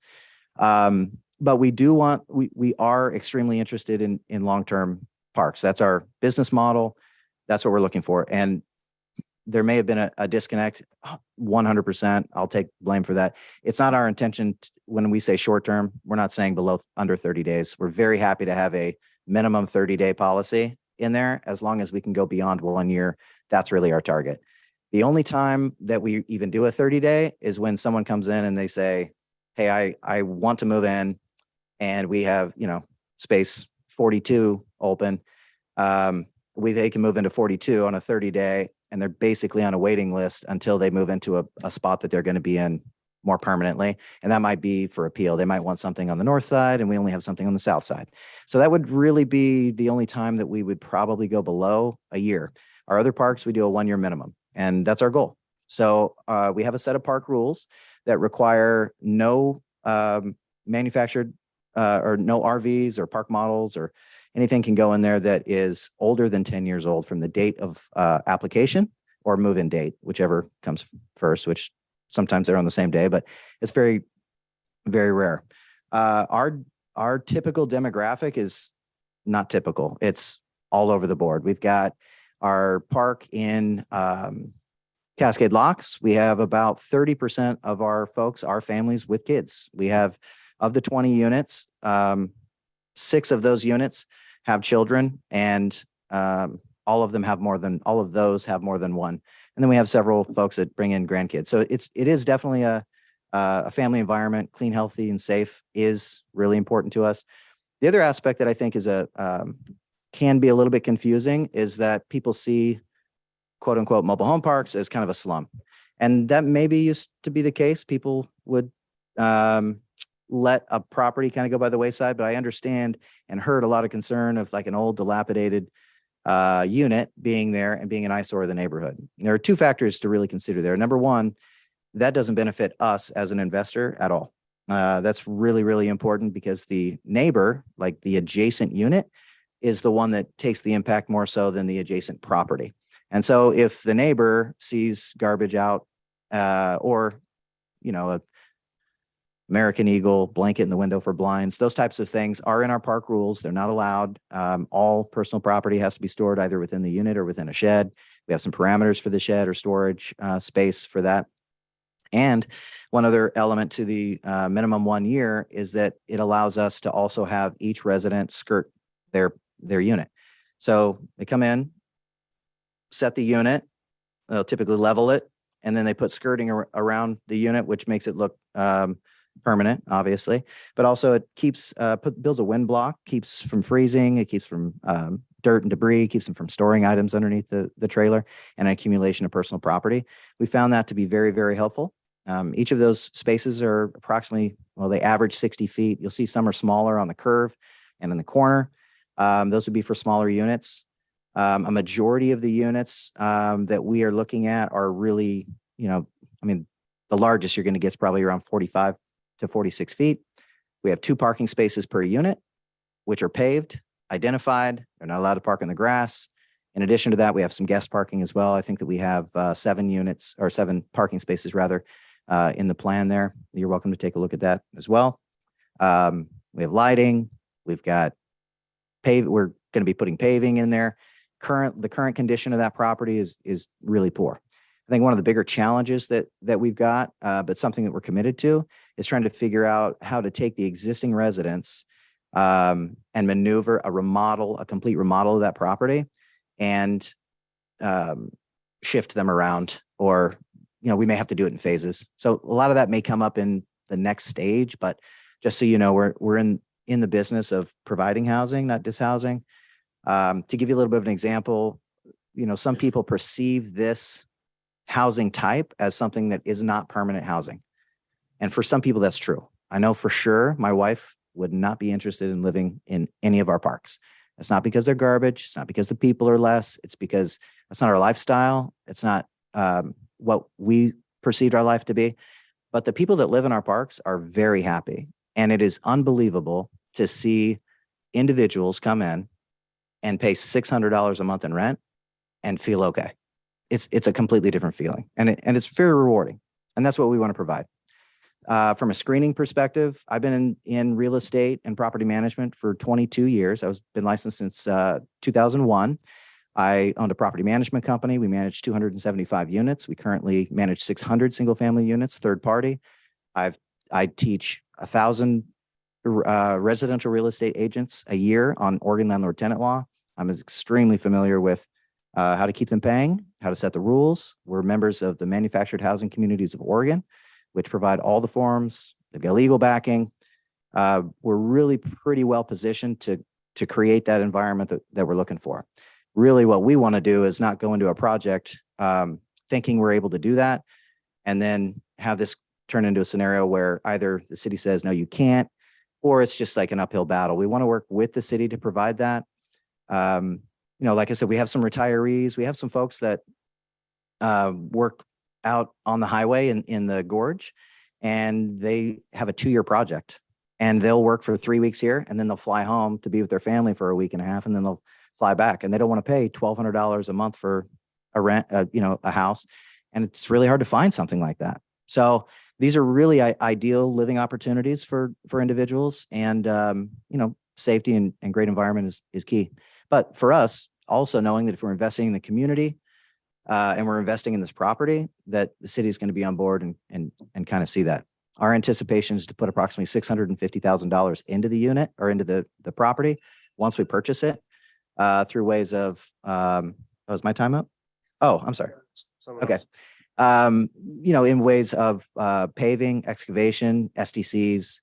But we are extremely interested in long-term parks. That's our business model. That's what we're looking for. And there may have been a disconnect. 100%. I'll take blame for that. It's not our intention when we say short-term, we're not saying under 30 days. We're very happy to have a minimum 30-day policy. in there, as long as we can go beyond 1 year, that's really our target. The only time that we even do a 30-day is when someone comes in and they say, hey, I want to move in and we have, space 42 open. They can move into 42 on a 30-day, and they're basically on a waiting list until they move into a spot that they're going to be in more permanently. And that might be for appeal. They might want something on the north side and we only have something on the south side. So that would really be the only time that we would probably go below a year. Our other parks, we do a 1 year minimum, and that's our goal. So we have a set of park rules that require no manufactured or no RVs or park models or anything can go in there that is older than 10 years old from the date of application or move-in date, whichever comes first, which sometimes they're on the same day, but it's very, very rare. Our typical demographic is not typical. It's all over the board. We've got our park in Cascade Locks. We have about 30% of our folks are families with kids. We have, of the 20 units, 6 of those units have children, and all of those have more than one. And then we have several folks that bring in grandkids. So it is definitely a family environment. Clean, healthy, and safe is really important to us. The other aspect that I think is can be a little bit confusing is that people see quote unquote mobile home parks as kind of a slum. And that maybe used to be the case. People would let a property kind of go by the wayside, but I understand and heard a lot of concern of like an old dilapidated unit being there and being an eyesore of the neighborhood. There are 2 factors to really consider there. Number one, that doesn't benefit us as an investor at all. That's really, really important because the neighbor, like the adjacent unit, is the one that takes the impact more so than the adjacent property. And so if the neighbor sees garbage out or, a American Eagle blanket in the window for blinds, those types of things are in our park rules. They're not allowed. All personal property has to be stored either within the unit or within a shed. We have some parameters for the shed or storage space for that. And one other element to the minimum 1 year is that it allows us to also have each resident skirt their unit. So they come in, set the unit, they'll typically level it, and then they put skirting around the unit, which makes it look permanent, obviously, but also it keeps builds a wind block, keeps from freezing, it keeps from dirt and debris, keeps them from storing items underneath the trailer, and an accumulation of personal property. We found that to be very, very helpful. Each of those spaces are approximately, they average 60 feet. You'll see some are smaller on the curve and in the corner. Those would be for smaller units. A majority of the units that we are looking at are really, the largest you're going to get is probably around 45 to 46 feet. We have 2 parking spaces per unit, which are paved, identified. They're not allowed to park in the grass. In addition to that, we have some guest parking as well. I think that we have 7 parking spaces rather in the plan there. You're welcome to take a look at that as well. We have lighting. We've got we're going to be putting paving in there. The current condition of that property is really poor. I think one of the bigger challenges that we've got, but something that we're committed to, is trying to figure out how to take the existing residents and maneuver a complete remodel of that property and shift them around, or, we may have to do it in phases. So a lot of that may come up in the next stage, but just so you know, we're in the business of providing housing, not dishousing. To give you a little bit of an example, some people perceive this housing type as something that is not permanent housing. And for some people, that's true. I know for sure my wife would not be interested in living in any of our parks. It's not because they're garbage. It's not because the people are less. It's because that's not our lifestyle. It's not what we perceived our life to be. But the people that live in our parks are very happy. And it is unbelievable to see individuals come in and pay $600 a month in rent and feel okay. It's a completely different feeling, and it's very rewarding. And that's what we want to provide. From a screening perspective, I've been in real estate and property management for 22 years. I've been licensed since 2001. I owned a property management company. We managed 275 units. We currently manage 600 single family units, third party. I teach 1,000 residential real estate agents a year on Oregon landlord tenant law. I'm extremely familiar with how to keep them paying, how to set the rules. We're members of the Manufactured Housing Communities of Oregon, which provide all the forms. They've got legal backing. We're really pretty well positioned to create that environment that we're looking for. Really, what we want to do is not go into a project thinking we're able to do that, and then have this turn into a scenario where either the city says, no, you can't, or it's just like an uphill battle. We want to work with the city to provide that. You know, like I said, we have some retirees, we have some folks that work out on the highway in the gorge, and they have a 2-year project, and they'll work for 3 weeks here, and then they'll fly home to be with their family for a week and a half, and then they'll fly back, and they don't want to pay $1,200 a month for a rent, you know, a house. And it's really hard to find something like that. So these are really ideal living opportunities for individuals, and you know, safety and great environment is key. But for us, also knowing that if we're investing in the community and we're investing in this property, that the city is going to be on board and kind of see that. Our anticipation is to put approximately $650,000 into the unit or into the property once we purchase it through ways of, was my time up? Oh, I'm sorry. Okay. You know, in ways of paving, excavation, SDCs,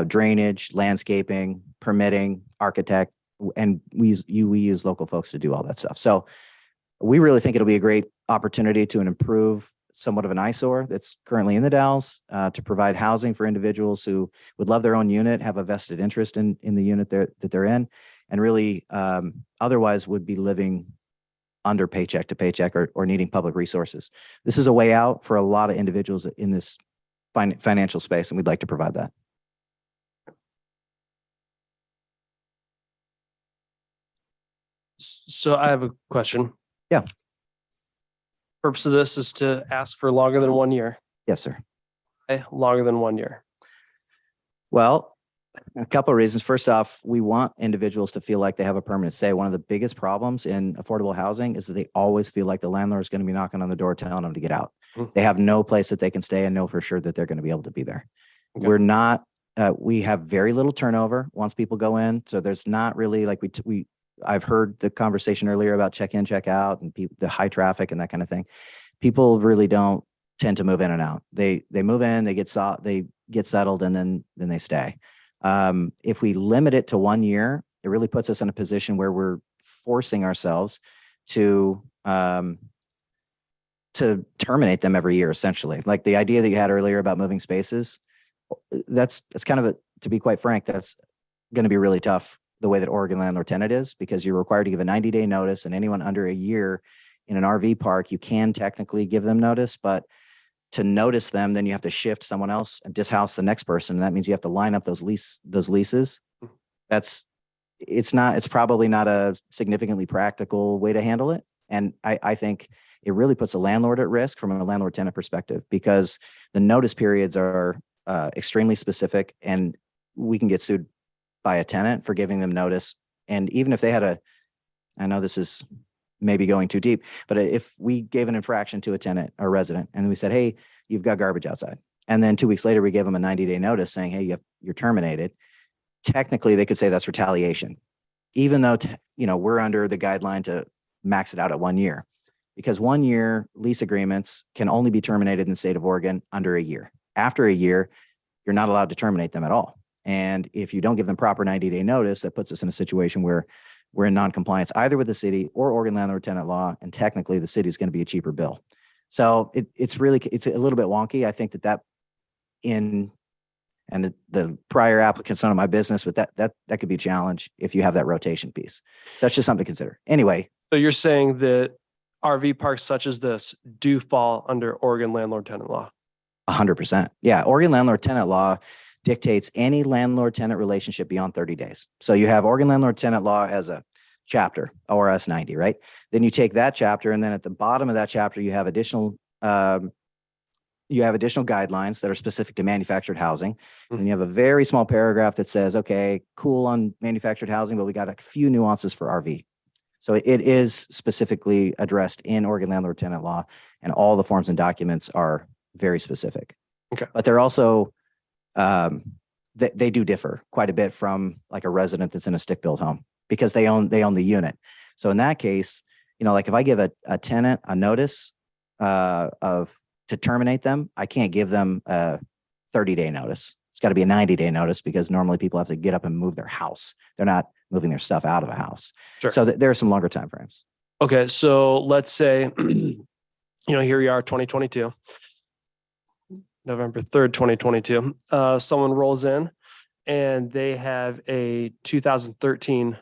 drainage, landscaping, permitting, architect, and we use local folks to do all that stuff. So we really think it'll be a great opportunity to improve somewhat of an eyesore that's currently in the Dalles, to provide housing for individuals who would love their own unit, have a vested interest in the unit that they're in, and really otherwise would be living under paycheck to paycheck or needing public resources. This is a way out for a lot of individuals in this financial space, and we'd like to provide that. So I have a question. Yeah. Purpose of this is to ask for longer than 1 year. Yes, sir. Okay, longer than 1 year. Well, a couple of reasons. First off, we want individuals to feel like they have a permanent stay. One of the biggest problems in affordable housing is that they always feel like the landlord is going to be knocking on the door telling them to get out. They have no place that they can stay and know for sure that they're going to be able to be there. Okay. We're not, we have very little turnover once people go in. So there's not really like I've heard the conversation earlier about check in, check out, and the high traffic and that kind of thing. People really don't tend to move in and out. They move in, they get settled, and then they stay. If we limit it to 1 year, it really puts us in a position where we're forcing ourselves to terminate them every year, essentially. Like the idea that you had earlier about moving spaces, that's kind of to be quite frank, that's going to be really tough the way that Oregon landlord tenant is, because you're required to give a 90-day notice, and anyone under a year in an RV park, you can technically give them notice, but to notice them, then you have to shift someone else and dishouse the next person. And that means you have to line up those leases. It's probably not a significantly practical way to handle it. And I think it really puts a landlord at risk from a landlord tenant perspective, because the notice periods are extremely specific, and we can get sued by a tenant for giving them notice. And even if they had I know this is maybe going too deep, but if we gave an infraction to a tenant or resident and we said, hey, you've got garbage outside, and then 2 weeks later we gave them a 90-day notice saying, hey, you're terminated, technically they could say that's retaliation, even though we're under the guideline to max it out at 1 year, because 1 year lease agreements can only be terminated in the state of Oregon under a year. After a year, you're not allowed to terminate them at all. And if you don't give them proper 90-day notice, that puts us in a situation where we're in non-compliance either with the city or Oregon landlord tenant law, and technically the city is going to be a cheaper bill. So it's a little bit wonky. I think and the prior applicant's none of my business, but that could be a challenge if you have that rotation piece. So that's just something to consider. Anyway. So you're saying that RV parks such as this do fall under Oregon landlord tenant law? 100%. Yeah. Oregon landlord tenant law dictates any landlord tenant relationship beyond 30 days. So you have Oregon landlord tenant law as a chapter, ORS 90, right? Then you take that chapter, and then at the bottom of that chapter, you have additional guidelines that are specific to manufactured housing. And you have a very small paragraph that says, okay, cool on manufactured housing, but we got a few nuances for RV. So it is specifically addressed in Oregon landlord tenant law, and all the forms and documents are very specific. Okay. But they're also, they do differ quite a bit from like a resident that's in a stick-built home, because they own the unit. So in that case, you know, like if I give a tenant a notice to terminate them, I can't give them a 30-day notice. It's got to be a 90-day notice because normally people have to get up and move their house. They're not moving their stuff out of a house. Sure. So there are some longer timeframes. Okay, so let's say, here we are, 2022, November 3rd, 2022. Someone rolls in and they have a 2013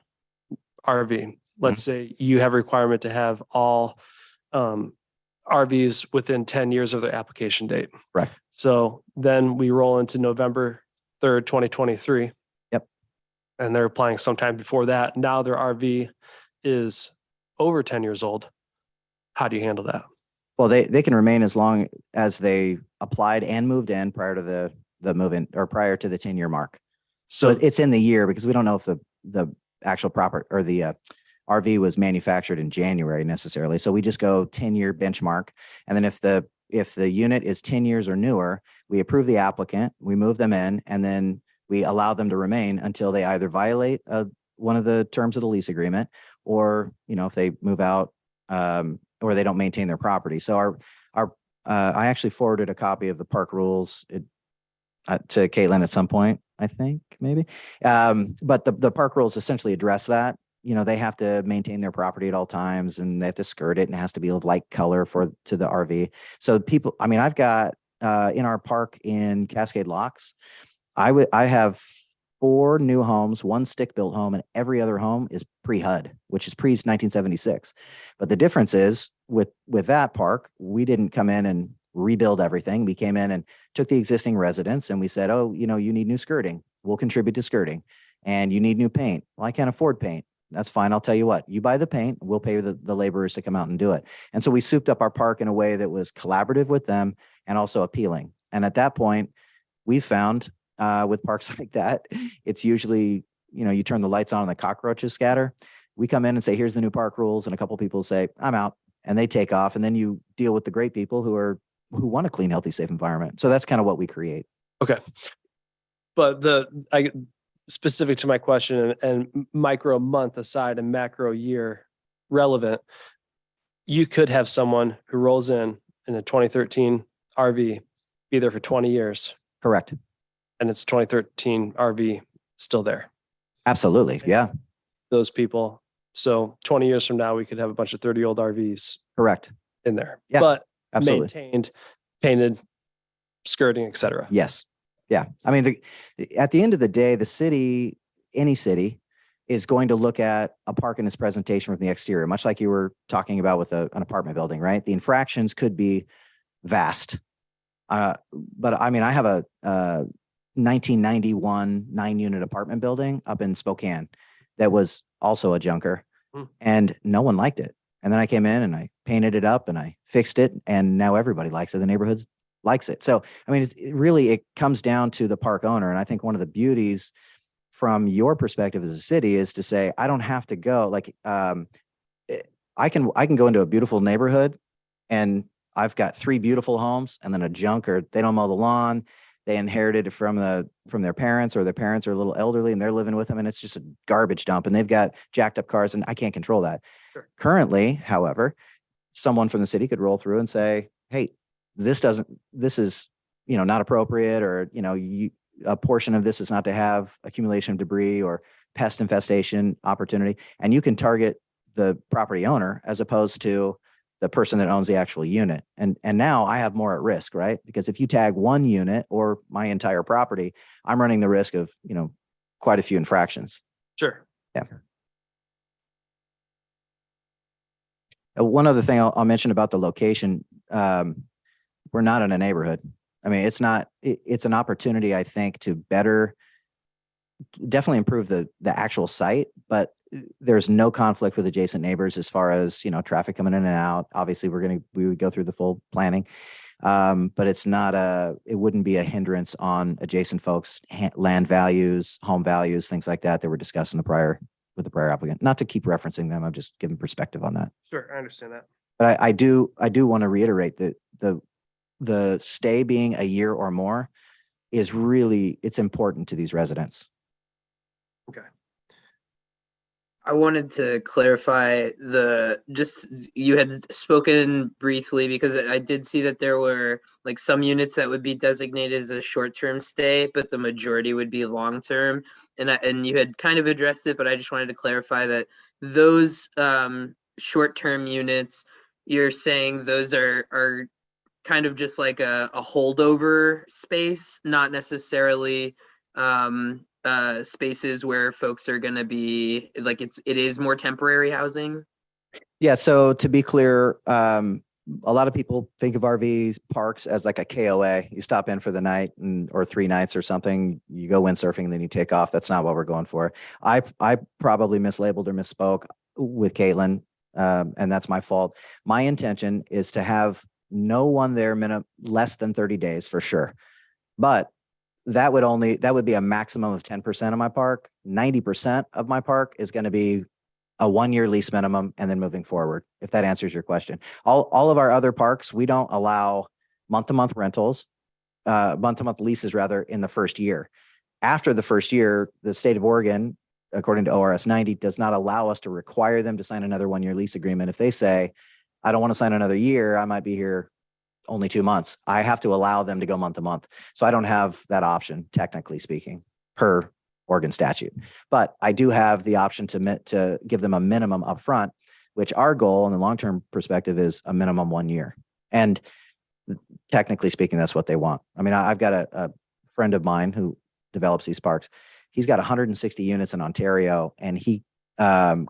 RV. Let's say you have a requirement to have all RVs within 10 years of their application date. Right. So then we roll into November 3rd, 2023. Yep. And they're applying sometime before that. Now their RV is over 10 years old. How do you handle that? Well, they can remain as long as they applied and moved in prior to the move-in or prior to the 10-year mark. So it's in the year because we don't know if the actual proper or the RV was manufactured in January necessarily. So we just go 10-year benchmark. And then if the unit is 10 years or newer, we approve the applicant, we move them in, and then we allow them to remain until they either violate one of the terms of the lease agreement, or, if they move out or they don't maintain their property. So I actually forwarded a copy of the park rules to Caitlin at some point, I think maybe. But the park rules essentially address that. They have to maintain their property at all times and they have to skirt it and it has to be of light color to the RV. So people, I've got in our park in Cascade Locks, I have 4 new homes, 1 stick-built home, and every other home is pre-HUD, which is pre-1976. But the difference is with that park, we didn't come in and rebuild everything. We came in and took the existing residents and we said, oh, you need new skirting. We'll contribute to skirting. And you need new paint. Well, I can't afford paint. That's fine. I'll tell you what, you buy the paint, we'll pay the laborers to come out and do it. And so we souped up our park in a way that was collaborative with them and also appealing. And at that point, we found with parks like that, it's usually, you turn the lights on and the cockroaches scatter. We come in and say, here's the new park rules. And a couple of people say, I'm out, and they take off. And then you deal with the great people who want a clean, healthy, safe environment. So that's kind of what we create. Okay. But specific to my question and micro month aside and macro year relevant, you could have someone who rolls in a 2013 RV, be there for 20 years. Correct. And it's 2013 RV still there. Absolutely. Yeah. Those people. So 20 years from now, we could have a bunch of 30-year-old RVs. Correct. In there. Yeah, but absolutely. Maintained, painted, skirting, et cetera. Yes. Yeah. At the end of the day, the city, any city, is going to look at a park in its presentation from the exterior, much like you were talking about with an apartment building, right? The infractions could be vast. But I have a 1991 9-unit apartment building up in Spokane that was also a junker, and no one liked it. And then I came in and I painted it up and I fixed it, and now everybody likes it. The neighborhood likes it. So, it comes down to the park owner. And I think one of the beauties from your perspective as a city is to say, I don't have to go I can go into a beautiful neighborhood and I've got 3 beautiful homes and then a junker. They don't mow the lawn. They inherited it from their parents, or their parents are a little elderly and they're living with them, and it's just a garbage dump and they've got jacked up cars and I can't control that. Sure. Currently, however, someone from the city could roll through and say, hey, this is, not appropriate, or, a portion of this is not to have accumulation of debris or pest infestation opportunity. And you can target the property owner as opposed to the person that owns the actual unit. And now I have more at risk, right? Because if you tag one unit or my entire property, I'm running the risk of, quite a few infractions. Sure. Yeah. One other thing I'll mention about the location, we're not in a neighborhood. It's an opportunity, I think, to definitely improve the actual site, but there's no conflict with adjacent neighbors as far as, traffic coming in and out. Obviously we would go through the full planning. But it wouldn't be a hindrance on adjacent folks, land values, home values, things like that were discussed with the prior applicant. Not to keep referencing them, I'm just giving perspective on that. Sure, I understand that. But I do want to reiterate that the stay being a year or more is really, it's important to these residents. Okay. I wanted to clarify you had spoken briefly because I did see that there were like some units that would be designated as a short-term stay, but the majority would be long-term. And you had kind of addressed it, but I just wanted to clarify that those short-term units, you're saying those are kind of just like a holdover space, not necessarily spaces where folks are going to be like it is more temporary housing. Yeah. So to be clear, a lot of people think of RVs parks as like a KOA. You stop in for the night or 3 nights or something. You go windsurfing and then you take off. That's not what we're going for. I probably mislabeled or misspoke with Caitlin, and that's my fault. My intention is to have no one there less than 30 days for sure. But that would be a maximum of 10% of my park. 90% of my park is going to be a 1-year lease minimum and then moving forward, if that answers your question. All of our other parks, we don't allow month-to-month rentals, month-to-month leases rather, in the first year. After the first year, the state of Oregon, according to ORS 90, does not allow us to require them to sign another 1-year lease agreement. If they say, I don't want to sign another year, I might be here only 2 months. I have to allow them to go month to month. So I don't have that option, technically speaking, per Oregon statute. But I do have the option to give them a minimum upfront, which our goal in the long-term perspective is a minimum 1 year. And technically speaking, that's what they want. I mean, I've got a friend of mine who develops these parks. He's got 160 units in Ontario, and he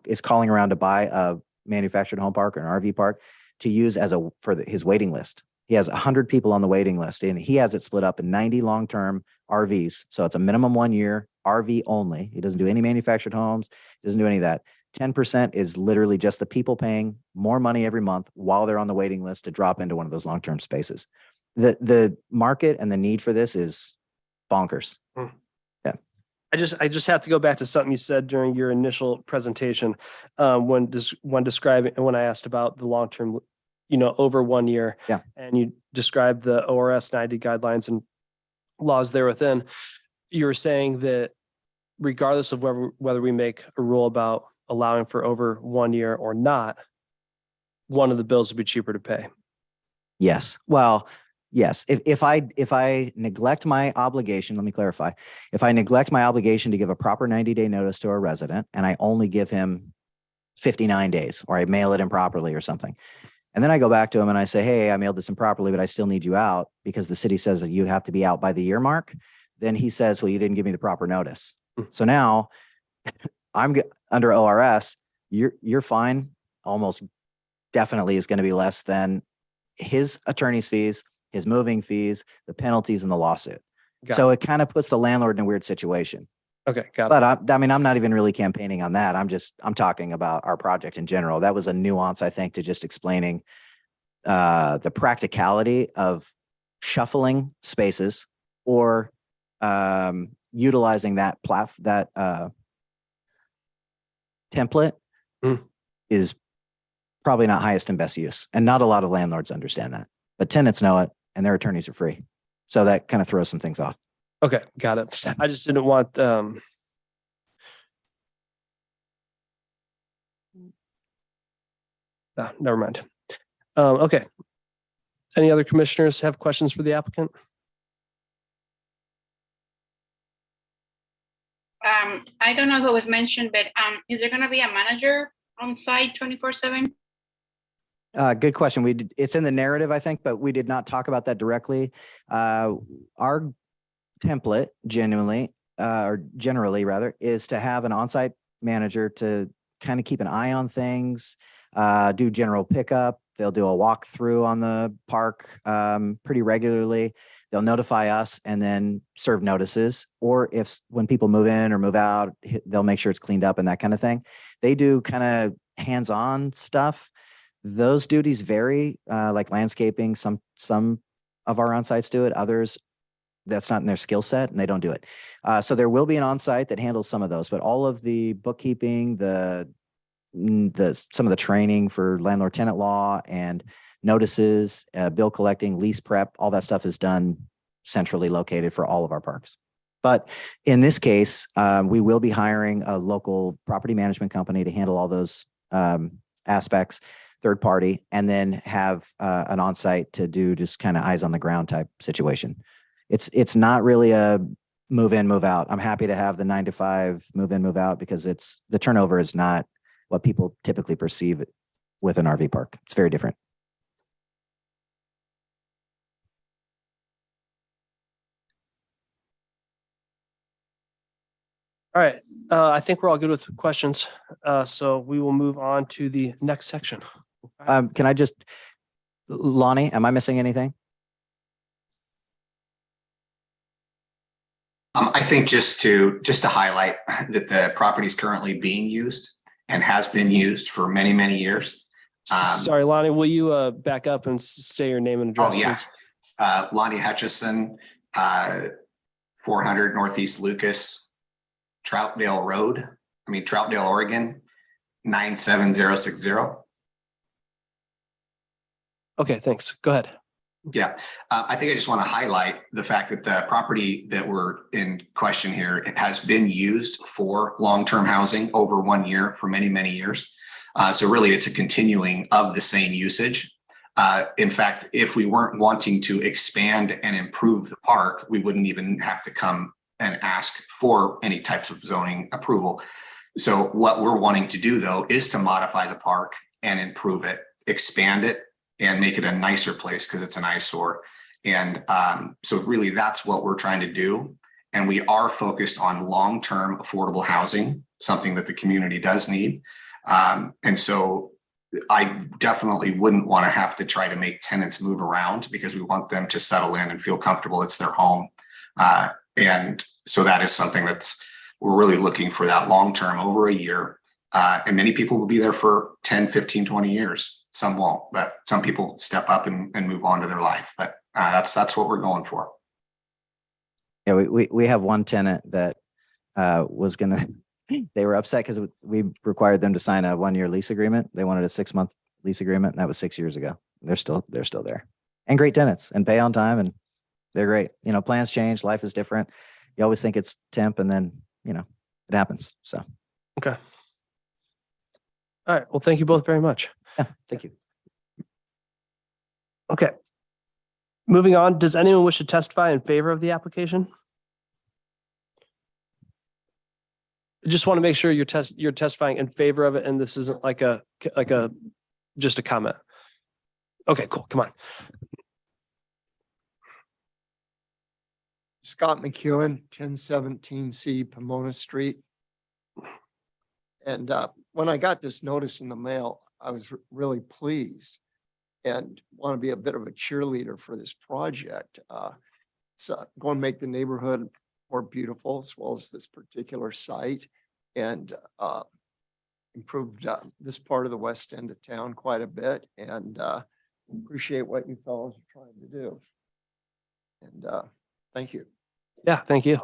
is calling around to buy a manufactured home park or an RV park to use for his waiting list. He has 100 people on the waiting list, and he has it split up in 90 long-term RVs. So it's a minimum 1 year RV only. He doesn't do any manufactured homes. He doesn't do any of that. 10% is literally just the people paying more money every month while they're on the waiting list to drop into one of those long-term spaces. The market and the need for this is bonkers. Yeah. I just have to go back to something you said during your initial presentation, when I asked about the long-term, over 1 year. Yeah. And you described the ORS 90 guidelines and laws there within. You were saying that regardless of whether we make a rule about allowing for over 1 year or not, one of the bills would be cheaper to pay. Yes. Well, yes. If I neglect my obligation, let me clarify. If I neglect my obligation to give a proper 90-day notice to a resident and I only give him 59 days, or I mail it improperly or something, and then I go back to him and I say, hey, I mailed this improperly, but I still need you out because the city says that you have to be out by the year mark. Then he says, well, you didn't give me the proper notice. So now I'm under ORS, your fine almost definitely is going to be less than his attorney's fees, his moving fees, the penalties, and the lawsuit. So it kind of puts the landlord in a weird situation. Okay, got it. But I mean, I'm not even really campaigning on that. I'm talking about our project in general. That was a nuance, I think, to just explaining the practicality of shuffling spaces or utilizing that template is probably not highest and best use. And not a lot of landlords understand that, but tenants know it and their attorneys are free. So that kind of throws some things off. Okay, got it. I just didn't want never mind. Okay. Any other commissioners have questions for the applicant? I don't know if it was mentioned, but is there going to be a manager on site 24/7? Good question. It's in the narrative, I think, but we did not talk about that directly. Our template generally rather, is to have an on-site manager to kind of keep an eye on things, do general pickup. They'll do a walkthrough on the park pretty regularly. They'll notify us and then serve notices. Or when people move in or move out, they'll make sure it's cleaned up and that kind of thing. They do kind of hands-on stuff. Those duties vary, like landscaping. Some of our on-sites do it. Others, that's not in their skill set and they don't do it. So there will be an on-site that handles some of those, but all of the bookkeeping, some of the training for landlord tenant law and notices, bill collecting, lease prep, all that stuff is done centrally located for all of our parks. But in this case, we will be hiring a local property management company to handle all those aspects, third party, and then have an onsite to do just kind of eyes on the ground type situation. It's not really a move in, move out. I'm happy to have the 9 to 5 move in, move out because the turnover is not what people typically perceive with an RV park. It's very different. All right, I think we're all good with questions. So we will move on to the next section. Can I just, Lonnie, am I missing anything? I think just to highlight that the property is currently being used and has been used for many, many years. Sorry, Lonnie, will you back up and say your name and address, please? Lonnie Hutchison, 400 Northeast Lucas, Troutdale, Oregon, 97060. Okay, thanks. Go ahead. Yeah, I think I just want to highlight the fact that the property that we're in question here, it has been used for long-term housing over 1 year for many, many years. So really it's a continuing of the same usage. In fact, if we weren't wanting to expand and improve the park, we wouldn't even have to come and ask for any types of zoning approval. So what we're wanting to do though, is to modify the park and improve it, expand it, and make it a nicer place because it's an eyesore. And so really that's what we're trying to do. And we are focused on long-term affordable housing, something that the community does need. And so I definitely wouldn't want to have to try to make tenants move around because we want them to settle in and feel comfortable it's their home. And so that is something we're really looking for that long-term over a year. And many people will be there for 10, 15, 20 years. Some won't, but some people step up and move on to their life. But that's what we're going for. Yeah, we have one tenant that was gonna, they were upset because we required them to sign a 1-year lease agreement. They wanted a 6-month lease agreement, and that was 6 years ago. They're still there. And great tenants and pay on time, and they're great. You know, plans change, life is different. You always think it's temp, and then, you know, it happens. So okay. All right. Well, thank you both very much. Yeah, thank you. Okay. Moving on, does anyone wish to testify in favor of the application? I just want to make sure you're testifying in favor of it, and this isn't like just a comment. Okay, cool. Come on. Scott McEwen, 1017C Pomona Street. And when I got this notice in the mail, I was really pleased and want to be a bit of a cheerleader for this project. It's going to make the neighborhood more beautiful as well as this particular site, and improved this part of the west end of town quite a bit, and appreciate what you fellows are trying to do. And thank you. Yeah, thank you.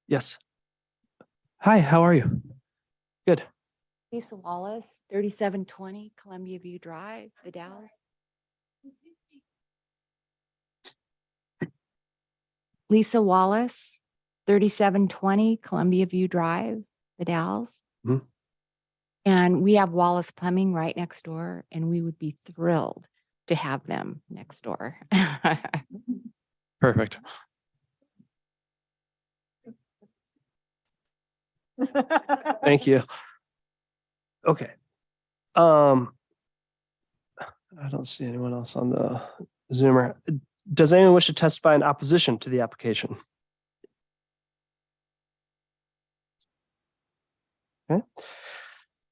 Yes. Hi, how are you? Good. Lisa Wallace, 3720 Columbia View Drive, the Dalles. Lisa Wallace, 3720 Columbia View Drive, the Dalles. Mhm. And we have Wallace Plumbing right next door, and we would be thrilled to have them next door. Perfect. Thank you. Okay. I don't see anyone else on the Zoomer. Does anyone wish to testify in opposition to the application? Okay.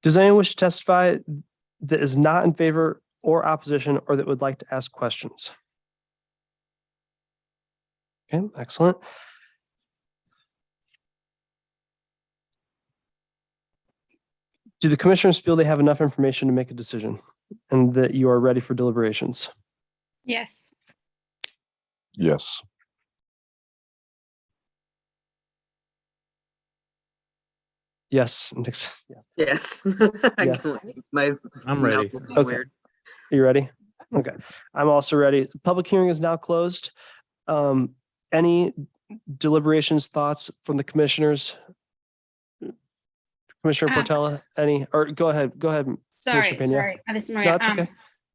Does anyone wish to testify that is not in favor or opposition, or that would like to ask questions? Okay, excellent. Do the commissioners feel they have enough information to make a decision and that you are ready for deliberations? Yes. Yes. Yes. Yes. Yes. My I'm ready. mouth is Okay. weird. Are you ready? Okay, I'm also ready. Public hearing is now closed. Any deliberations, thoughts from the commissioners? Commissioner Portela, any, or go ahead, Commissioner Sorry, Pena. sorry, Ms. No, Maria. it's okay.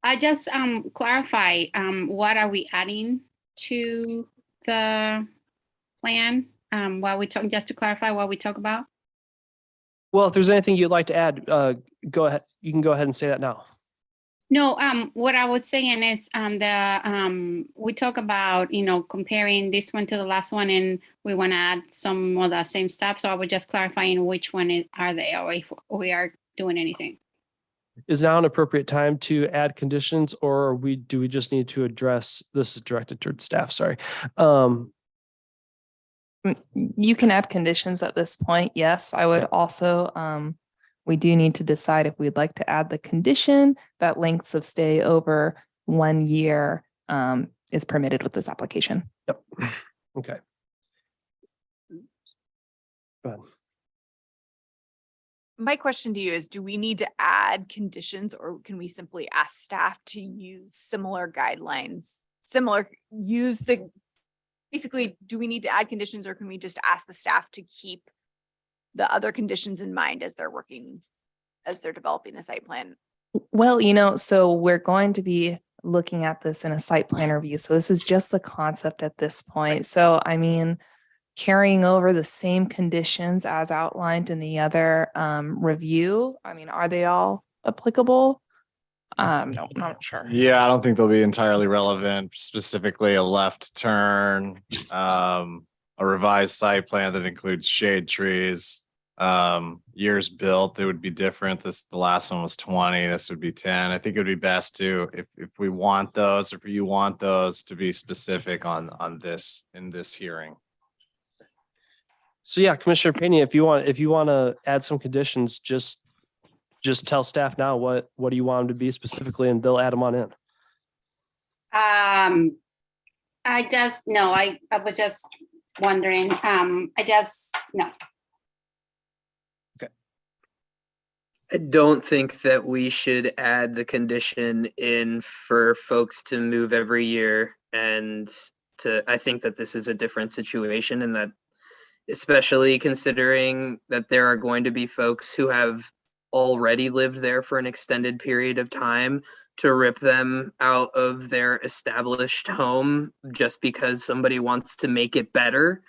I just clarify, what are we adding to the plan? While we talk, just to clarify what we talk about? Well, if there's anything you'd like to add, go ahead. You can go ahead and say that now. No, what I was saying is, we talk about, comparing this one to the last one, and we want to add some of the same stuff. So I was just clarifying which one are they, or if we are doing anything. Is now an appropriate time to add conditions, or do we just need to address, this is directed toward staff, sorry. You can add conditions at this point. Yes, I would also, we do need to decide if we'd like to add the condition that lengths of stay over 1 year is permitted with this application. Yep. Okay. Go ahead. My question to you is, do we need to add conditions, or can we simply ask staff to use similar guidelines? Basically, do we need to add conditions, or can we just ask the staff to keep the other conditions in mind as they're developing the site plan? Well, so we're going to be looking at this in a site plan review. So this is just the concept at this point. So, I mean, carrying over the same conditions as outlined in the other review, I mean, are they all applicable? No, I'm not sure. Yeah, I don't think they'll be entirely relevant, specifically a left turn, a revised site plan that includes shade trees, years built, they would be different. The last one was 20, this would be 10. I think it would be best to, if we want those, if you want those, to be specific on this in this hearing. So yeah, Commissioner Pena, if you want to add some conditions, just tell staff now what do you want them to be specifically, and they'll add them on in. I was just wondering, no. I don't think that we should add the condition in for folks to move every year, and I think that this is a different situation, and that especially considering that there are going to be folks who have already lived there for an extended period of time, to rip them out of their established home just because somebody wants to make it better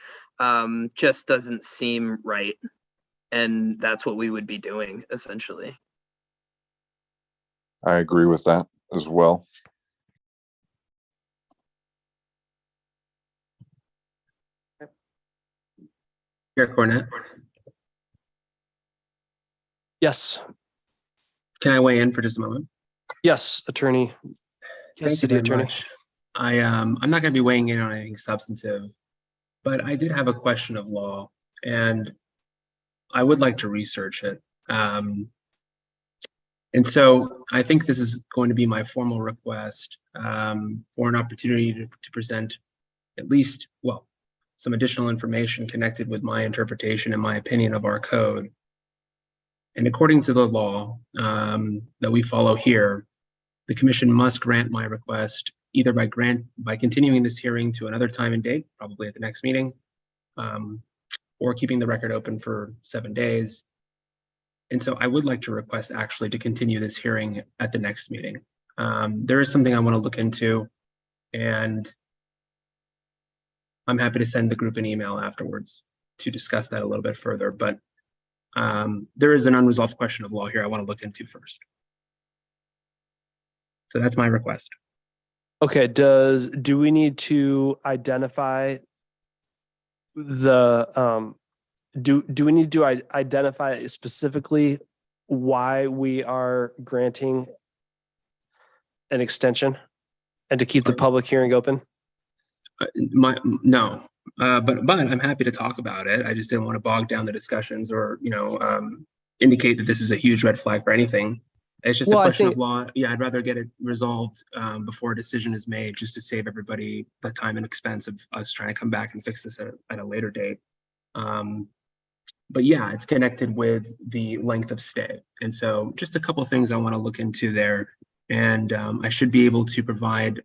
just doesn't seem right. And that's what we would be doing, essentially. I agree with that as well. Chair Cornett, Yes. can I weigh in for just a moment? Yes, attorney. Thank Yes, you city very attorney. much. I'm not going to be weighing in on anything substantive, but I did have a question of law, and I would like to research it. And so I think this is going to be my formal request for an opportunity to present at least, well, some additional information connected with my interpretation and my opinion of our code. And according to the law that we follow here, the commission must grant my request either by continuing this hearing to another time and date, probably at the next meeting, or keeping the record open for 7 days. And so I would like to request actually to continue this hearing at the next meeting. There is something I want to look into, and I'm happy to send the group an email afterwards to discuss that a little bit further. But there is an unresolved question of law here I want to look into first. So that's my request. Okay, do we need to identify the do we need to identify specifically why we are granting an extension and to keep the public hearing open? No, but I'm happy to talk about it. I just didn't want to bog down the discussions or indicate that this is a huge red flag for anything. It's just a question of law. Yeah, I'd rather get it resolved before a decision is made, just to save everybody the time and expense of us trying to come back and fix this at a later date. But yeah, it's connected with the length of stay. And so just a couple of things I want to look into there. And I should be able to provide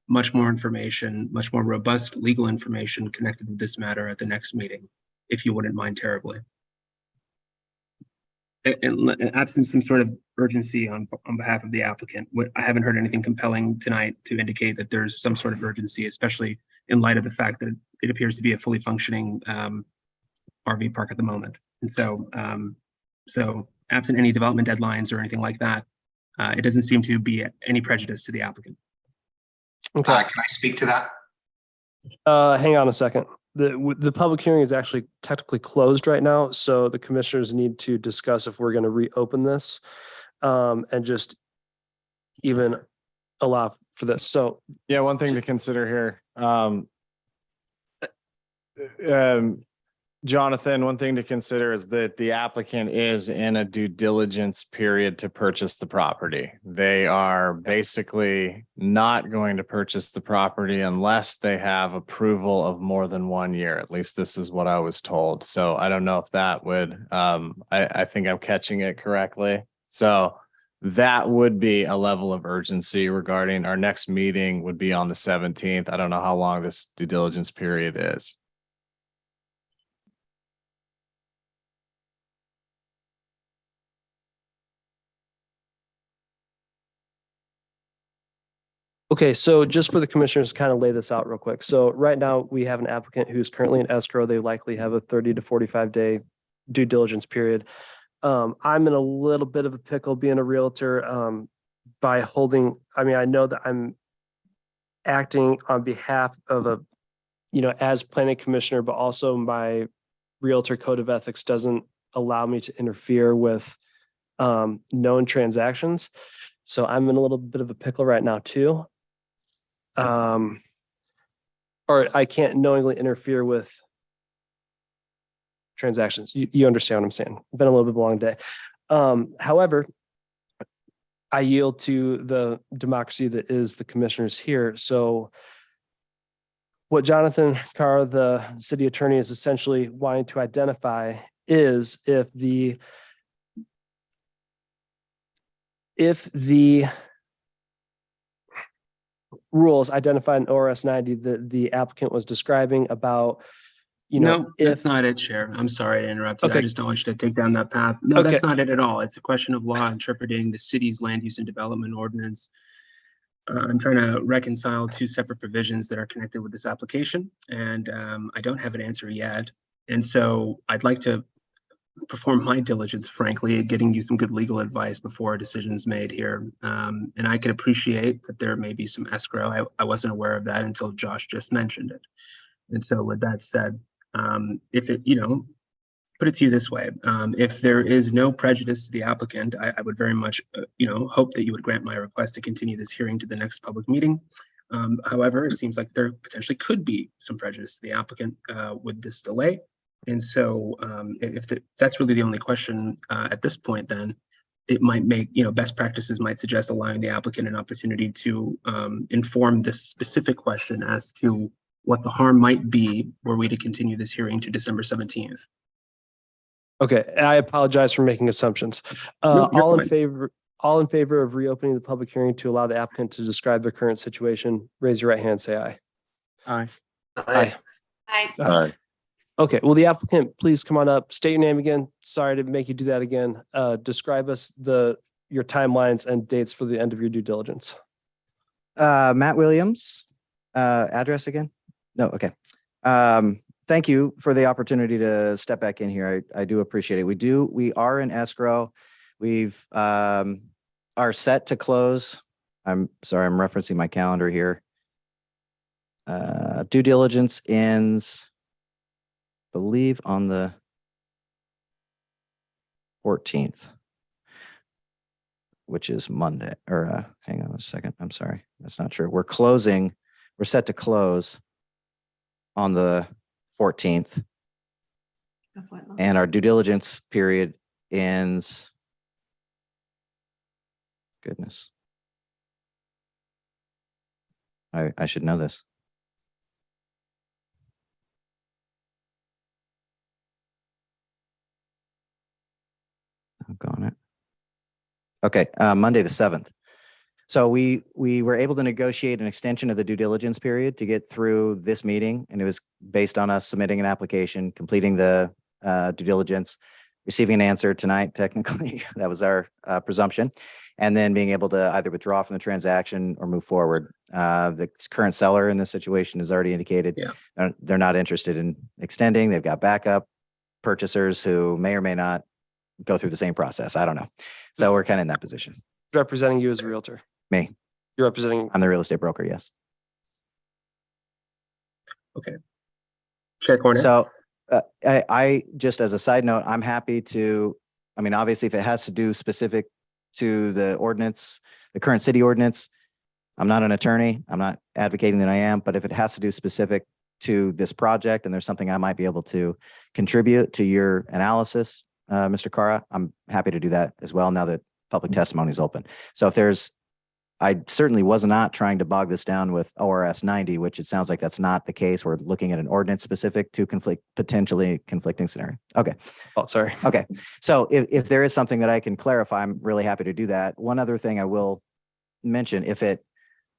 much more information, much more robust legal information connected with this matter at the next meeting, if you wouldn't mind terribly. And absent some sort of urgency on behalf of the applicant, I haven't heard anything compelling tonight to indicate that there's some sort of urgency, especially in light of the fact that it appears to be a fully functioning RV park at the moment. And so, so absent any development deadlines or anything like that, it doesn't seem to be any prejudice to the applicant. Okay. Can I speak to that? Hang on a second. The public hearing is actually technically closed right now, so the commissioners need to discuss if we're going to reopen this and just even allow for this. So Yeah, one thing to consider here. Jonathan, one thing to consider is that the applicant is in a due diligence period to purchase the property. They are basically not going to purchase the property unless they have approval of more than 1 year. At least this is what I was told. So I don't know if that would, I think I'm catching it correctly. So that would be a level of urgency regarding our next meeting would be on the 17th. I don't know how long this due diligence period is. okay, so just for the commissioners to kind of lay this out real quick. So right now we have an applicant who's currently in escrow. They likely have a 30 to 45 day due diligence period. I'm in a little bit of a pickle being a realtor by holding, I mean, I know that I'm acting on behalf of a, you know, as planning commissioner, but also my realtor code of ethics doesn't allow me to interfere with known transactions. So I'm in a little bit of a pickle right now too. Or I can't knowingly interfere with transactions. You understand what I'm saying? It's been a little bit of a long day. However, I yield to the democracy that is the commissioners here. So what Jonathan Carr, the city attorney, is essentially wanting to identify is if the rules identified in ORS 90 that the applicant was describing about, you know, No, that's not it, Chair. I'm sorry to interrupt you. I Okay. just don't want you to take down that path. No, Okay. that's not it at all. It's a question of law interpreting the city's land use and development ordinance. I'm trying to reconcile two separate provisions that are connected with this application, and I don't have an answer yet. And so I'd like to perform my diligence, frankly, at getting you some good legal advice before a decision is made here. And I can appreciate that there may be some escrow. I wasn't aware of that until Josh just mentioned it. And so with that said, if it, you know, put it to you this way, if there is no prejudice to the applicant, I would very much, you know, hope that you would grant my request to continue this hearing to the next public meeting. However, it seems like there potentially could be some prejudice to the applicant with this delay. And so if that's really the only question at this point, then it might make, you know, best practices might suggest allowing the applicant an opportunity to inform this specific question as to what the harm might be were we to continue this hearing to December 17th. Okay, I apologize for making assumptions. No, you're All fine. in favor of reopening the public hearing to allow the applicant to describe their current situation, raise your right hand, say aye. Aye. Aye. Aye. Okay, will the applicant please come on up, state your name again? Sorry to make you do that again. Describe us your timelines and dates for the end of your due diligence. Matt Williams, address again? No, okay. Thank you for the opportunity to step back in here. I do appreciate it. We are in escrow. We've are set to close. I'm sorry, I'm referencing my calendar here. Due diligence ends, I believe, on the 14th, which is Monday, or hang on a second. I'm sorry. That's not true. We're set to close on the 14th. And our due diligence period ends. Goodness. I should know this. I've gone it. Okay, Monday the 7th. So we were able to negotiate an extension of the due diligence period to get through this meeting. And it was based on us submitting an application, completing the due diligence, receiving an answer tonight, technically. That was our presumption. And then being able to either withdraw from the transaction or move forward. The current seller in this situation has already indicated they're not interested in extending. They've got backup purchasers who may or may not go through the same process. I don't know. So we're kind of in that position. Representing you as a realtor. Me. You're representing. I'm the real estate broker, yes. Okay. Chair Cornett? So I just as a side note, I'm happy to, I mean, obviously if it has to do specific to the ordinance, the current city ordinance, I'm not an attorney. I'm not advocating that I am, but if it has to do specific to this project and there's something I might be able to contribute to your analysis, Mr. Cara, I'm happy to do that as well now that public testimony is open. So if there's, I certainly was not trying to bog this down with ORS 90, which it sounds like that's not the case. We're looking at an ordinance specific to potentially conflicting scenario. Okay. Oh, sorry. Okay. So if there is something that I can clarify, I'm really happy to do that. One other thing I will mention, if it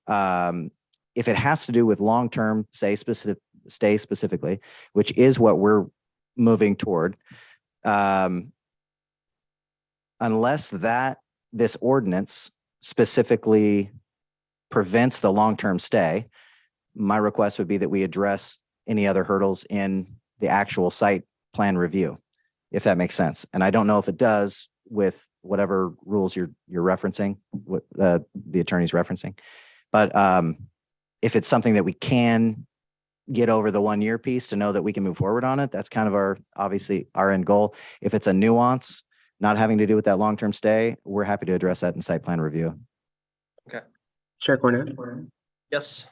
has to do with long-term stay specifically, which is what we're moving toward, unless this ordinance specifically prevents the long-term stay, my request would be that we address any other hurdles in the actual site plan review, if that makes sense. And I don't know if it does with whatever rules you're referencing, what the attorney's referencing. But if it's something that we can get over the 1 year piece to know that we can move forward on it, that's kind of obviously our end goal. If it's a nuance not having to do with that long-term stay, we're happy to address that in site plan review. Okay. Chair Cornett? Yes.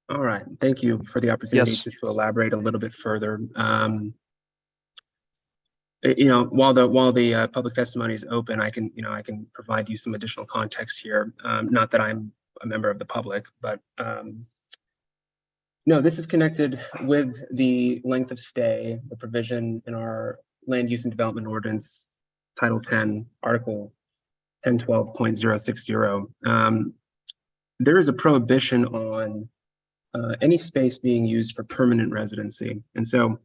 All right. Thank you for the opportunity Yes. just to elaborate a little bit further. While the public testimony is open, I can provide you some additional context here. Not that I'm a member of the public, but no, this is connected with the length of stay, the provision in our Land Use and Development Ordinance, Title 10, Article 1012.060. There is a prohibition on any space being used for permanent residency. And so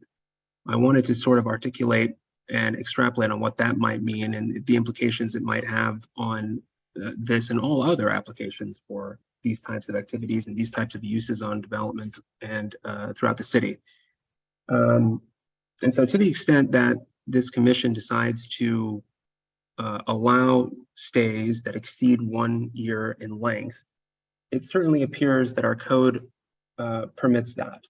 I wanted to sort of articulate and extrapolate on what that might mean and the implications it might have on this and all other applications for these types of activities and these types of uses on development and throughout the city. And so to the extent that this commission decides to allow stays that exceed 1 year in length, it certainly appears that our code permits that,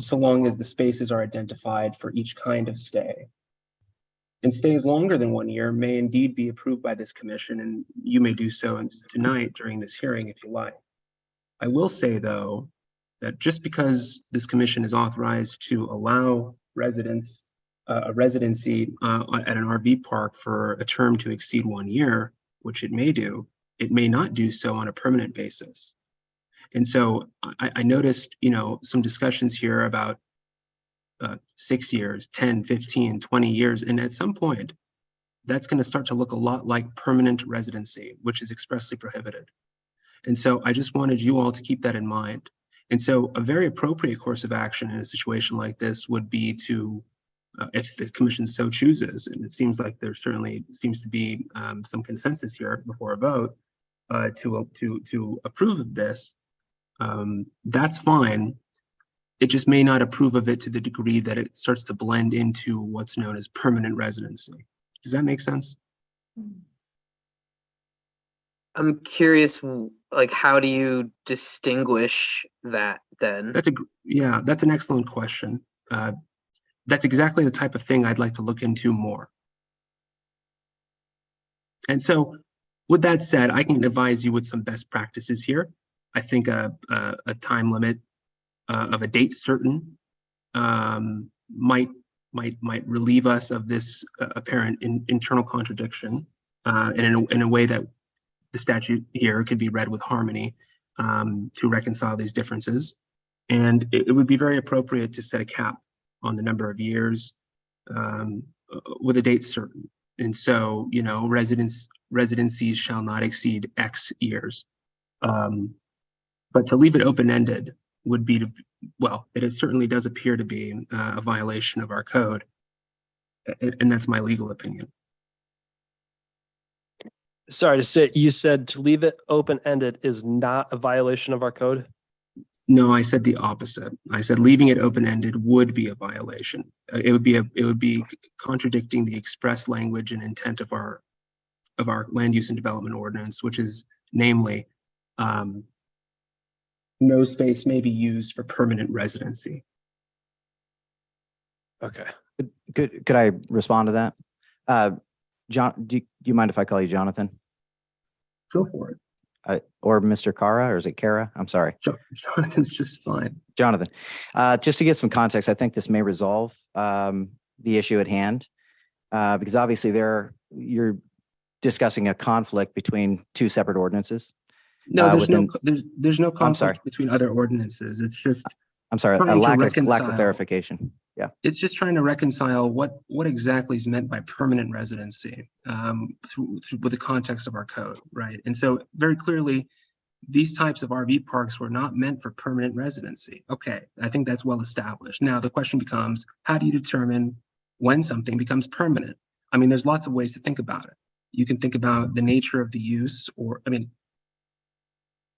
so long as the spaces are identified for each kind of stay. And stays longer than 1 year may indeed be approved by this commission, and you may do so tonight during this hearing if you like. I will say, though, that just because this commission is authorized to allow residents a residency at an RV park for a term to exceed 1 year, which it may do, it may not do so on a permanent basis. And so I noticed, some discussions here about 6 years, 10, 15, 20 years. And at some point, that's going to start to look a lot like permanent residency, which is expressly prohibited. And so I just wanted you all to keep that in mind. And so a very appropriate course of action in a situation like this would be to, if the commission so chooses, and it seems like there certainly seems to be some consensus here before a vote, to approve of this, that's fine. It just may not approve of it to the degree that it starts to blend into what's known as permanent residency. Does that make sense? I'm curious, like, how do you distinguish that then? That's an excellent question. That's exactly the type of thing I'd like to look into more. And so with that said, I can advise you with some best practices here. I think a time limit of a date certain might relieve us of this apparent internal contradiction, and in a way that the statute here could be read with harmony to reconcile these differences. And it would be very appropriate to set a cap on the number of years with a date certain. And so, residents residencies shall not exceed X years. But to leave it open-ended would be well, it certainly does appear to be a violation of our code. And that's my legal opinion. Sorry to say, you said to leave it open-ended is not a violation of our code? No, I said the opposite. I said leaving it open-ended would be a violation. It would be contradicting the express language and intent of our land use and development ordinance, which is namely, no space may be used for permanent residency. Okay. Could I respond to that? John, do you mind if I call you Jonathan? Go for it. Or Mr. Kara, or is it Kara? I'm sorry. Jonathan's just fine. Jonathan, just to get some context, I think this may resolve the issue at hand, because obviously you're discussing a conflict between two separate ordinances. No, there's no conflict between other ordinances. It's just I'm sorry, a lack of clarification. Yeah. It's just trying to reconcile what exactly is meant by permanent residency through with the context of our code, right? And so very clearly, these types of RV parks were not meant for permanent residency. Okay, I think that's well established. Now the question becomes, how do you determine when something becomes permanent? I mean, there's lots of ways to think about it. You can think about the nature of the use, or I mean,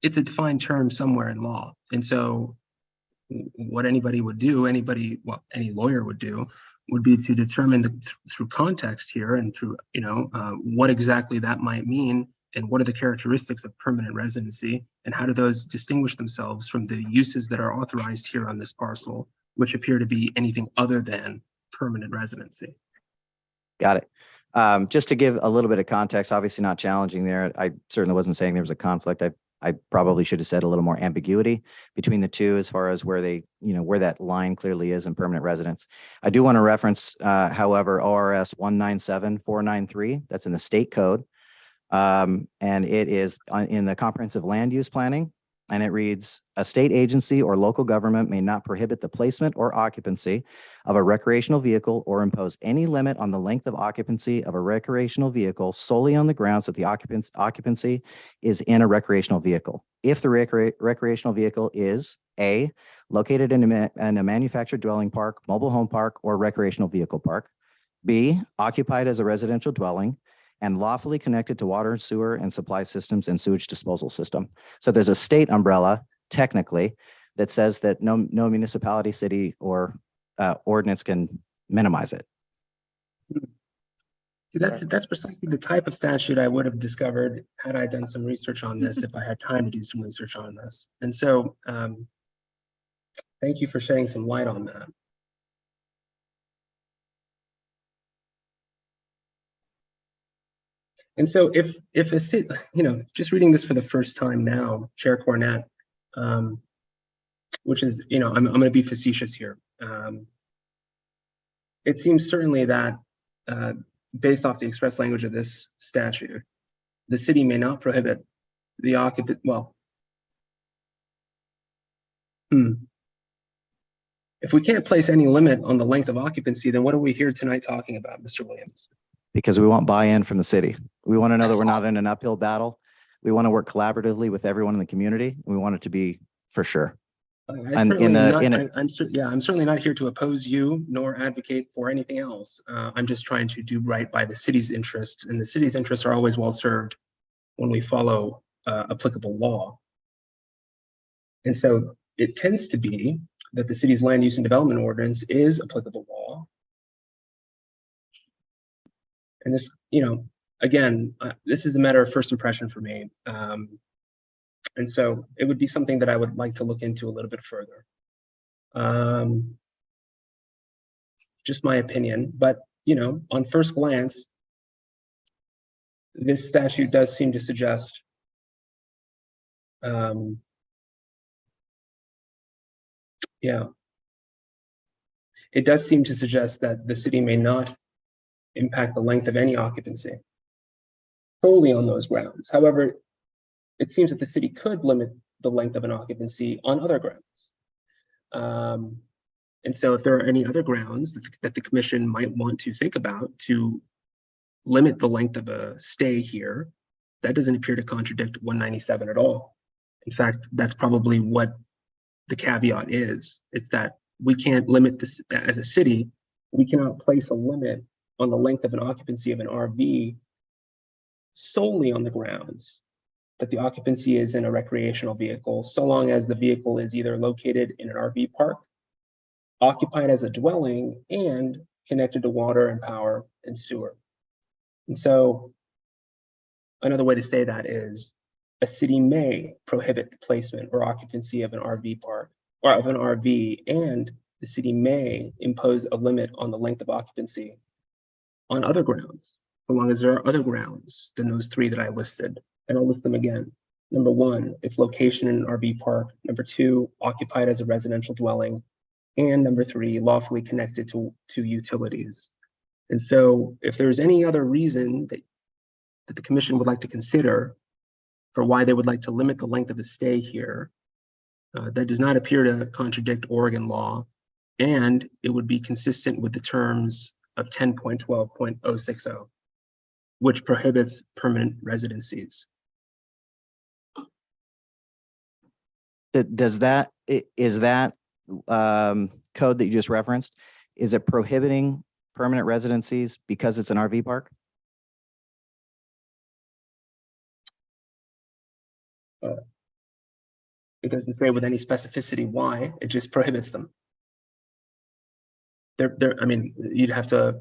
it's a defined term somewhere in law. And so what anybody would do, any lawyer would do, would be to determine through context here and through, what exactly that might mean and what are the characteristics of permanent residency and how do those distinguish themselves from the uses that are authorized here on this parcel, which appear to be anything other than permanent residency. Got it. Just to give a little bit of context, obviously not challenging there. I certainly wasn't saying there was a conflict. I probably should have said a little more ambiguity between the two as far as where they, where that line clearly is in permanent residence. I do want to reference, however, ORS 197493, that's in the state code. And it is in the comprehensive land use planning. And it reads, a state agency or local government may not prohibit the placement or occupancy of a recreational vehicle or impose any limit on the length of occupancy of a recreational vehicle solely on the grounds that the occupancy is in a recreational vehicle. If the recreational vehicle is A, located in a manufactured dwelling park, mobile home park, or recreational vehicle park, B, occupied as a residential dwelling, and lawfully connected to water, sewer, and supply systems and sewage disposal system. So there's a state umbrella, technically, that says that no municipality, city, or ordinance can minimize it. See, that's precisely the type of statute I would have discovered had I done some research on this, if I had time to do some research on this. And so thank you for shedding some light on that. And so if a state, just reading this for the first time now, Chair Cornett, which is, I'm going to be facetious here. It seems certainly that based off the express language of this statute, the city may not prohibit the occupant, if we can't place any limit on the length of occupancy, then what are we here tonight talking about, Mr. Williams? Because we want buy-in from the city. We want to know that we're not in an uphill battle. We want to work collaboratively with everyone in the community. We want it to be for sure. I'm certainly not here to oppose you nor advocate for anything else. I'm just trying to do right by the city's interests, and the city's interests are always well served when we follow applicable law. And so it tends to be that the city's land use and development ordinance is applicable law. And this, again, this is a matter of first impression for me. And so it would be something that I would like to look into a little bit further. Just my opinion, but, on first glance, this statute does seem to suggest it does seem to suggest that the city may not impact the length of any occupancy solely on those grounds. However, it seems that the city could limit the length of an occupancy on other grounds. And so if there are any other grounds that the commission might want to think about to limit the length of a stay here, that doesn't appear to contradict 197 at all. In fact, that's probably what the caveat is. It's that we can't limit this as a city. We cannot place a limit on the length of an occupancy of an RV solely on the grounds that the occupancy is in a recreational vehicle, so long as the vehicle is either located in an RV park, occupied as a dwelling, and connected to water and power and sewer. And so another way to say that is a city may prohibit the placement or occupancy of an RV park or of an RV, and the city may impose a limit on the length of occupancy on other grounds, so long as there are other grounds than those three that I listed. And I'll list them again. Number one, its location in an RV park. Number two, occupied as a residential dwelling. And number three, lawfully connected to utilities. And so if there's any other reason that the commission would like to consider for why they would like to limit the length of a stay here, that does not appear to contradict Oregon law, and it would be consistent with the terms of 10.12.060, which prohibits permanent residencies. Is that code that you just referenced, is it prohibiting permanent residencies because it's an RV park? It doesn't say with any specificity why, it just prohibits them. I mean, you'd have to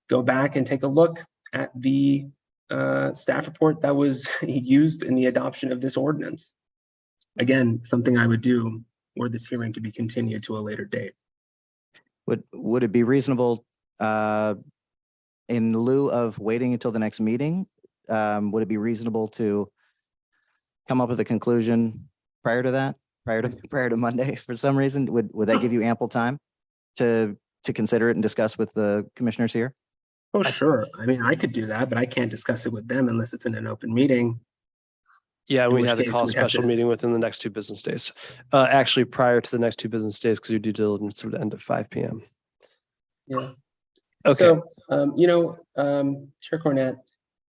go back and take a look at the staff report that was used in the adoption of this ordinance. Again, something I would do were this hearing to be continued to a later date. Would it be reasonable, in lieu of waiting until the next meeting, would it be reasonable to come up with a conclusion prior to that, prior to Monday for some reason? Would that give you ample time to consider it and discuss with the commissioners here? Oh, sure. I mean, I could do that, but I can't discuss it with them unless it's in an open meeting. Yeah, In we which had to case call a we'd have special to- meeting within the next 2 business days. Actually, prior to the next 2 business days, because your due diligence would end at 5 p.m. Yeah. Okay. So, Chair Cornett,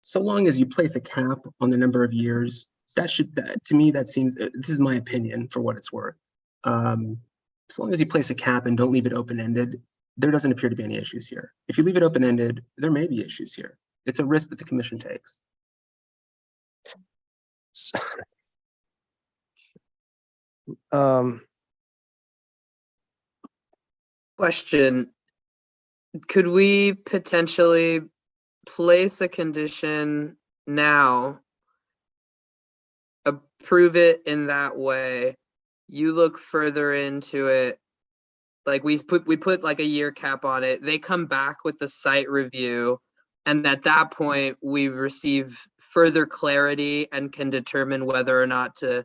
so long as you place a cap on the number of years, to me, that seems, this is my opinion for what it's worth. As long as you place a cap and don't leave it open-ended, there doesn't appear to be any issues here. If you leave it open-ended, there may be issues here. It's a risk that the commission takes. Question, could we potentially place a condition now, approve it in that way, you look further into it, like we put like a year cap on it, they come back with the site review, and at that point we receive further clarity and can determine whether or not to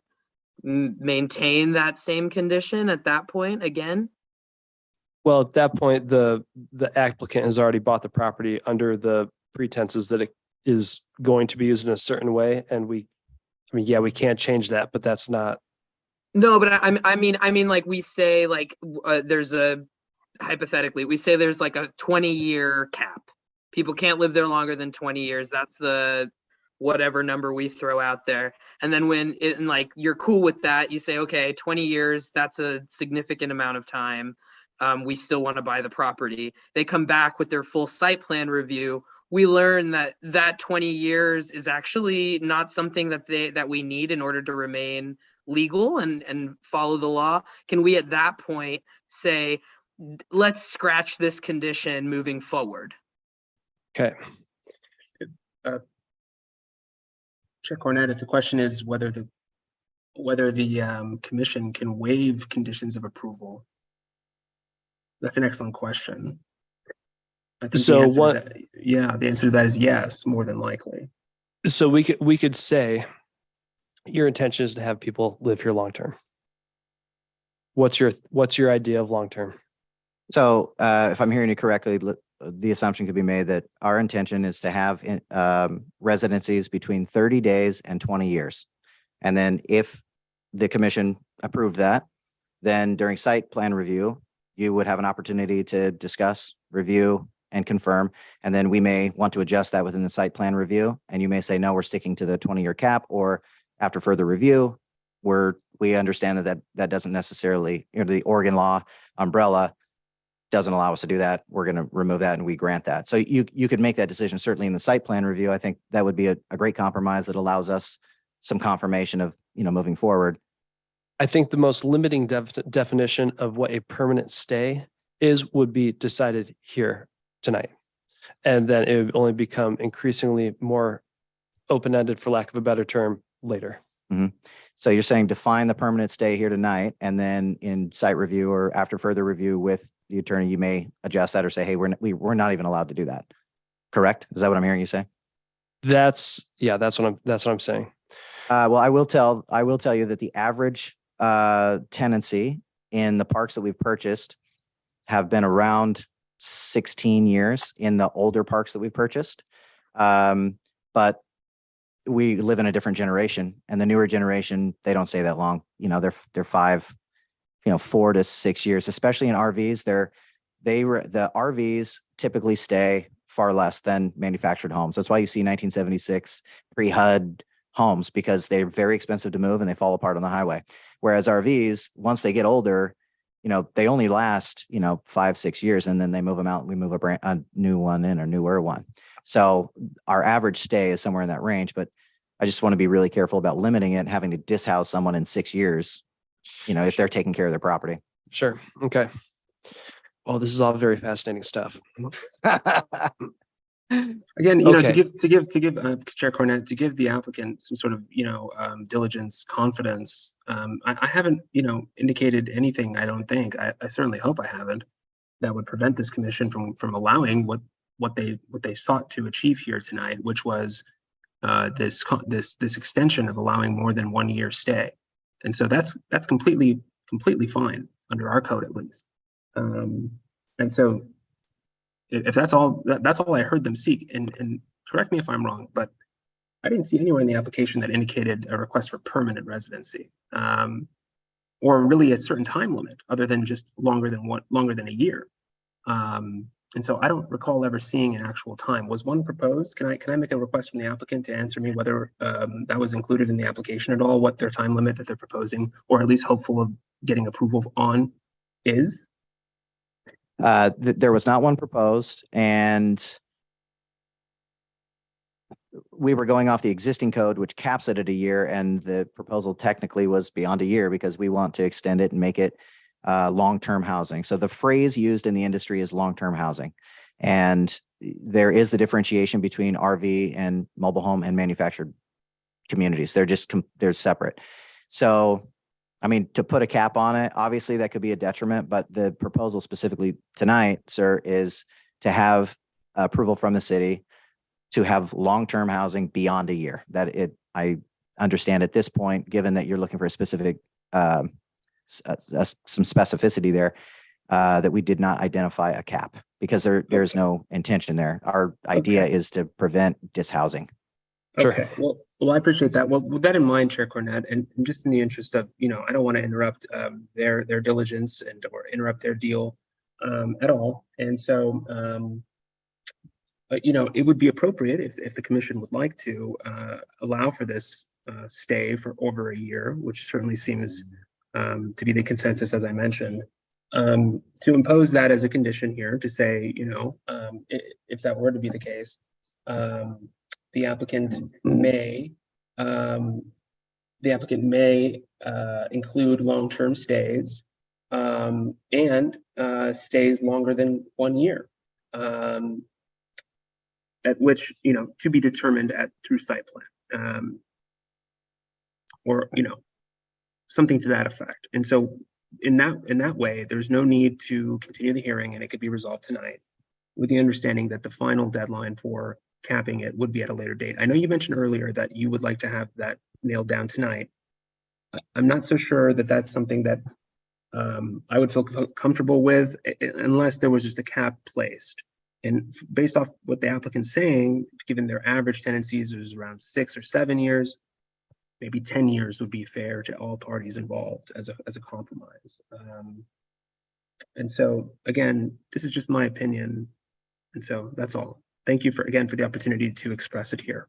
maintain that same condition at that point again? Well, at that point, the applicant has already bought the property under the pretenses that it is going to be used in a certain way, and we can't change that, but that's not. No, but I mean, like we say, like hypothetically, we say there's like a 20-year cap. People can't live there longer than 20 years. That's the whatever number we throw out there. And then when you're cool with that, you say, okay, 20 years, that's a significant amount of time. We still want to buy the property. They come back with their full site plan review. We learn that 20 years is actually not something that we need in order to remain legal and follow the law. Can we at that point say, let's scratch this condition moving forward? Okay. Chair Cornett, if the question is whether the commission can waive conditions of approval, that's an excellent question. I think So the answer to that is yes, more than likely. So we could say your intention is to have people live here long term. What's your idea of long term? So if I'm hearing you correctly, the assumption could be made that our intention is to have residencies between 30 days and 20 years. And then if the commission approved that, then during site plan review, you would have an opportunity to discuss, review, and confirm. And then we may want to adjust that within the site plan review. And you may say, no, we're sticking to the 20-year cap, or after further review, we understand that doesn't necessarily, the Oregon law umbrella doesn't allow us to do that. We're going to remove that and we grant that. So you could make that decision certainly in the site plan review. I think that would be a great compromise that allows us some confirmation of, moving forward. I think the most limiting definition of what a permanent stay is would be decided here tonight. And then it would only become increasingly more open-ended, for lack of a better term, later. Mm-hmm. So you're saying define the permanent stay here tonight, and then in site review or after further review with the attorney, you may adjust that or say, hey, we're not even allowed to do that. Correct? Is that what I'm hearing you say? That's what I'm saying. Well, I will tell you that the average tenancy in the parks that we've purchased have been around 16 years in the older parks that we've purchased. But we live in a different generation, and the newer generation, they don't stay that long. They're 4 to 6 years, especially in RVs. The RVs typically stay far less than manufactured homes. That's why you see 1976 pre-HUD homes, because they're very expensive to move and they fall apart on the highway. Whereas RVs, once they get older, they only last, 5-6 years, and then they move them out and we move a new one in, or newer one. So our average stay is somewhere in that range, but I just want to be really careful about limiting it, having to dishouse someone in 6 years, if they're taking care of their property. Sure. Okay. Well, this is all very fascinating stuff. Again, Okay. to give Chair Cornett, to give the applicant some sort of diligence, confidence. I haven't indicated anything. I don't think. I certainly hope I haven't. That would prevent this commission from allowing what they sought to achieve here tonight, which was this extension of allowing more than 1 year stay. And so that's completely fine under our code, at least. And so if that's all I heard them seek, and correct me if I'm wrong, but I didn't see anywhere in the application that indicated a request for permanent residency, or really a certain time limit other than just longer than a year. And so I don't recall ever seeing an actual time. Was one proposed? Can I make a request from the applicant to answer me whether that was included in the application at all, what their time limit that they're proposing, or at least hopeful of getting approval on is? There was not one proposed, and we were going off the existing code, which caps it at a year, and the proposal technically was beyond a year because we want to extend it and make it long-term housing. So the phrase used in the industry is long-term housing. And there is the differentiation between RV and mobile home and manufactured communities. They're separate. So, to put a cap on it, obviously that could be a detriment, but the proposal specifically tonight, sir, is to have approval from the city to have long-term housing beyond a year. I understand at this point, given that you're looking for a specific some specificity there, that we did not identify a cap because there's no intention there. Our idea is to prevent dishousing. Okay. Well, I appreciate that. Well, with that in mind, Chair Cornett, and just in the interest of, I don't want to interrupt their diligence or interrupt their deal at all. And so, it would be appropriate if the commission would like to allow for this stay for over a year, which certainly seems to be the consensus, as I mentioned, to impose that as a condition here to say, if that were to be the case, the applicant may include long-term stays and stays longer than 1 year, at which to be determined through site plan, or something to that effect. And so in that way, there's no need to continue the hearing, and it could be resolved tonight, with the understanding that the final deadline for capping it would be at a later date. I know you mentioned earlier that you would like to have that nailed down tonight. I'm not so sure that that's something that I would feel comfortable with unless there was just a cap placed. And based off what the applicant's saying, given their average tenancies is around 6 or 7 years, maybe 10 years would be fair to all parties involved as a compromise. And so, again, this is just my opinion. And so that's all. Thank you again for the opportunity to express it here.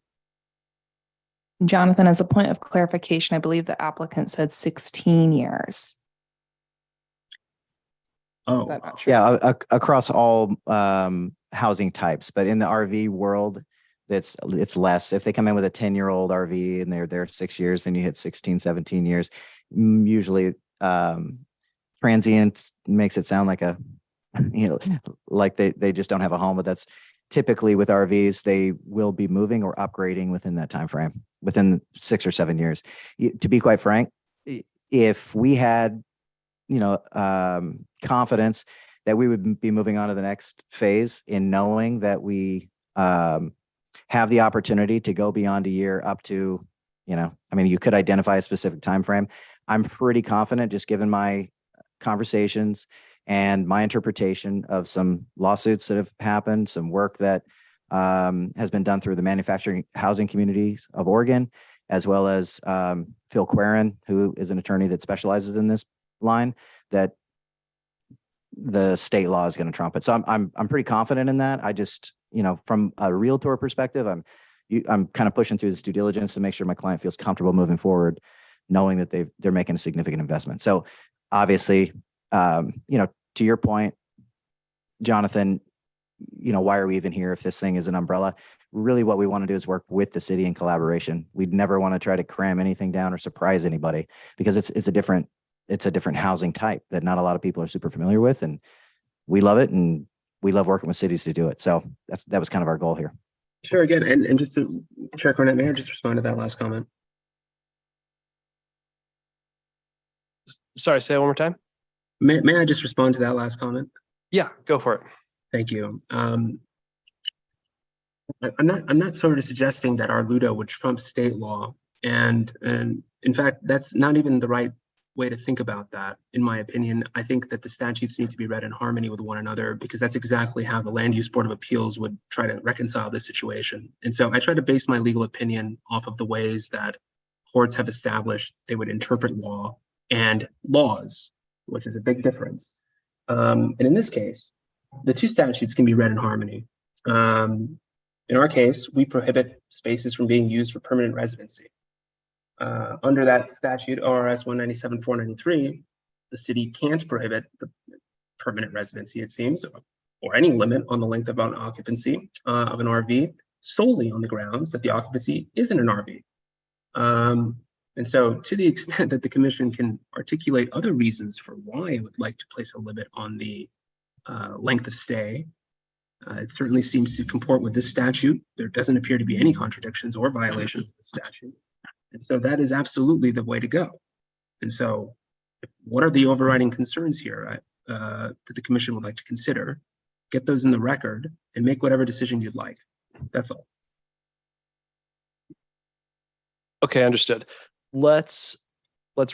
Jonathan, as a point of clarification, I believe the applicant said 16 years. Oh, Yeah, across all housing types, but in the RV world, it's less. If they come in with a 10-year-old RV and they're there 6 years, then you hit 16, 17 years. Usually transient makes it sound like like they just don't have a home, but that's typically with RVs, they will be moving or upgrading within that time frame, within 6 or 7 years. To be quite frank, if we had confidence that we would be moving on to the next phase in knowing that we have the opportunity to go beyond a year up to, you could identify a specific time frame. I'm pretty confident, just given my conversations and my interpretation of some lawsuits that have happened, some work that has been done through the manufacturing housing community of Oregon, as well as Phil Queren, who is an attorney that specializes in this line, that the state law is going to trump it. So I'm pretty confident in that. I just, from a realtor perspective, I'm kind of pushing through this due diligence to make sure my client feels comfortable moving forward, knowing that they're making a significant investment. So obviously, to your point, Jonathan, why are we even here if this thing is an umbrella? Really what we want to do is work with the city in collaboration. We'd never want to try to cram anything down or surprise anybody, because it's a different housing type that not a lot of people are super familiar with, and we love it, and we love working with cities to do it. So that was kind of our goal here. Sure. Again, and just to Chair Cornett, may I just respond to that last comment? Sorry, say it one more time. May I just respond to that last comment? Yeah, go for it. Thank you. I'm not sort of suggesting that our LUDO would trump state law, and in fact, that's not even the right way to think about that. In my opinion, I think that the statutes need to be read in harmony with one another, because that's exactly how the Land Use Board of Appeals would try to reconcile this situation. And so I try to base my legal opinion off of the ways that courts have established they would interpret law and laws, which is a big difference. And in this case, the two statutes can be read in harmony. In our case, we prohibit spaces from being used for permanent residency. Under that statute, ORS 197-493, the city can't prohibit the permanent residency, it seems, or any limit on the length of an occupancy of an RV solely on the grounds that the occupancy isn't an RV. And so to the extent that the commission can articulate other reasons for why it would like to place a limit on the length of stay, it certainly seems to comport with this statute. There doesn't appear to be any contradictions or violations of the statute. And so that is absolutely the way to go. And so what are the overriding concerns here that the commission would like to consider? Get those in the record and make whatever decision you'd like. That's all. Okay, understood. Let's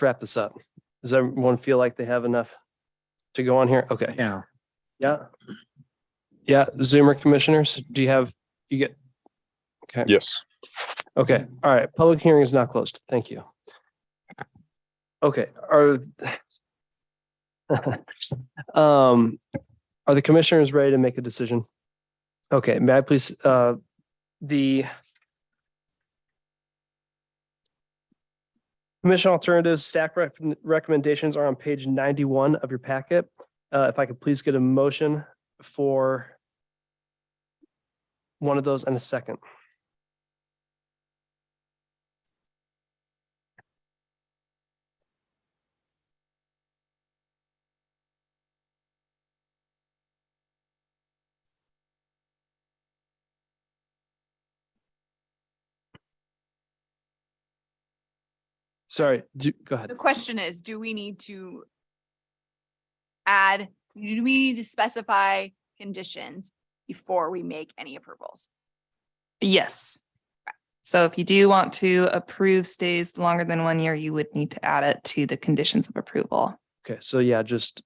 wrap this up. Does everyone feel like they have enough to go on here? Okay. Yeah. Yeah. Zoomer commissioners, you get? Okay. Yes. Okay. All right. Public hearing is now closed. Thank you. Okay. Are the commissioners ready to make a decision? Okay. May I please, the Commission Alternatives staff recommendations are on page 91 of your packet. If I could please get a motion for one of those and a second. Sorry, go ahead. The question is, do we need to specify conditions before we make any approvals? Yes. So if you do want to approve stays longer than 1 year, you would need to add it to the conditions of approval. Okay, so yeah, just.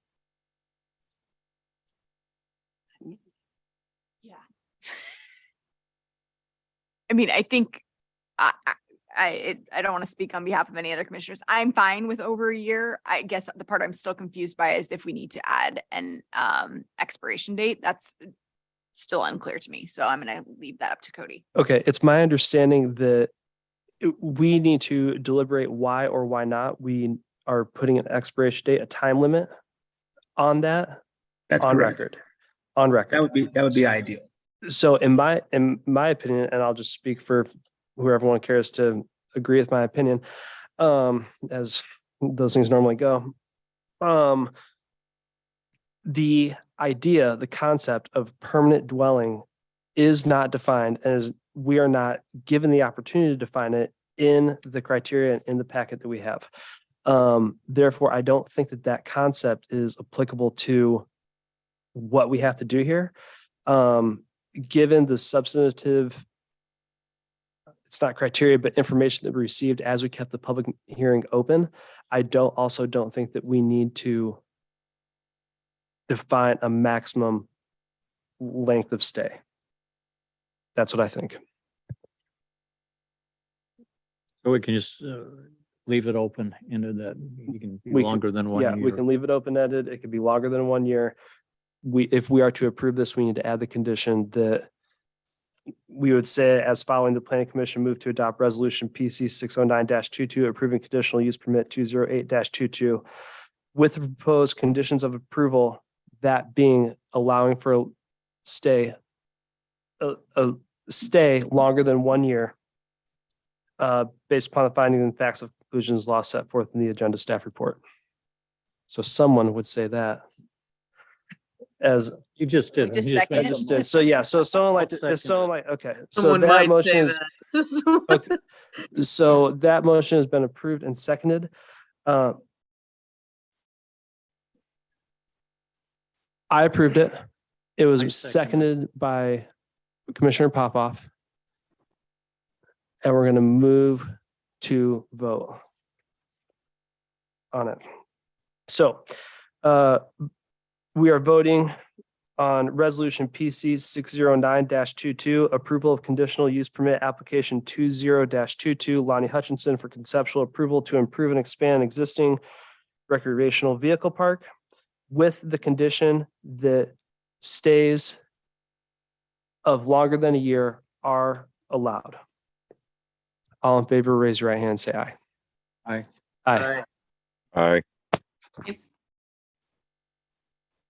Yeah. I mean, I think I don't want to speak on behalf of any other commissioners. I'm fine with over a year. I guess the part I'm still confused by is if we need to add an expiration date. That's still unclear to me. So I'm going to leave that up to Cody. Okay, it's my understanding that we need to deliberate why or why not we are putting an expiration date, a time limit on that. That's on correct. record. On record. That would be ideal. So in my opinion, and I'll just speak for whoever one cares to agree with my opinion, as those things normally go. The idea, the concept of permanent dwelling is not defined, as we are not given the opportunity to define it in the criteria in the packet that we have. Therefore, I don't think that that concept is applicable to what we have to do here. Given the substantive, it's not criteria, but information that we received as we kept the public hearing open, I also don't think that we need to define a maximum length of stay. That's what I think. So we can just leave it open into that. You can be longer than 1 year. Yeah, we can leave it open-ended. It could be longer than 1 year. If we are to approve this, we need to add the condition that we would say, as following the planning commission move to adopt resolution PC 609-22 approving conditional use permit 208-22 with the proposed conditions of approval, that being allowing for a stay longer than 1 year, based upon the findings and facts of conclusions law set forth in the agenda staff report. So someone would say that. As you just did. Just You just seconded. made I just did. So yeah, so someone like, I'll someone like, okay. So Someone that might motion say is, that. okay. So that motion has been approved and seconded. I approved it. It was I second it. seconded by Commissioner Popoff. And we're going to move to vote on it. So we are voting on resolution PC 609-22, approval of conditional use permit application 20-22, Lonnie Hutchinson for conceptual approval to improve and expand existing recreational vehicle park with the condition that stays of longer than a year are allowed. All in favor, raise your right hand, say aye. Aye. Aye. Aye.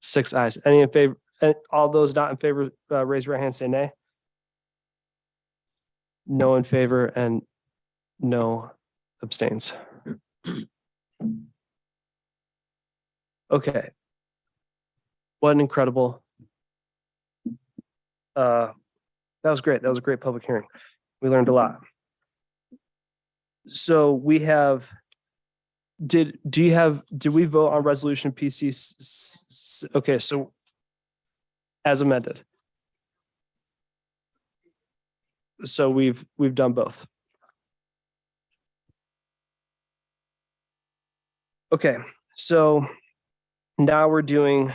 6 ayes. Any in favor? All those not in favor, raise your right hand, say nay. No in favor and no abstains. Okay. What an incredible. That was great. That was a great public hearing. We learned a lot. So we have, did we vote on resolution PC? Okay, so as amended. So we've done both. Okay, so now we're doing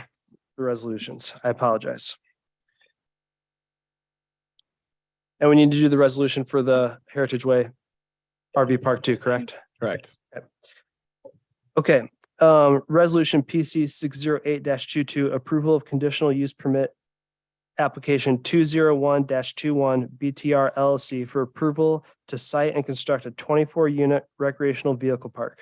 the resolutions. I apologize. And we need to do the resolution for the Heritage Way RV Park 2, correct? Correct. Okay, resolution PC 608-22, approval of conditional use permit application 201-21 BTR LLC for approval to site and construct a 24-unit recreational vehicle park.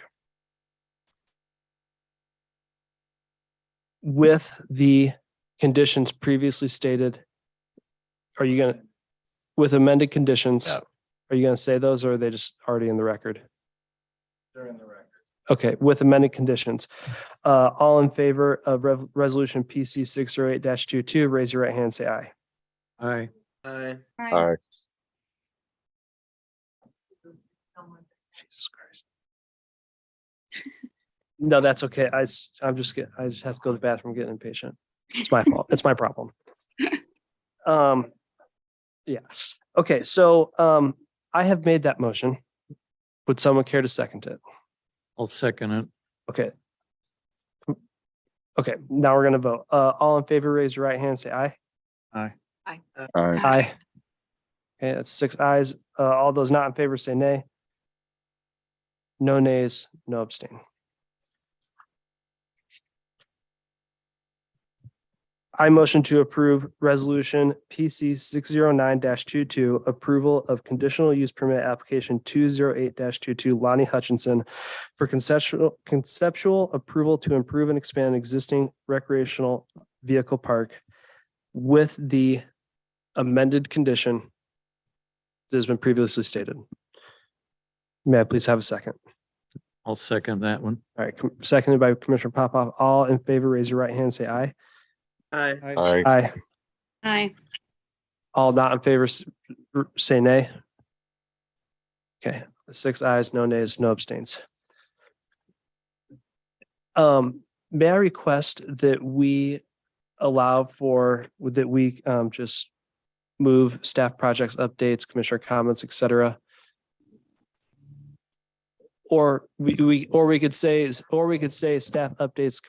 With the conditions previously stated, are you gonna, with amended conditions, are you gonna say those or are they just already in the record? They're in the record. Okay, with amended conditions. All in favor of resolution PC 608-22, raise your right hand, say aye. Aye. Aye. Aye. Jesus Christ. No, that's okay. I just have to go to the bathroom, getting impatient. It's my fault. It's my problem. Yeah. Okay, so I have made that motion. Would someone care to second it? I'll second it. Okay. Okay, now we're gonna vote. All in favor, raise your right hand, say aye. Aye. Aye. Aye. Okay, that's 6 ayes. All those not in favor say nay. No nays, no abstain. I motion to approve resolution PC 609-22, approval of conditional use permit application 208-22 Lonnie Hutchinson for conceptual approval to improve and expand existing recreational vehicle park with the amended condition that has been previously stated. May I please have a second? I'll second that one. All right, seconded by Commissioner Popoff. All in favor, raise your right hand, say aye. Aye. Aye. Aye. Aye. All not in favor, say nay. Okay, 6 ayes, no nays, no abstains. May I request that we allow for, that we just move staff projects, updates, commissioner comments, et cetera? Or we could say staff updates,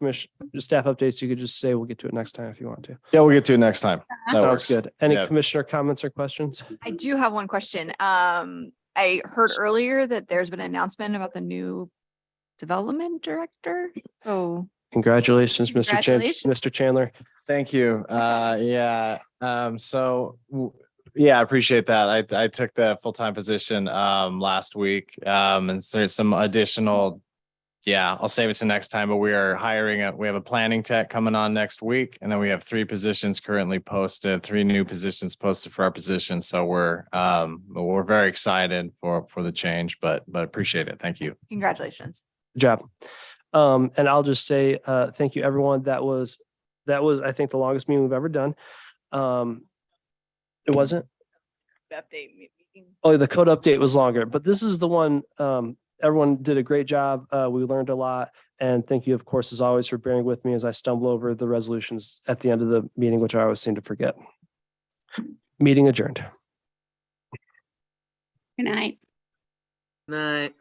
staff updates, you could just say, we'll get to it next time if you want to. Yeah, we'll get to it next time. That Sounds works. good. Any Yeah. commissioner comments or questions? I do have one question. I heard earlier that there's been an announcement about the new development director. So Congratulations, Congratulations. Mr. Chandler. Thank you. Yeah. Yeah, I appreciate that. I took the full-time position last week. And so there's some additional, I'll save it to next time, but we are hiring we have a planning tech coming on next week. And then we have 3 positions currently posted, 3 new positions posted for our position. So we're very excited for the change, but appreciate it. Thank you. congratulations. Good job. And I'll just say, thank you, everyone. That was, I think, the longest meeting we've ever done. It wasn't? Update meeting. Oh, the code update was longer, but this is the one, everyone did a great job. We learned a lot. And thank you, of course, as always, for bearing with me as I stumble over the resolutions at the end of the meeting, which I always seem to forget. Meeting adjourned. Good night. Night.